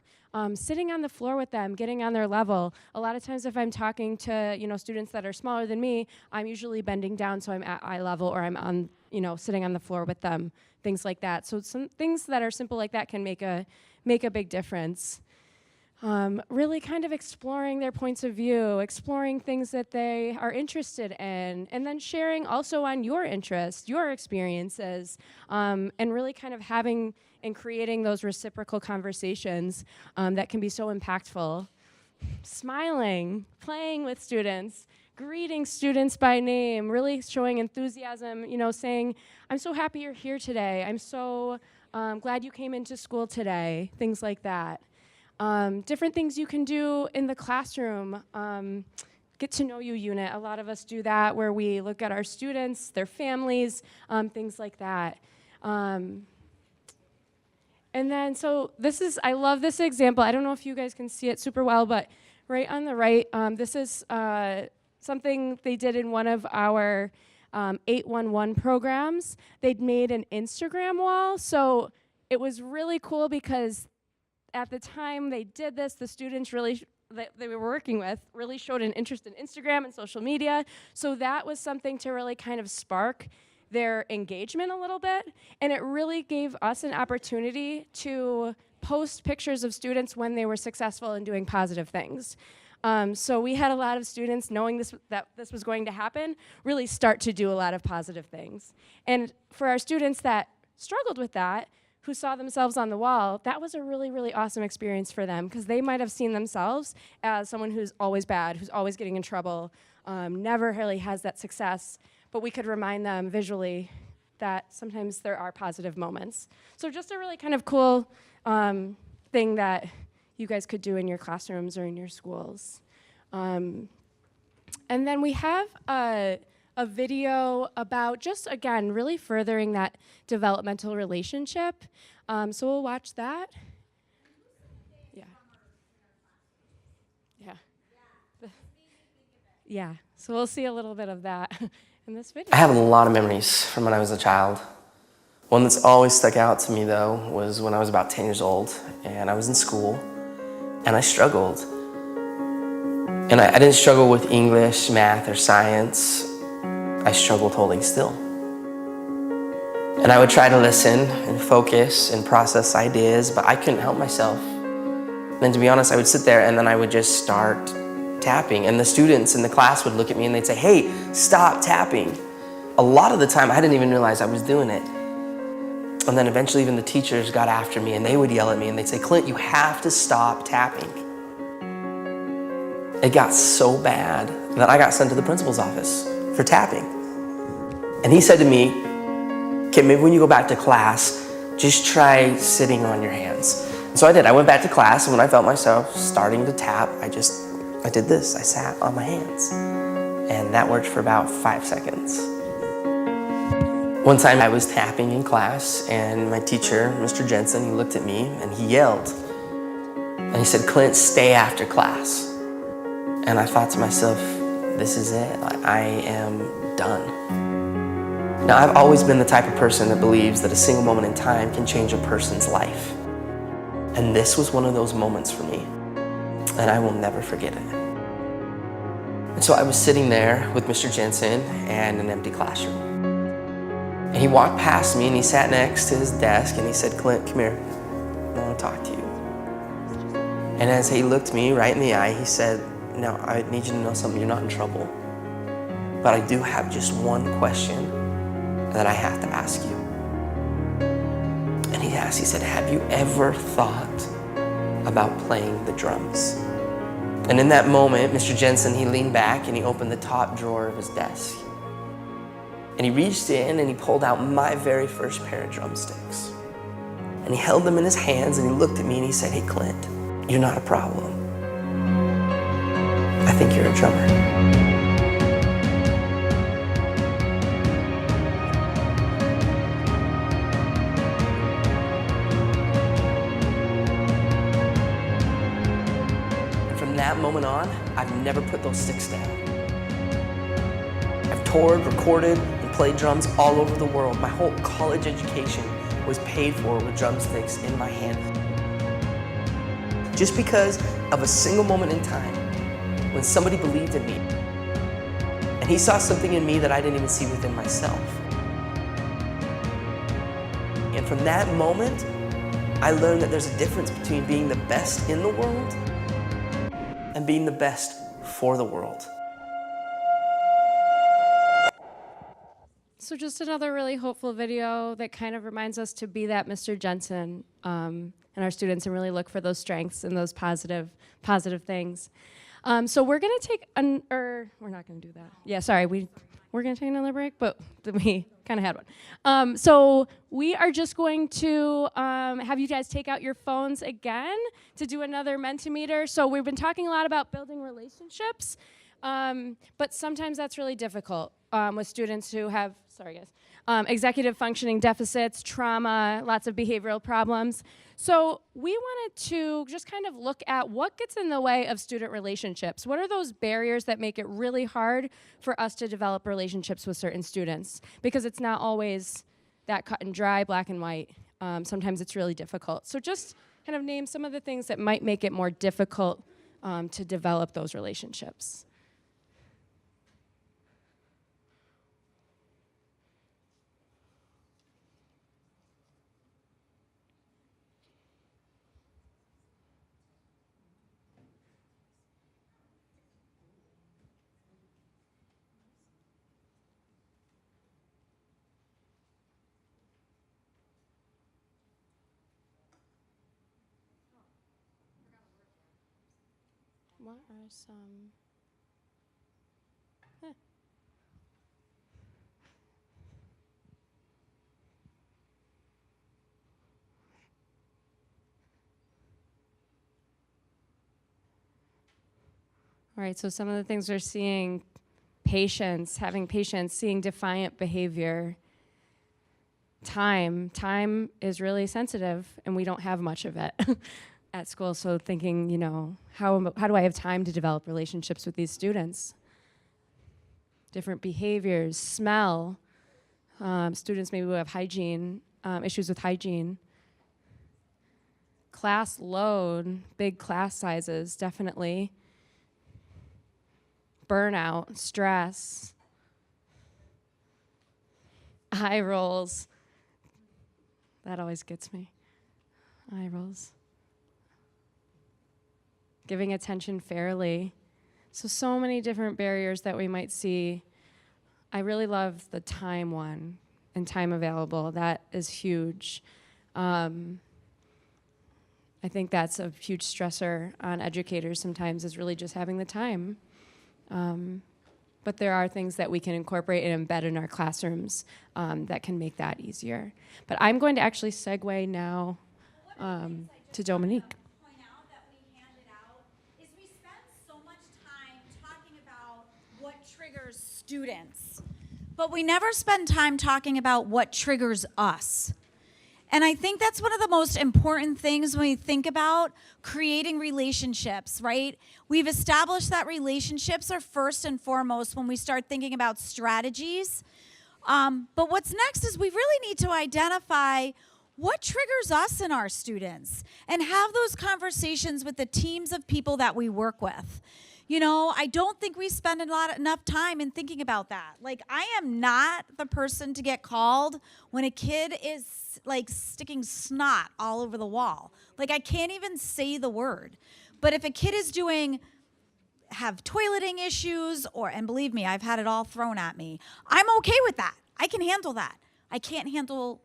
Sitting on the floor with them, getting on their level. A lot of times if I'm talking to, students that are smaller than me, I'm usually bending down so I'm at eye level, or I'm on, sitting on the floor with them, things like that. So some things that are simple like that can make a big difference. Really kind of exploring their points of view, exploring things that they are interested in, and then sharing also on your interests, your experiences, and really kind of having and creating those reciprocal conversations that can be so impactful. Smiling, playing with students, greeting students by name, really showing enthusiasm, saying, I'm so happy you're here today. I'm so glad you came into school today, things like that. Different things you can do in the classroom. Get to know you unit. A lot of us do that where we look at our students, their families, things like that. And then, so I love this example. I don't know if you guys can see it super well, but right on the right, this is something they did in one of our 811 programs. They'd made an Instagram wall. So it was really cool because at the time they did this, the students that they were working with really showed an interest in Instagram and social media. So that was something to really kind of spark their engagement a little bit. And it really gave us an opportunity to post pictures of students when they were successful in doing positive things. So we had a lot of students, knowing that this was going to happen, really start to do a lot of positive things. And for our students that struggled with that, who saw themselves on the wall, that was a really, really awesome experience for them, because they might have seen themselves as someone who's always bad, who's always getting in trouble, never really has that success, but we could remind them visually that sometimes there are positive moments. So just a really kind of cool thing that you guys could do in your classrooms or in your schools. And then we have a video about just, again, really furthering that developmental relationship. So we'll watch that. Yeah. Yeah. Yeah. So we'll see a little bit of that in this video. I have a lot of memories from when I was a child. One that's always stuck out to me, though, was when I was about 10 years old, and I was in school, and I struggled. And I didn't struggle with English, math, or science. I struggled holding still. And I would try to listen and focus and process ideas, but I couldn't help myself. And to be honest, I would sit there and then I would just start tapping. And the students in the class would look at me and they'd say, hey, stop tapping. A lot of the time, I didn't even realize I was doing it. And then eventually even the teachers got after me and they would yell at me and they'd say, Clint, you have to stop tapping. It got so bad that I got sent to the principal's office for tapping. And he said to me, okay, maybe when you go back to class, just try sitting on your hands. And so I did. I went back to class, and when I felt myself starting to tap, I did this. I sat on my hands. And that worked for about 5 seconds. One time I was tapping in class, and my teacher, Mr. Jensen, he looked at me and he yelled. And he said, Clint, stay after class. And I thought to myself, this is it. I am done. Now, I've always been the type of person that believes that a single moment in time can change a person's life. And this was one of those moments for me. And I will never forget it. And so I was sitting there with Mr. Jensen and an empty classroom. And he walked past me and he sat next to his desk and he said, Clint, come here. I want to talk to you. And as he looked me right in the eye, he said, now, I need you to know something. You're not in trouble. But I do have just one question that I have to ask you. And he asked, he said, have you ever thought about playing the drums? And in that moment, Mr. Jensen, he leaned back and he opened the top drawer of his desk. And he reached in and he pulled out my very first pair of drumsticks. And he held them in his hands and he looked at me and he said, hey, Clint, you're not a problem. I think you're a drummer. From that moment on, I've never put those sticks down. I've toured, recorded, and played drums all over the world. My whole college education was paid for with drumsticks in my hand. Just because of a single moment in time when somebody believed in me. And he saw something in me that I didn't even see within myself. And from that moment, I learned that there's a difference between being the best in the world and being the best for the world. So just another really hopeful video that kind of reminds us to be that Mr. Jensen and our students and really look for those strengths and those positive things. So we're gonna take we're not gonna do that. Yeah, sorry, we're gonna take another break, but we kind of had one. So we are just going to have you guys take out your phones again to do another Mentimeter. So we've been talking a lot about building relationships, but sometimes that's really difficult with students who have, executive functioning deficits, trauma, lots of behavioral problems. So we wanted to just kind of look at what gets in the way of student relationships. What are those barriers that make it really hard for us to develop relationships with certain students? Because it's not always that cut and dry, black and white. Sometimes it's really difficult. So just kind of name some of the things that might make it more difficult to develop those relationships. What are some... All right, so some of the things we're seeing, patience, having patience, seeing defiant behavior. Time is really sensitive, and we don't have much of it at school. So thinking, how do I have time to develop relationships with these students? Different behaviors, smell. Students maybe who have hygiene, issues with hygiene. Class load, big class sizes, definitely. Burnout, stress. Eye rolls. That always gets me. Eye rolls. Giving attention fairly. So many different barriers that we might see. I really love the time one and time available. That is huge. I think that's a huge stressor on educators sometimes, is really just having the time. But there are things that we can incorporate and embed in our classrooms that can make that easier. But I'm going to actually segue now to Dominique. Point out that we handed out is we spend so much time talking about what triggers students, but we never spend time talking about what triggers us. And I think that's one of the most important things when we think about creating relationships, right? We've established that relationships are first and foremost when we start thinking about strategies. But what's next is we really need to identify what triggers us and our students and have those conversations with the teams of people that we work with. I don't think we spend enough time in thinking about that. Like, I am not the person to get called when a kid is like sticking snot all over the wall. Like, I can't even say the word. But if a kid is have toileting issues, and believe me, I've had it all thrown at me, I'm okay with that. I can handle that. I can't handle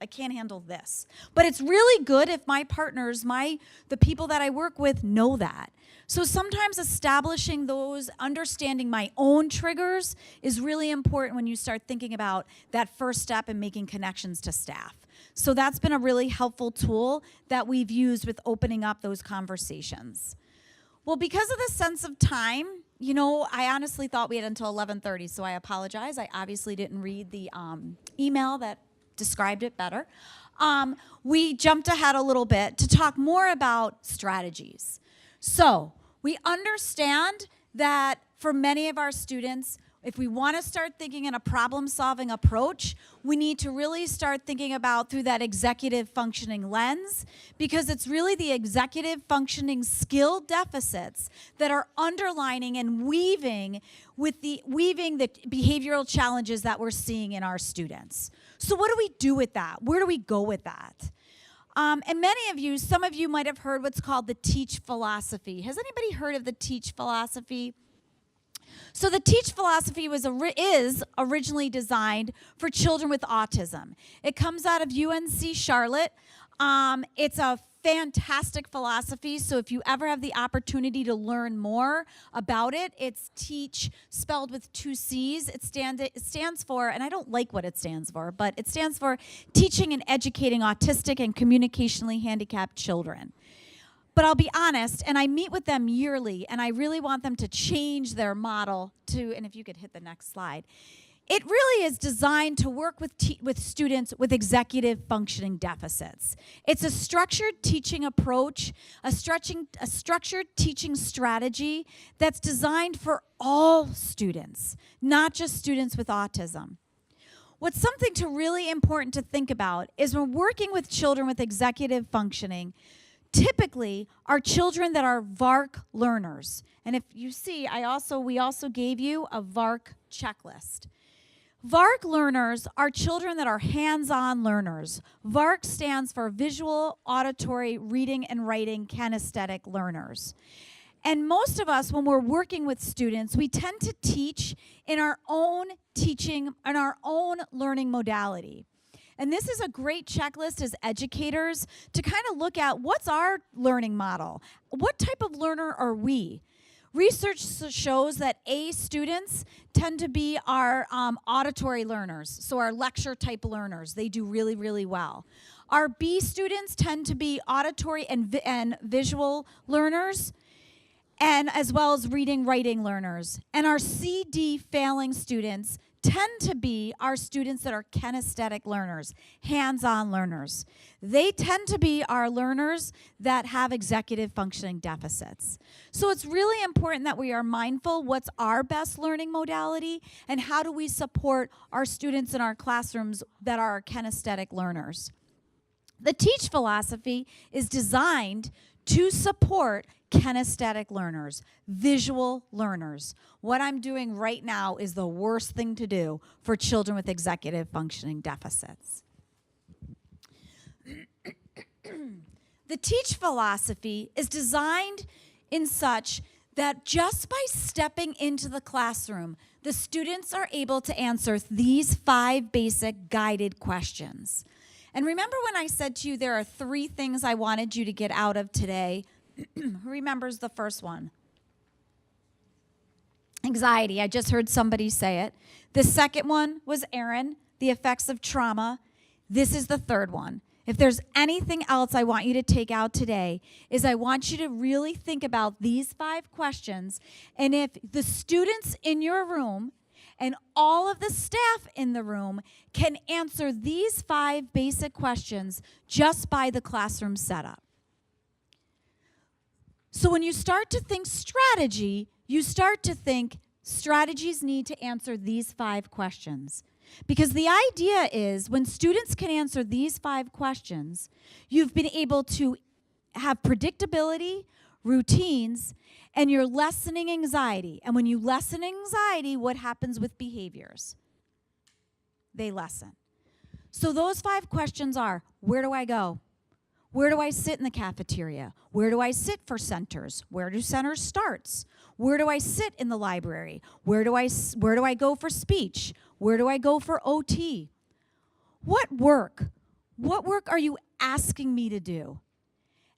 can't handle this. But it's really good if my partners, the people that I work with know that. So sometimes establishing those, understanding my own triggers is really important when you start thinking about that first step in making connections to staff. So that's been a really helpful tool that we've used with opening up those conversations. Well, because of the sense of time, you know, I honestly thought we had until 11:30, so I apologize. I obviously didn't read the email that described it better. We jumped ahead a little bit to talk more about strategies. So we understand that for many of our students, if we want to start thinking in a problem-solving approach, we need to really start thinking about through that executive functioning lens, because it's really the executive functioning skill deficits that are underlining and weaving the behavioral challenges that we're seeing in our students. So what do we do with that? Where do we go with that? And many of you, some of you might have heard what's called the TEACH philosophy. Has anybody heard of the TEACH philosophy? So the TEACH philosophy is originally designed for children with autism. It comes out of UNC Charlotte. It's a fantastic philosophy, so if you ever have the opportunity to learn more about it, it's TEACH spelled with 2 C's. It stands for, and I don't like what it stands for, but it stands for Teaching and Educating Autistic and Communicationally Handicapped Children. But I'll be honest, and I meet with them yearly, and I really want them to change their model to, and if you could hit the next slide, it really is designed to work with students with executive functioning deficits. It's a structured teaching approach, a structured teaching strategy that's designed for all students, not just students with autism. What's something really important to think about is when working with children with executive functioning, typically are children that are VARC learners. And if you see, we also gave you a VARC checklist. VARC learners are children that are hands-on learners. VARC stands for Visual, Auditory, Reading, and Writing Kinesthetic Learners. And most of us, when we're working with students, we tend to teach in our own teaching, in our own learning modality. And this is a great checklist as educators to kind of look at what's our learning model? What type of learner are we? Research shows that A students tend to be our auditory learners, so our lecture type learners. They do really, really well. Our B students tend to be auditory and visual learners, and as well as reading, writing learners. And our C/D failing students tend to be our students that are kinesthetic learners, hands-on learners. They tend to be our learners that have executive functioning deficits. So it's really important that we are mindful what's our best learning modality and how do we support our students in our classrooms that are kinesthetic learners. The TEACH philosophy is designed to support kinesthetic learners, visual learners. What I'm doing right now is the worst thing to do for children with executive functioning deficits. The TEACH philosophy is designed in such that just by stepping into the classroom, the students are able to answer these 5 basic guided questions. And remember when I said to you there are 3 things I wanted you to get out of today? Who remembers the first one? Anxiety. I just heard somebody say it. The second one was Erin, the effects of trauma. This is the third one. If there's anything else I want you to take out today, is I want you to really think about these 5 questions. And if the students in your room and all of the staff in the room can answer these 5 basic questions just by the classroom setup. So when you start to think strategy, you start to think strategies need to answer these 5 questions. Because the idea is when students can answer these 5 questions, you've been able to have predictability, routines, and you're lessening anxiety. And when you lessen anxiety, what happens with behaviors? They lessen. So those 5 questions are, where do I go? Where do I sit in the cafeteria? Where do I sit for centers? Where do centers start? Where do I sit in the library? Where do I go for speech? Where do I go for OT? What work? What work are you asking me to do?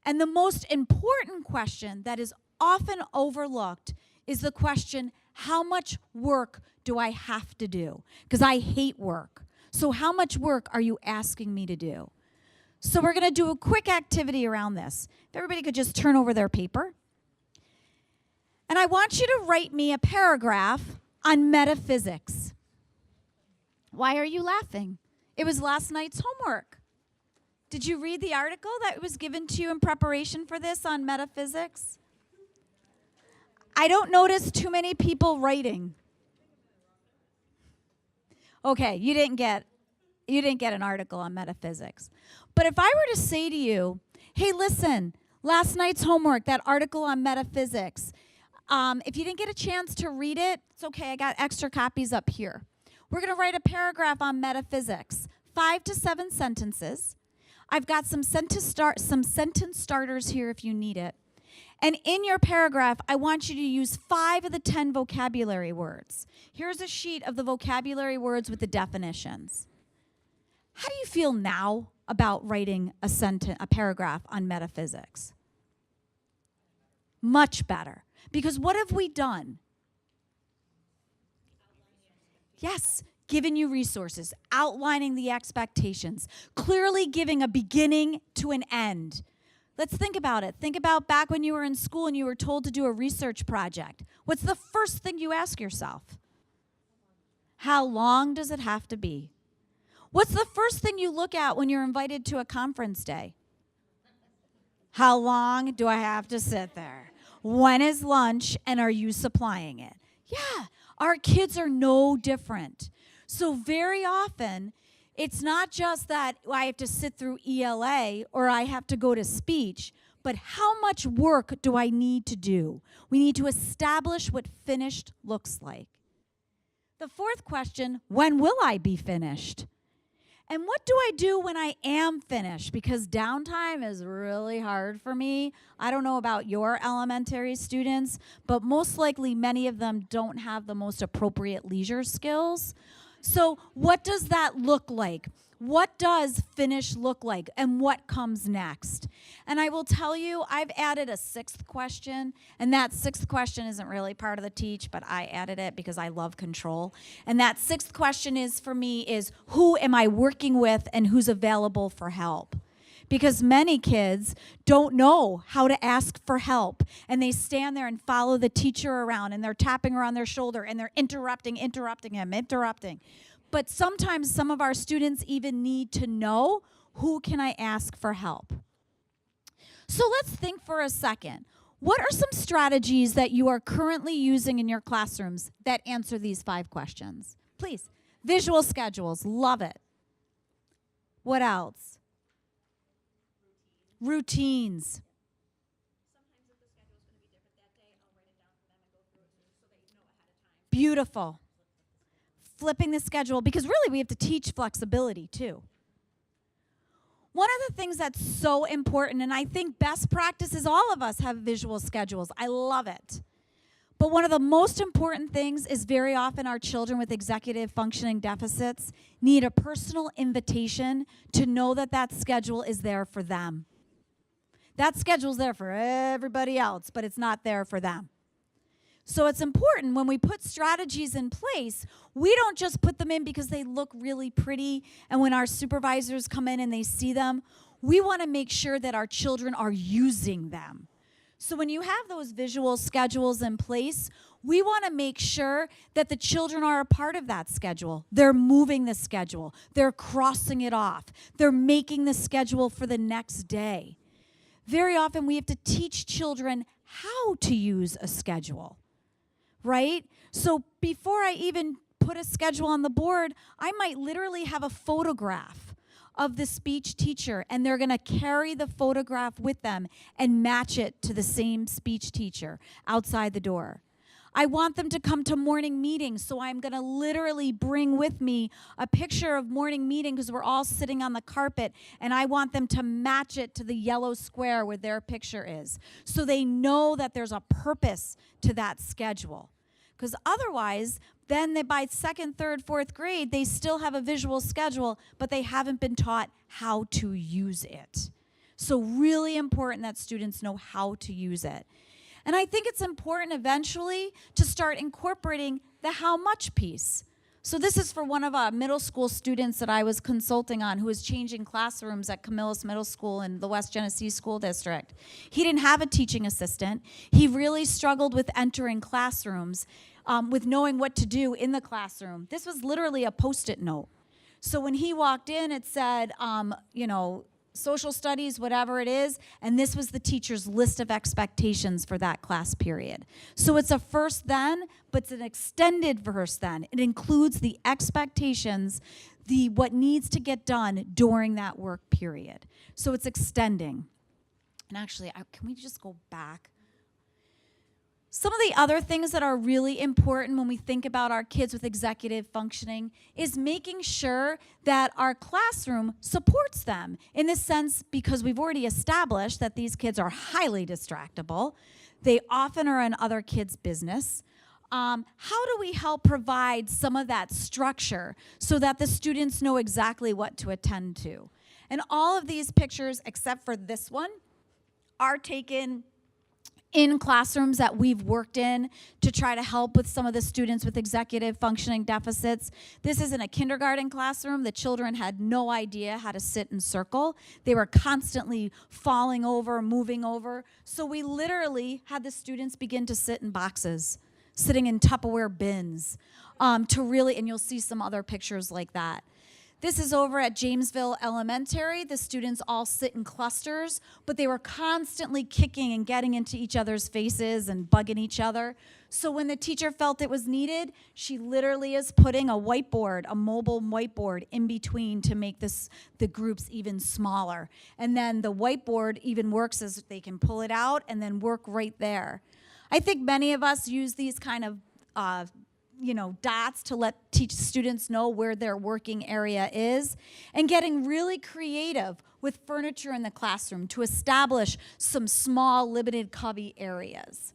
And the most important question that is often overlooked is the question, how much work do I have to do? Because I hate work. So how much work are you asking me to do? So we're going to do a quick activity around this. If everybody could just turn over their paper. And I want you to write me a paragraph on metaphysics. Why are you laughing? It was last night's homework. Did you read the article that was given to you in preparation for this on metaphysics? I don't notice too many people writing. Okay, you didn't get an article on metaphysics. But if I were to say to you, hey, listen, last night's homework, that article on metaphysics, if you didn't get a chance to read it, it's okay, I got extra copies up here. We're going to write a paragraph on metaphysics, 5 to 7 sentences. I've got some sentence starters here if you need it. And in your paragraph, I want you to use 5 of the 10 vocabulary words. Here's a sheet of the vocabulary words with the definitions. How do you feel now about writing a paragraph on metaphysics? Much better. Because what have we done? Yes, giving you resources, outlining the expectations, clearly giving a beginning to an end. Let's think about it. Think about back when you were in school and you were told to do a research project. What's the first thing you ask yourself? How long does it have to be? What's the first thing you look at when you're invited to a conference day? How long do I have to sit there? When is lunch and are you supplying it? Yeah, our kids are no different. So very often, it's not just that I have to sit through ELA or I have to go to speech, but how much work do I need to do? We need to establish what finished looks like. The fourth question, when will I be finished? And what do I do when I am finished? Because downtime is really hard for me. I don't know about your elementary students, but most likely many of them don't have the most appropriate leisure skills. So what does that look like? What does finish look like? And what comes next? And I will tell you, I've added a 6th question. And that 6th question isn't really part of the teach, but I added it because I love control. And that 6th question is, for me, is who am I working with and who's available for help? Because many kids don't know how to ask for help. And they stand there and follow the teacher around, and they're tapping her on their shoulder, and they're interrupting him. But sometimes some of our students even need to know, who can I ask for help? So let's think for a second. What are some strategies that you are currently using in your classrooms that answer these 5 questions? Please. Visual schedules. Love it. What else? Routines. Beautiful. Flipping the schedule, because really we have to teach flexibility too. One of the things that's so important, and I think best practice is all of us have visual schedules. I love it. But one of the most important things is very often our children with executive functioning deficits need a personal invitation to know that that schedule is there for them. That schedule's there for everybody else, but it's not there for them. So it's important when we put strategies in place, we don't just put them in because they look really pretty, and when our supervisors come in and they see them, we want to make sure that our children are using them. So when you have those visual schedules in place, we want to make sure that the children are a part of that schedule. They're moving the schedule. They're crossing it off. They're making the schedule for the next day. Very often we have to teach children how to use a schedule. Right? So before I even put a schedule on the board, I might literally have a photograph of the speech teacher, and they're going to carry the photograph with them and match it to the same speech teacher outside the door. I want them to come to morning meetings, so I'm going to literally bring with me a picture of morning meeting because we're all sitting on the carpet, and I want them to match it to the yellow square where their picture is, so they know that there's a purpose to that schedule. because otherwise, then by second, third, fourth grade, they still have a visual schedule, but they haven't been taught how to use it. So really important that students know how to use it. And I think it's important eventually to start incorporating the how much piece. So this is for one of our middle school students that I was consulting on who was changing classrooms at Camillus Middle School in the West Genesee School District. He didn't have a teaching assistant. He really struggled with entering classrooms, with knowing what to do in the classroom. This was literally a Post-it note. So when he walked in, it said, social studies, whatever it is, and this was the teacher's list of expectations for that class period. So it's a first then, but it's an extended first then. It includes the expectations, what needs to get done during that work period. So it's extending. And actually, can we just go back? Some of the other things that are really important when we think about our kids with executive functioning is making sure that our classroom supports them. In this sense, because we've already established that these kids are highly distractible. They often are in other kids' business. How do we help provide some of that structure so that the students know exactly what to attend to? And all of these pictures, except for this one, are taken in classrooms that we've worked in to try to help with some of the students with executive functioning deficits. This is in a kindergarten classroom. The children had no idea how to sit in circle. They were constantly falling over, moving over. So we literally had the students begin to sit in boxes, sitting in Tupperware bins, and you'll see some other pictures like that. This is over at Jamesville Elementary. The students all sit in clusters, but they were constantly kicking and getting into each other's faces and bugging each other. So when the teacher felt it was needed, she literally is putting a whiteboard, a mobile whiteboard in between to make the groups even smaller. And then the whiteboard even works as they can pull it out and then work right there. I think many of us use these kind of dots to let students know where their working area is, and getting really creative with furniture in the classroom to establish some small limited cubby areas.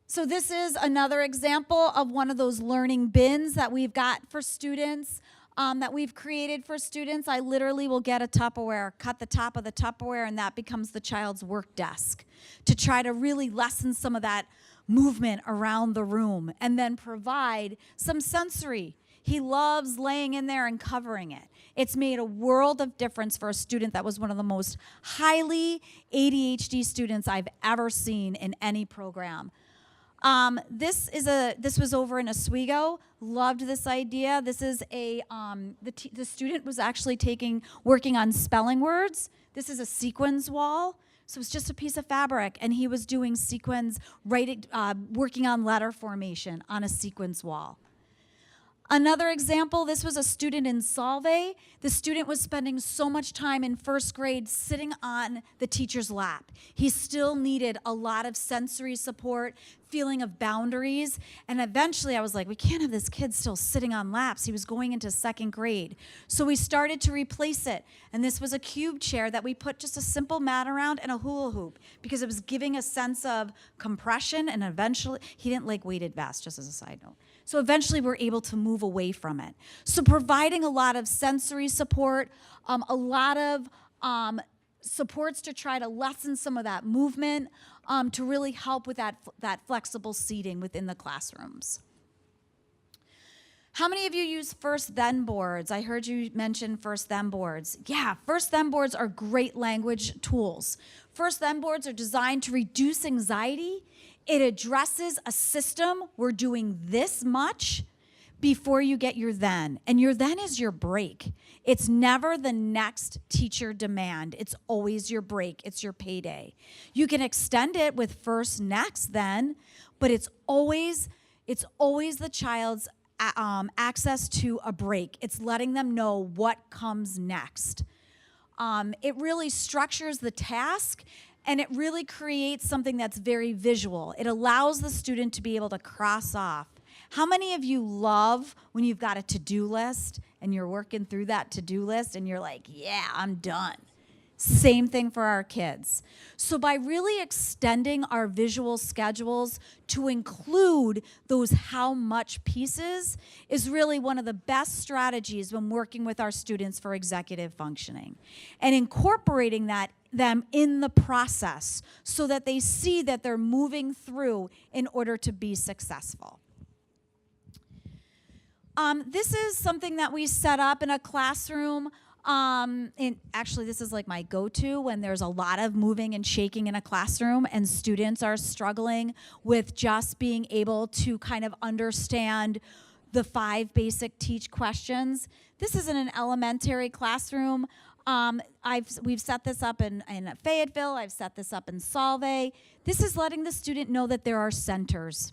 So this is another example of one of those learning bins that we've got for students, that we've created for students. I literally will get a Tupperware, cut the top of the Tupperware, and that becomes the child's work desk to try to really lessen some of that movement around the room and then provide some sensory. He loves laying in there and covering it. It's made a world of difference for a student that was one of the most highly ADHD students I've ever seen in any program. This was over in Oswego. Loved this idea. This is the student was actually working on spelling words. This is a sequins wall. So it's just a piece of fabric, and he was doing sequins, working on letter formation on a sequins wall. Another example, this was a student in Solvay. The student was spending so much time in first grade sitting on the teacher's lap. He still needed a lot of sensory support, feeling of boundaries, and eventually I was like, we can't have this kid still sitting on laps. He was going into second grade. So we started to replace it, and this was a cube chair that we put just a simple mat around and a hula hoop because it was giving a sense of compression, and eventually, he didn't like weighted vests, just as a side note. So eventually we're able to move away from it. So providing a lot of sensory support, a lot of supports to try to lessen some of that movement, to really help with that flexible seating within the classrooms. How many of you use First Then boards? I heard you mention First Then boards. Yeah, First Then boards are great language tools. First Then boards are designed to reduce anxiety. It addresses a system. We're doing this much before you get your then. And your then is your break. It's never the next teacher demand. It's always your break. It's your payday. You can extend it with first, next, then, but it's always the child's access to a break. It's letting them know what comes next. It really structures the task, and it really creates something that's very visual. It allows the student to be able to cross off. How many of you love when you've got a to-do list and you're working through that to-do list and you're like, yeah, I'm done? Same thing for our kids. So by really extending our visual schedules to include those how much pieces is really one of the best strategies when working with our students for executive functioning. And incorporating them in the process so that they see that they're moving through in order to be successful. This is something that we set up in a classroom. Actually, this is like my go-to when there's a lot of moving and shaking in a classroom and students are struggling with just being able to kind of understand the 5 basic teach questions. This is in an elementary classroom. We've set this up in Fayetteville. I've set this up in Solvay. This is letting the student know that there are centers.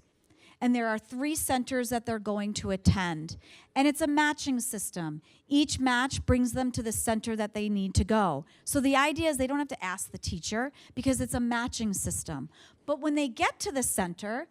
And there are 3 centers that they're going to attend. And it's a matching system. Each match brings them to the center that they need to go. So the idea is they don't have to ask the teacher because it's a matching system. But when they get to the center,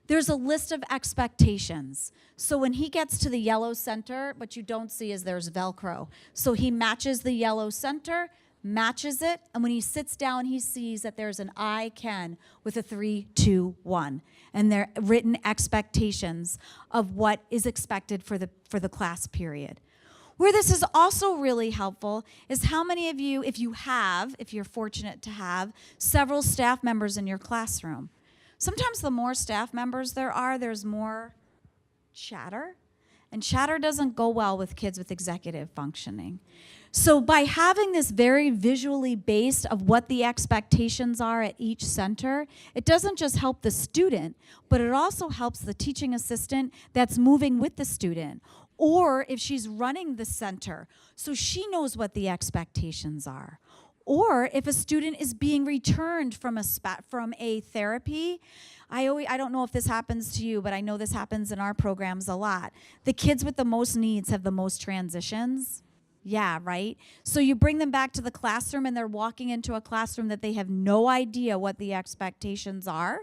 there's a list of expectations. So when he gets to the yellow center, what you don't see is there's Velcro. So he matches the yellow center, matches it, and when he sits down, he sees that there's an I can with a 3, 2, 1. And they're written expectations of what is expected for the class period. Where this is also really helpful is how many of you, if you're fortunate to have, several staff members in your classroom. Sometimes the more staff members there are, there's more chatter. And chatter doesn't go well with kids with executive functioning. So by having this very visually based of what the expectations are at each center, it doesn't just help the student, but it also helps the teaching assistant that's moving with the student. Or if she's running the center, so she knows what the expectations are. Or if a student is being returned from a therapy, I don't know if this happens to you, but I know this happens in our programs a lot. The kids with the most needs have the most transitions. Yeah, right? So you bring them back to the classroom and they're walking into a classroom that they have no idea what the expectations are.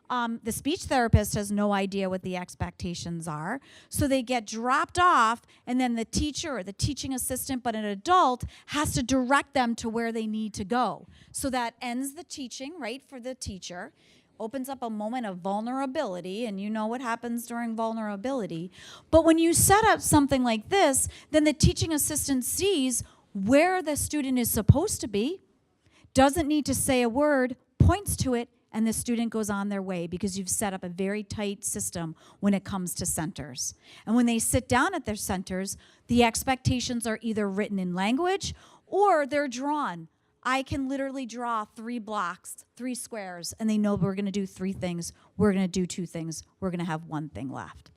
The speech therapist has no idea what the expectations are. So they get dropped off, and then the teacher or the teaching assistant, but an adult, has to direct them to where they need to go. So that ends the teaching, right, for the teacher, opens up a moment of vulnerability, and you know what happens during vulnerability. But when you set up something like this, then the teaching assistant sees where the student is supposed to be, doesn't need to say a word, points to it, and the student goes on their way because you've set up a very tight system when it comes to centers. And when they sit down at their centers, the expectations are either written in language or they're drawn. I can literally draw 3 blocks, 3 squares, and they know we're going to do 3 things. We're going to do 2 things. We're going to have 1 thing left.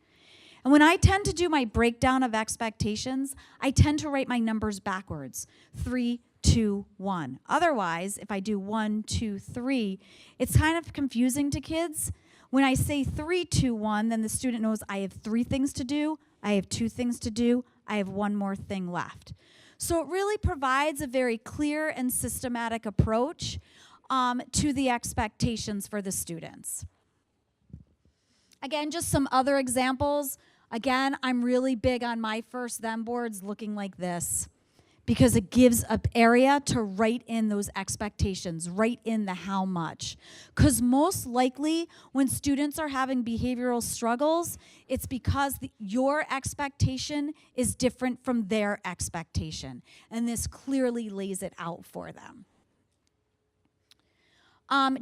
And when I tend to do my breakdown of expectations, I tend to write my numbers backwards. 3, 2, 1. Otherwise, if I do 1, 2, 3, it's kind of confusing to kids. When I say 3, 2, 1, then the student knows I have 3 things to do, I have 2 things to do, I have 1 more thing left. So it really provides a very clear and systematic approach to the expectations for the students. Again, just some other examples. Again, I'm really big on my first them boards looking like this, because it gives an area to write in those expectations, write in the how much. Because most likely when students are having behavioral struggles, it's because your expectation is different from their expectation. And this clearly lays it out for them.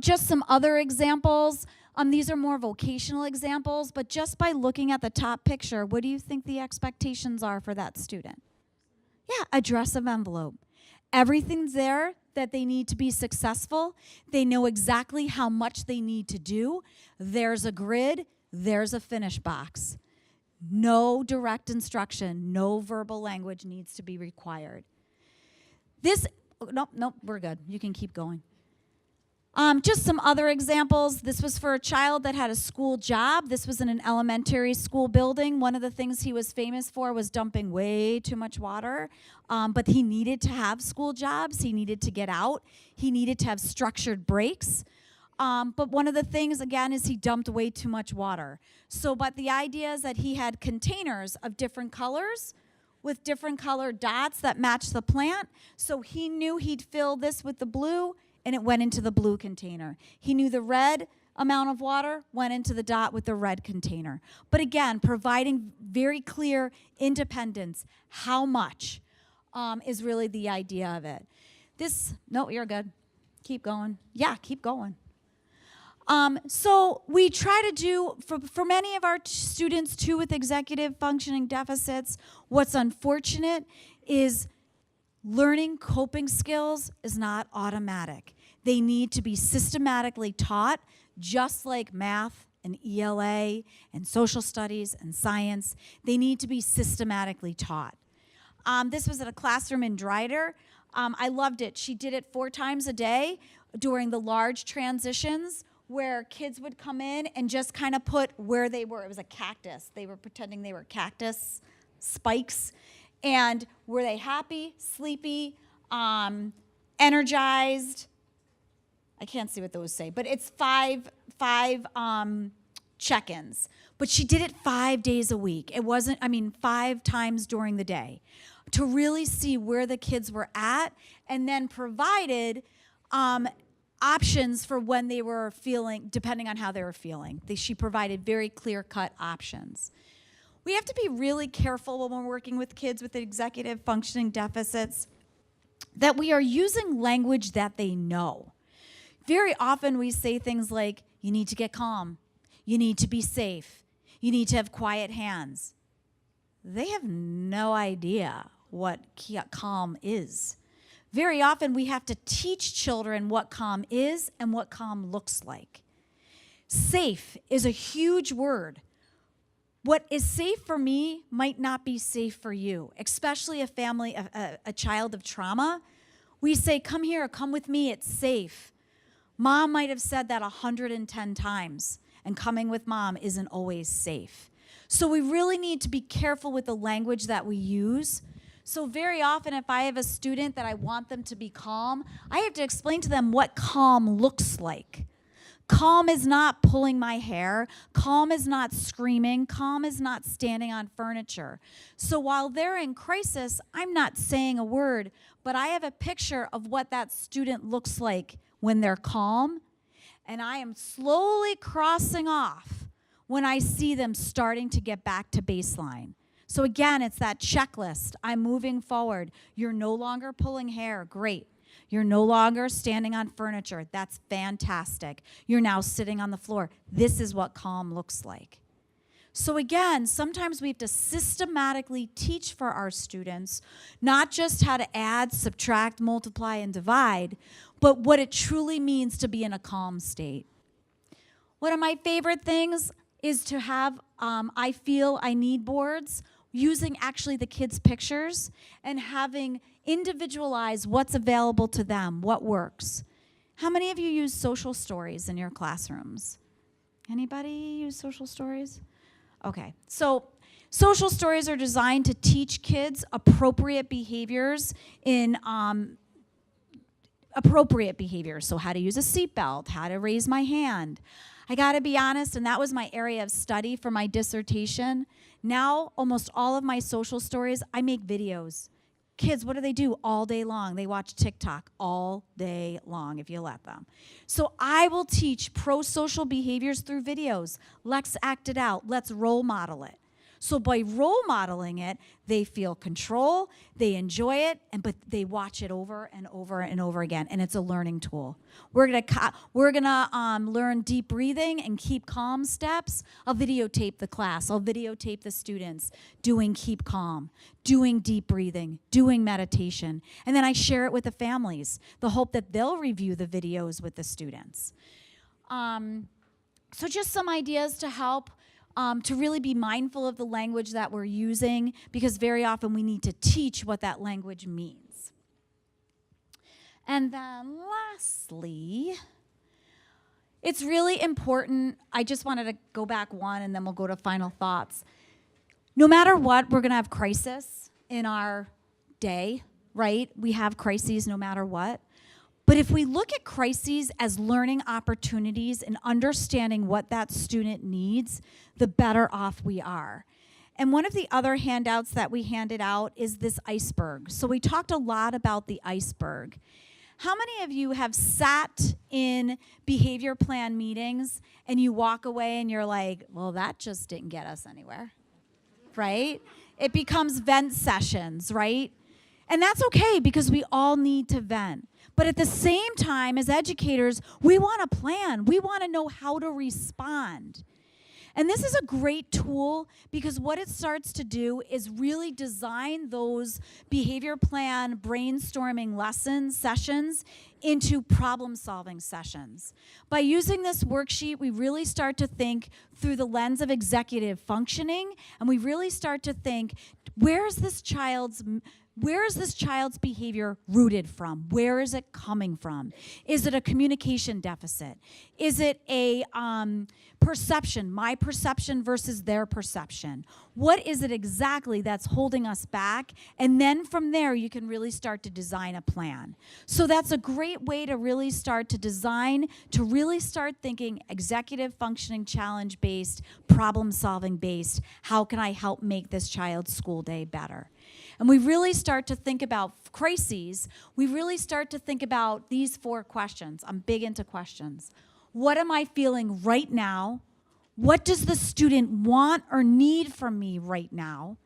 Just some other examples. These are more vocational examples, but just by looking at the top picture, what do you think the expectations are for that student? Yeah, address of envelope. Everything's there that they need to be successful. They know exactly how much they need to do. There's a grid. There's a finish box. No direct instruction, no verbal language needs to be required. Nope, we're good. You can keep going. Just some other examples. This was for a child that had a school job. This was in an elementary school building. One of the things he was famous for was dumping way too much water, but he needed to have school jobs. He needed to get out. He needed to have structured breaks. But one of the things, again, is he dumped way too much water. But the idea is that he had containers of different colors with different colored dots that match the plant. So he knew he'd fill this with the blue, and it went into the blue container. He knew the red amount of water went into the dot with the red container. But again, providing very clear independence, how much is really the idea of it. No, you're good. Keep going. Yeah, keep going. So we try to do, for many of our students too with executive functioning deficits, what's unfortunate is learning coping skills is not automatic. They need to be systematically taught, just like math and ELA and social studies and science. They need to be systematically taught. This was at a classroom in Dryder. I loved it. She did it 4 times a day during the large transitions, where kids would come in and just kind of put where they were. It was a cactus. They were pretending they were cactus spikes. And were they happy, sleepy, energized? I can't see what those say, but it's five check-ins. But she did it 5 days a week. It wasn't, 5 times during the day, to really see where the kids were at, and then provided options for when they were feeling, depending on how they were feeling. She provided very clear-cut options. We have to be really careful when we're working with kids with executive functioning deficits that we are using language that they know. Very often we say things like, you need to get calm, you need to be safe, you need to have quiet hands. They have no idea what calm is. Very often we have to teach children what calm is and what calm looks like. Safe is a huge word. What is safe for me might not be safe for you, especially a child of trauma. We say, come here, come with me, it's safe. Mom might have said that 110 times, and coming with mom isn't always safe. So we really need to be careful with the language that we use. So very often if I have a student that I want them to be calm, I have to explain to them what calm looks like. Calm is not pulling my hair. Calm is not screaming. Calm is not standing on furniture. So while they're in crisis, I'm not saying a word, but I have a picture of what that student looks like when they're calm, and I am slowly crossing off when I see them starting to get back to baseline. So again, it's that checklist. I'm moving forward. You're no longer pulling hair. Great. You're no longer standing on furniture. That's fantastic. You're now sitting on the floor. This is what calm looks like. So again, sometimes we have to systematically teach for our students, not just how to add, subtract, multiply, and divide, but what it truly means to be in a calm state. One of my favorite things is to have I feel I need boards, using actually the kids' pictures and having individualized what's available to them, what works. How many of you use social stories in your classrooms? Anybody use social stories? Okay, so social stories are designed to teach kids appropriate behaviors So how to use a seatbelt, how to raise my hand. I gotta be honest, and that was my area of study for my dissertation. Now, almost all of my social stories, I make videos. Kids, what do all day long? They watch TikTok all day long, if you let them. So I will teach pro-social behaviors through videos. Let's act it out. Let's role model it. So by role modeling it, they feel control, they enjoy it, but they watch it over and over and over again, and it's a learning tool. We're gonna learn deep breathing and keep calm steps. I'll videotape the class. I'll videotape the students doing keep calm, doing deep breathing, doing meditation, and then I share it with the families, the hope that they'll review the videos with the students. So just some ideas to help. To really be mindful of the language that we're using, because very often we need to teach what that language means. And then lastly, it's really important, I just wanted to go back one and then we'll go to final thoughts. No matter what, we're gonna have crisis in our day, right? We have crises no matter what. But if we look at crises as learning opportunities and understanding what that student needs, the better off we are. And one of the other handouts that we handed out is this iceberg. So we talked a lot about the iceberg. How many of you have sat in behavior plan meetings and you walk away and you're like, well, that just didn't get us anywhere, right? It becomes vent sessions, right? And that's okay because we all need to vent. But at the same time, as educators, we want a plan. We want to know how to respond. And this is a great tool because what it starts to do is really design those behavior plan brainstorming sessions into problem-solving sessions. By using this worksheet, we really start to think through the lens of executive functioning, and we really start to think, where is this child's behavior rooted from? Where is it coming from? Is it a communication deficit? Is it a perception, my perception versus their perception? What is it exactly that's holding us back? And then from there, you can really start to design a plan. So that's a great way to really start to design, to really start thinking executive functioning challenge-based, problem-solving based. How can I help make this child's school day better? And we really start to think about crises. We really start to think about these 4 questions. I'm big into questions. What am I feeling right now? What does the student want or need from me right now?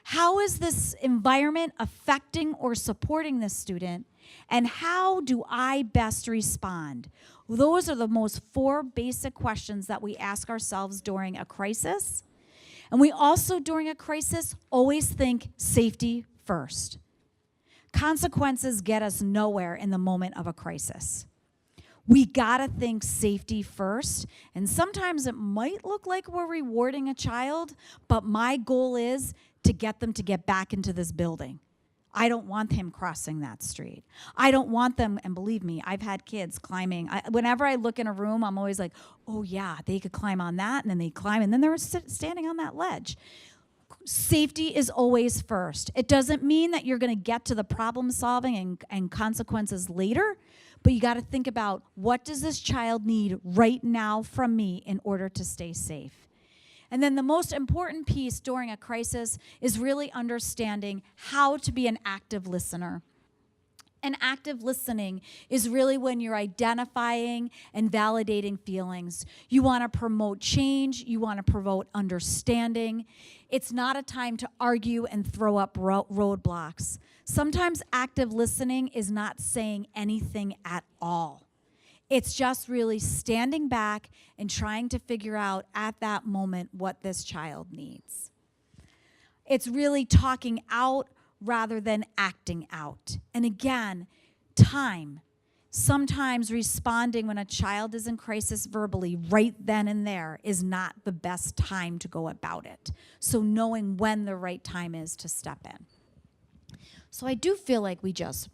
How is this environment affecting or supporting this student? And how do I best respond? Those are the most 4 basic questions that we ask ourselves during a crisis. And we also, during a crisis, always think safety first. Consequences get us nowhere in the moment of a crisis. We gotta think safety first, and sometimes it might look like we're rewarding a child, but my goal is to get them to get back into this building. I don't want him crossing that street. I don't want them, and believe me, I've had kids climbing. Whenever I look in a room, I'm always like, oh yeah, they could climb on that, and then they climb, and then they're standing on that ledge. Safety is always first. It doesn't mean that you're gonna get to the problem solving and consequences later, but you gotta think about, what does this child need right now from me in order to stay safe? And then the most important piece during a crisis is really understanding how to be an active listener. And active listening is really when you're identifying and validating feelings. You want to promote change. You want to promote understanding. It's not a time to argue and throw up roadblocks. Sometimes active listening is not saying anything at all. It's just really standing back and trying to figure out at that moment what this child needs. It's really talking out rather than acting out. And again, time. Sometimes responding when a child is in crisis verbally right then and there is not the best time to go about it. So knowing when the right time is to step in. So I do feel like we just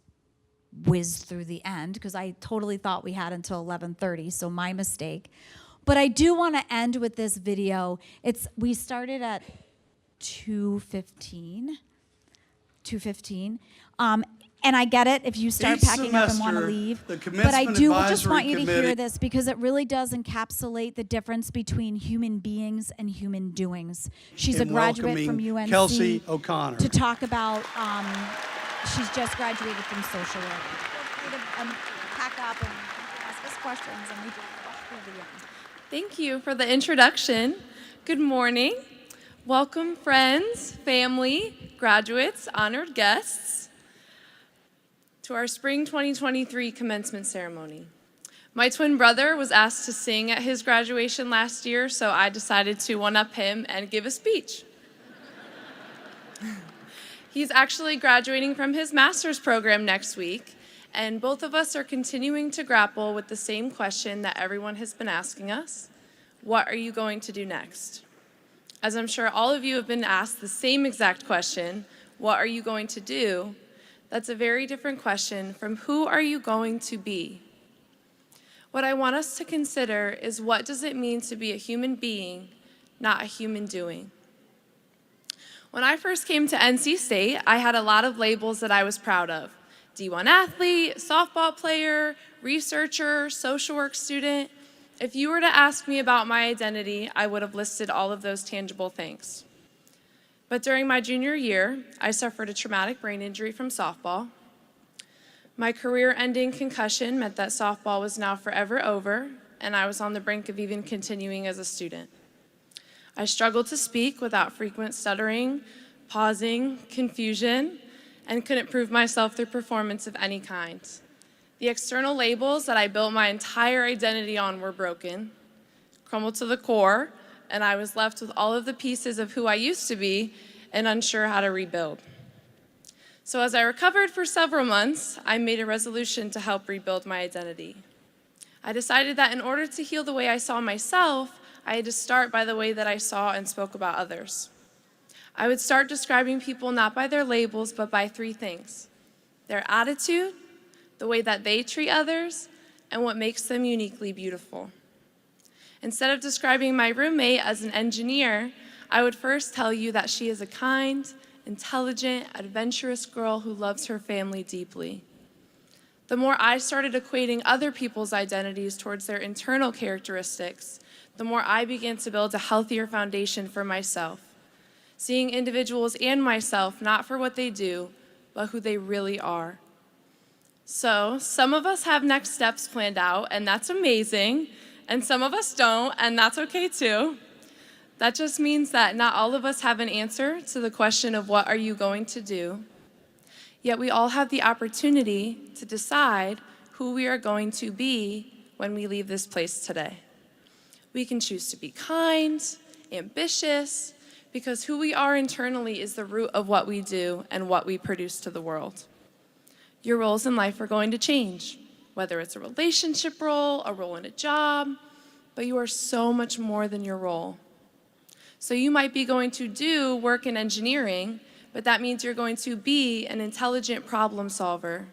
whizzed through the end because I totally thought we had until 11:30, so my mistake. But I do want to end with this video. We started at 2:15. And I get it if you start Each packing up and want to semester, leave. the But I Commencement do just Advisory want you to hear Committee- this because it really does encapsulate the difference between human beings and human doings. She's a in graduate from welcoming UNC. Kelsey O'Connor. To talk about, she's just graduated from social work. Feel free to pack up and ask us questions and we can walk through the end. Thank you for the introduction. Good morning. Welcome, friends, family, graduates, honored guests, to our Spring 2023 commencement ceremony. My twin brother was asked to sing at his graduation last year, so I decided to one-up him and give a speech. He's actually graduating from his master's program next week, and both of us are continuing to grapple with the same question that everyone has been asking us: what are you going to do next? As I'm sure all of you have been asked the same exact question, what are you going to do? That's a very different question from who are you going to be? What I want us to consider is, what does it mean to be a human being, not a human doing? When I first came to NC State, I had a lot of labels that I was proud of: D1 athlete, softball player, researcher, social work student. If you were to ask me about my identity, I would have listed all of those tangible things. But during my junior year, I suffered a traumatic brain injury from softball. My career-ending concussion meant that softball was now forever over, and I was on the brink of even continuing as a student. I struggled to speak without frequent stuttering, pausing, confusion, and couldn't prove myself through performance of any kind. The external labels that I built my entire identity on were broken, crumbled to the core, and I was left with all of the pieces of who I used to be and unsure how to rebuild. So as I recovered for several months, I made a resolution to help rebuild my identity. I decided that in order to heal the way I saw myself, I had to start by the way that I saw and spoke about others. I would start describing people not by their labels, but by three things: their attitude, the way that they treat others, and what makes them uniquely beautiful. Instead of describing my roommate as an engineer, I would first tell you that she is a kind, intelligent, adventurous girl who loves her family deeply. The more I started equating other people's identities towards their internal characteristics, the more I began to build a healthier foundation for myself, seeing individuals and myself not for what they do, but who they really are. So, some of us have next steps planned out, and that's amazing, and some of us don't, and that's okay too. That just means that not all of us have an answer to the question of what are you going to do, yet we all have the opportunity to decide who we are going to be when we leave this place today. We can choose to be kind, ambitious, because who we are internally is the root of what we do and what we produce to the world. Your roles in life are going to change, whether it's a relationship role, a role in a job, but you are so much more than your role. So you might be going to do work in engineering, but that means you're going to be an intelligent problem solver.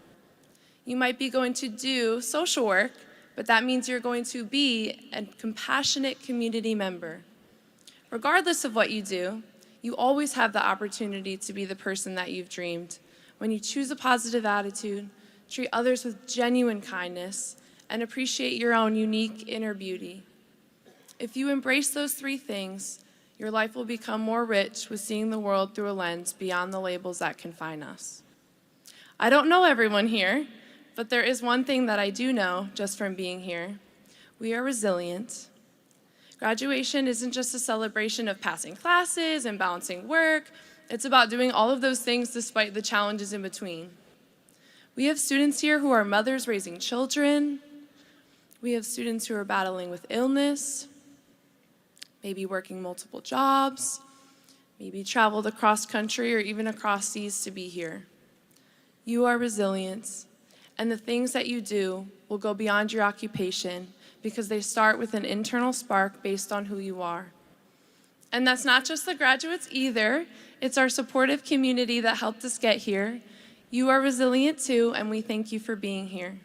You might be going to do social work, but that means you're going to be a compassionate community member. Regardless of what you do, you always have the opportunity to be the person that you've dreamed when you choose a positive attitude, treat others with genuine kindness, and appreciate your own unique inner beauty. If you embrace those three things, your life will become more rich with seeing the world through a lens beyond the labels that confine us. I don't know everyone here, but there is one thing that I do know just from being here. We are resilient. Graduation isn't just a celebration of passing classes and balancing work. It's about doing all of those things despite the challenges in between. We have students here who are mothers raising children. We have students who are battling with illness, maybe working multiple jobs, maybe traveled across country or even across seas to be here. You are resilient, and the things that you do will go beyond your occupation because they start with an internal spark based on who you are. And that's not just the graduates either. It's our supportive community that helped us get here. You are resilient too, and we thank you for being here.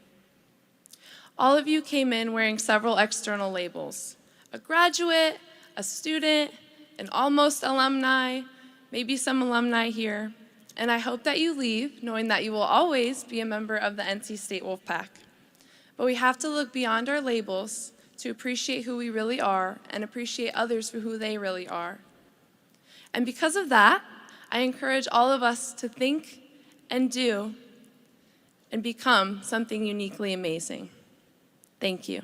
All of you came in wearing several external labels: a graduate, a student, an almost alumni, maybe some alumni here. And I hope that you leave knowing that you will always be a member of the NC State Wolfpack. But we have to look beyond our labels to appreciate who we really are and appreciate others for who they really are. And because of that, I encourage all of us to think and do and become something uniquely amazing. Thank you.